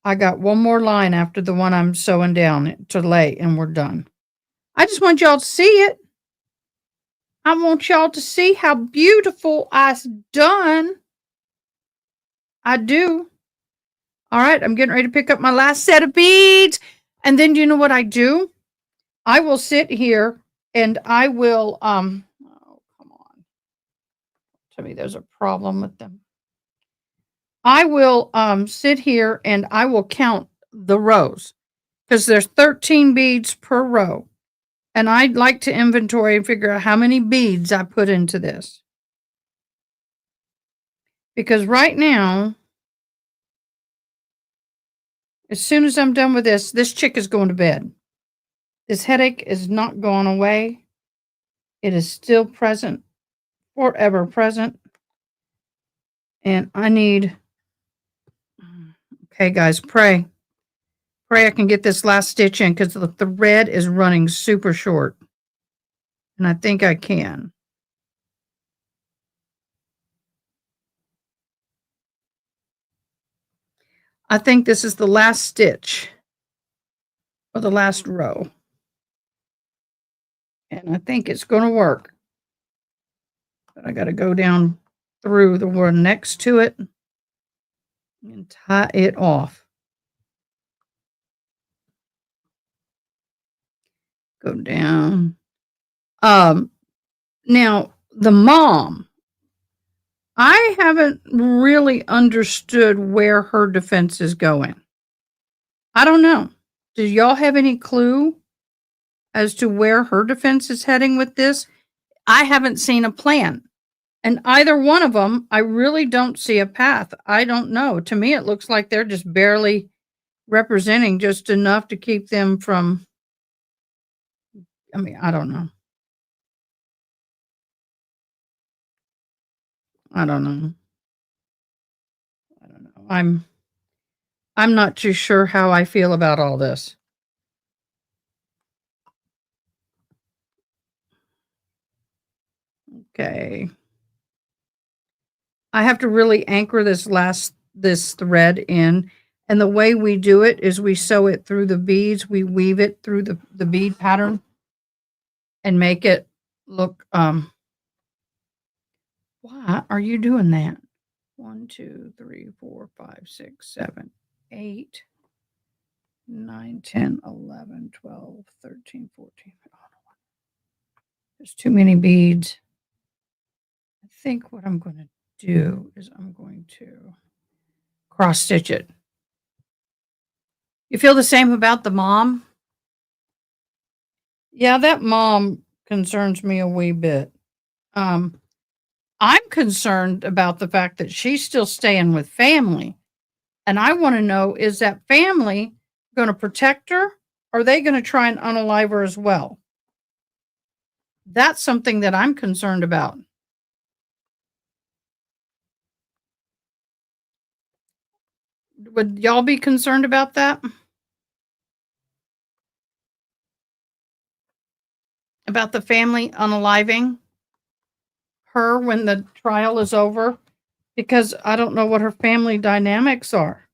A: I got one more line after the one I'm sewing down to lay, and we're done. I just want y'all to see it. I want y'all to see how beautiful I's done. I do. All right, I'm getting ready to pick up my last set of beads. And then do you know what I do? I will sit here and I will, oh, come on. Tell me there's a problem with them. I will sit here and I will count the rows because there's 13 beads per row. And I'd like to inventory and figure out how many beads I put into this. Because right now, as soon as I'm done with this chick is going to bed. This headache is not going away. It is still present, forever present. And I need, okay, guys, pray. Pray I can get this last stitch in because the thread is running super short. And I think I can. I think this is the last stitch or the last row. And I think it's going to work. But I got to go down through the one next to it and tie it off. Go down. Now, the mom, I haven't really understood where her defense is going. I don't know. Do y'all have any clue as to where her defense is heading with this? I haven't seen a plan. And either one of them, I really don't see a path. I don't know. To me, it looks like they're just barely representing just enough to keep them from, I mean, I don't know. I don't know. I'm not too sure how I feel about all this. Okay. I have to really anchor this thread in. And the way we do it is we sew it through the beads. We weave it through the bead pattern and make it look, why are you doing that? 1, 2, 3, 4, 5, 6, 7, 8, 9, 10, 11, 12, 13, 14. There's too many beads. I think what I'm going to do is I'm going to cross stitch it. You feel the same about the mom? Yeah, that mom concerns me a wee bit. I'm concerned about the fact that she's still staying with family. And I want to know, is that family going to protect her? Or are they going to try and unalive her as well? That's something that I'm concerned about. Would y'all be concerned about that? About the family unaliving her when the trial is over? Because I don't know what her family dynamics are.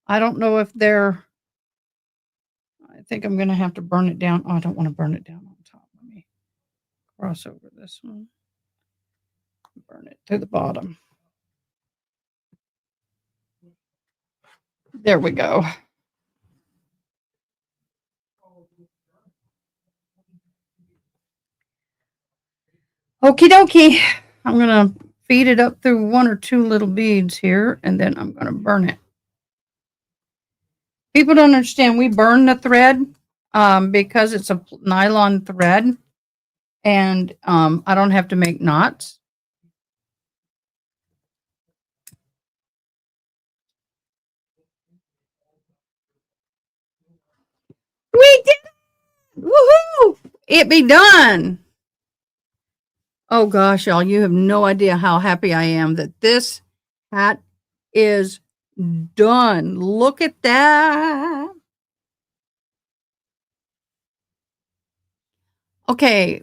A: I don't know if they're, I think I'm going to have to burn it down. Oh, I don't want to burn it down on top. Let me cross over this one. Burn it to the bottom. There we go. Okie dokie. I'm going to feed it up through 1 or 2 little beads here, and then I'm going to burn it. People don't understand. We burn the thread because it's a nylon thread, and I don't have to make knots. We did it! Woohoo! It be done. Oh gosh, y'all, you have no idea how happy I am that this hat is done. Look at that. Okay.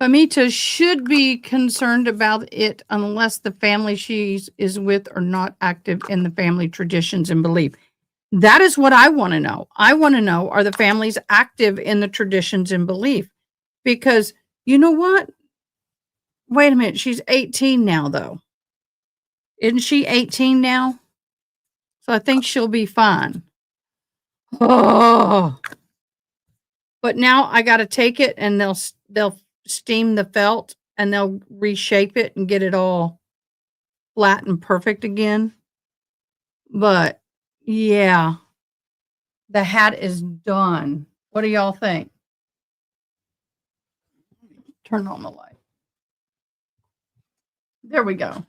A: Famita should be concerned about it unless the family she is with are not active in the family traditions and belief. That is what I want to know. I want to know, are the families active in the traditions and belief? Because you know what? Wait a minute. She's 18 now, though. Isn't she 18 now? So I think she'll be fine. Oh, but now I got to take it and they'll steam the felt and they'll reshape it and get it all flat and perfect again. But yeah, the hat is done. What do y'all think? Turn on the light. There we go.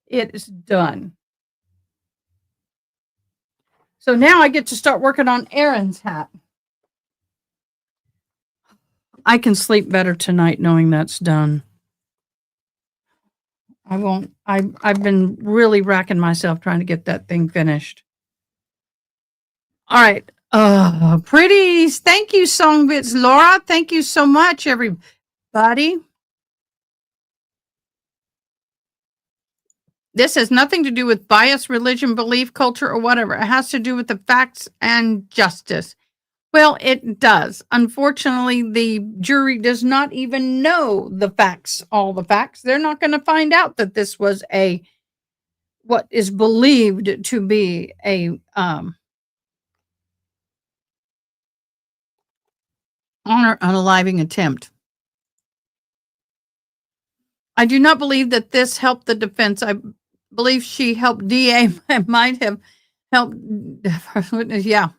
A: It is done. So now I get to start working on Aaron's hat. I can sleep better tonight knowing that's done. I won't. I've been really racking myself trying to get that thing finished. All right. Pretties. Thank you, Songbits. Laura, thank you so much, everybody. This has nothing to do with bias, religion, belief, culture, or whatever. It has to do with the facts and justice. Well, it does. Unfortunately, the jury does not even know the facts, all the facts. They're not going to find out that this was what is believed to be a honor unaliving attempt. I do not believe that this helped the defense. I believe she helped DA. Might have helped first witness. Yeah.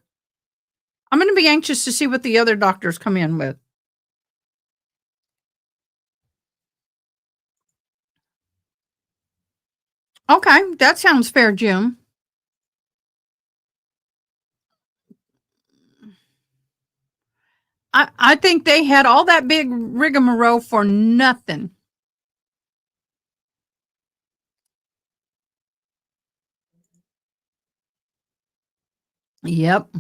A: I'm going to be anxious to see what the other doctors come in with. Okay, that sounds fair, Jim. I think they had all that big rigmarole for nothing. Yep.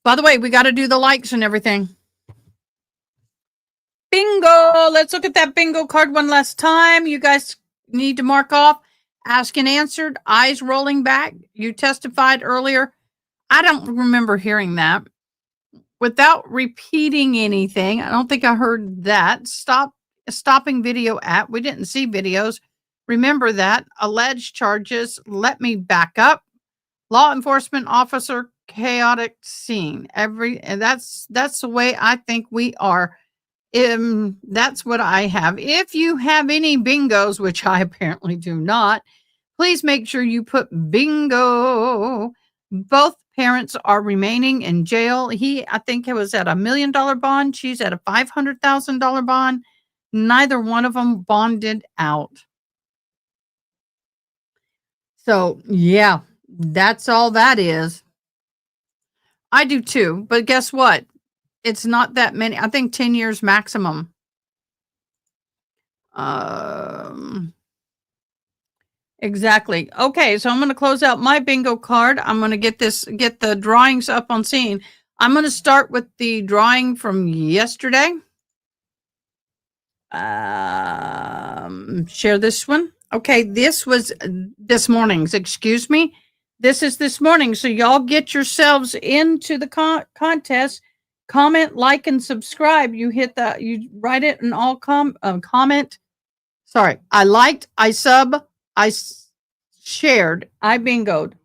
A: By the way, we got to do the likes and everything. Bingo! Let's look at that bingo card one last time. You guys need to mark off asked and answered, eyes rolling back. You testified earlier. I don't remember hearing that. Without repeating anything, I don't think I heard that. Stopping video at. We didn't see videos. Remember that. Alleged charges. Let me back up. Law enforcement officer, chaotic scene. And that's the way I think we are. That's what I have. If you have any bingos, which I apparently do not, please make sure you put bingo. Both parents are remaining in jail. I think it was at $1 million bond. She's at a $500,000 bond. Neither one of them bonded out. So, yeah, that's all that is. I do too. But guess what? It's not that many. I think 10 years maximum. Exactly. Okay, so I'm going to close out my bingo card. I'm going to get the drawings up on scene. I'm going to start with the drawing from yesterday. Share this one. Okay, this was this morning's. Excuse me. This is this morning. So y'all get yourselves into the contest. Comment, like, and subscribe. You hit that. You write it in all comment. Sorry, I liked, I sub, I shared, I bingoed.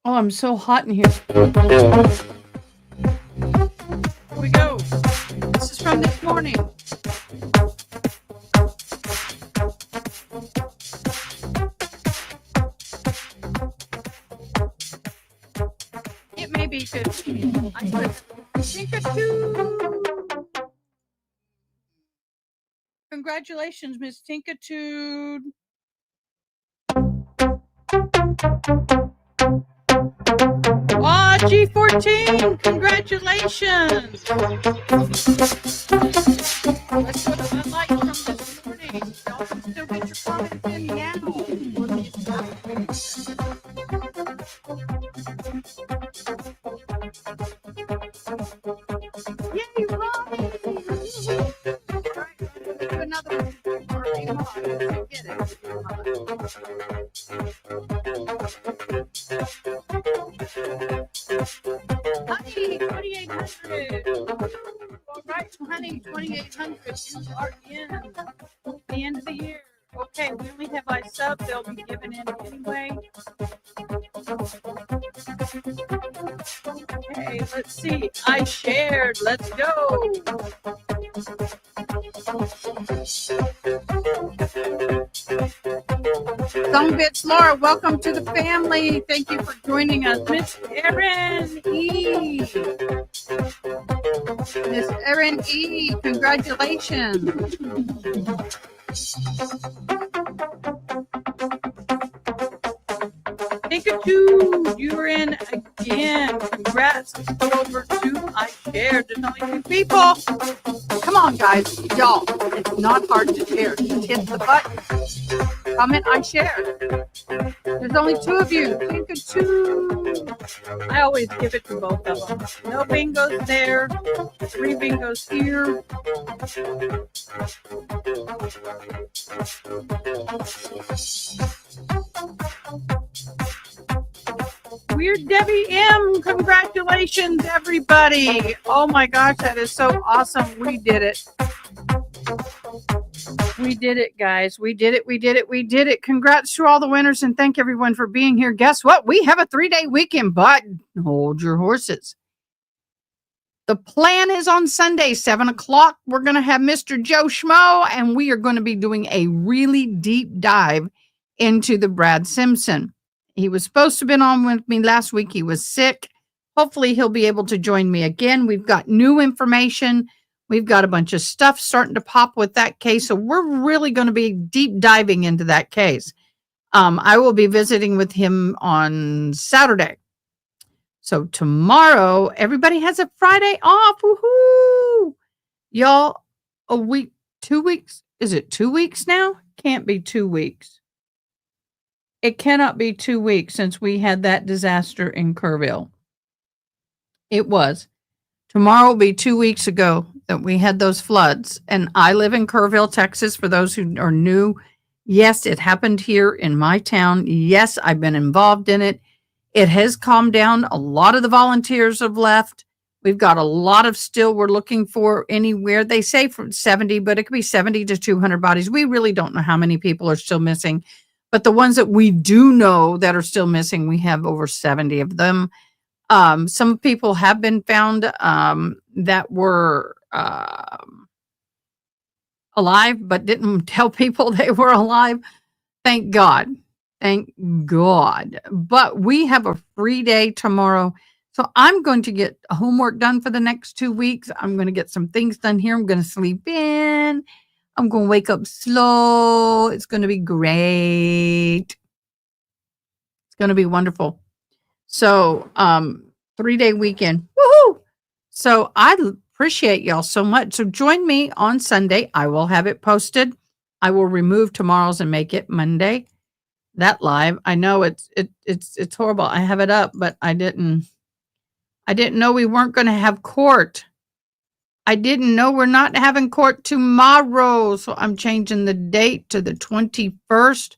A: Oh, I'm so hot in here. Here we go. This is from this morning. It may be 15. I think it's 2. Congratulations, Miss Tinkitude. G14, congratulations. Let's go to my light from this morning. Y'all can still get your comments in now. Honey, 2,800. All right, honey, 2,800 are in the end of the year. Okay, we only have my sub. They'll be given in anyway. Okay, let's see. I shared. Let's go. Song Bits Laura, welcome to the family. Thank you for joining us. Miss Erin E. Miss Erin E, congratulations. Pikachu, you're in again. Congrats. Over to I shared. There's only 2 people. Come on, guys. Y'all, it's not hard to share. Just hit the button. Comment I shared. There's only 2 of you. Pikachu. I always give it to both of them. No bingos there. 3 bingos here. Weird Debbie M. Congratulations, everybody. Oh my gosh, that is so awesome. We did it. We did it, guys. We did it. We did it. We did it. Congrats to all the winners and thank everyone for being here. Guess what? We have a 3-day weekend, but hold your horses. The plan is on Sunday, 7 o'clock. We're going to have Mr. Joe Schmo, and we are going to be doing a really deep dive into the Brad Simpson. He was supposed to have been on with me last week. He was sick. Hopefully he'll be able to join me again. We've got new information. We've got a bunch of stuff starting to pop with that case. So we're really going to be deep diving into that case. I will be visiting with him on Saturday. So tomorrow, everybody has a Friday off. Woohoo! Y'all, a week, 2 weeks. Is it 2 weeks now? Can't be 2 weeks. It cannot be 2 weeks since we had that disaster in Kerrville. It was. Tomorrow will be 2 weeks ago that we had those floods. And I live in Kerrville, Texas. For those who are new, yes, it happened here in my town. Yes, I've been involved in it. It has calmed down. A lot of the volunteers have left. We've got a lot of still we're looking for anywhere. They say from 70, but it could be 70 to 200 bodies. We really don't know how many people are still missing. But the ones that we do know that are still missing, we have over 70 of them. Some people have been found that were alive, but didn't tell people they were alive. Thank God. Thank God. But we have a free day tomorrow. So I'm going to get homework done for the next 2 weeks. I'm going to get some things done here. I'm going to sleep in. I'm going to wake up slow. It's going to be great. It's going to be wonderful. So, 3-day weekend. Woohoo! So I appreciate y'all so much. So join me on Sunday. I will have it posted. I will remove tomorrow's and make it Monday. That live. I know it's horrible. I have it up, but I didn't know we weren't going to have court. I didn't know we're not having court tomorrow, so I'm changing the date to the 21st.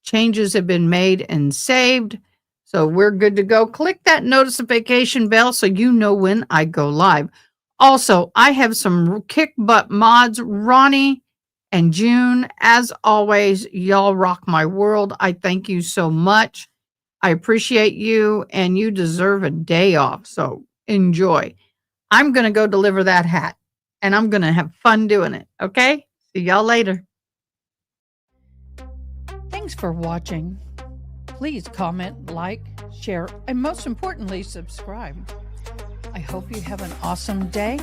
A: Changes have been made and saved, so we're good to go. Click that notification bell so you know when I go live. Also, I have some kick butt mods, Ronnie and June. As always, y'all rock my world. I thank you so much. I appreciate you, and you deserve a day off, so enjoy. I'm going to go deliver that hat, and I'm going to have fun doing it, okay? See y'all later. Thanks for watching. Please comment, like, share, and most importantly, subscribe. I hope you have an awesome day.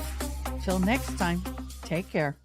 A: Till next time, take care.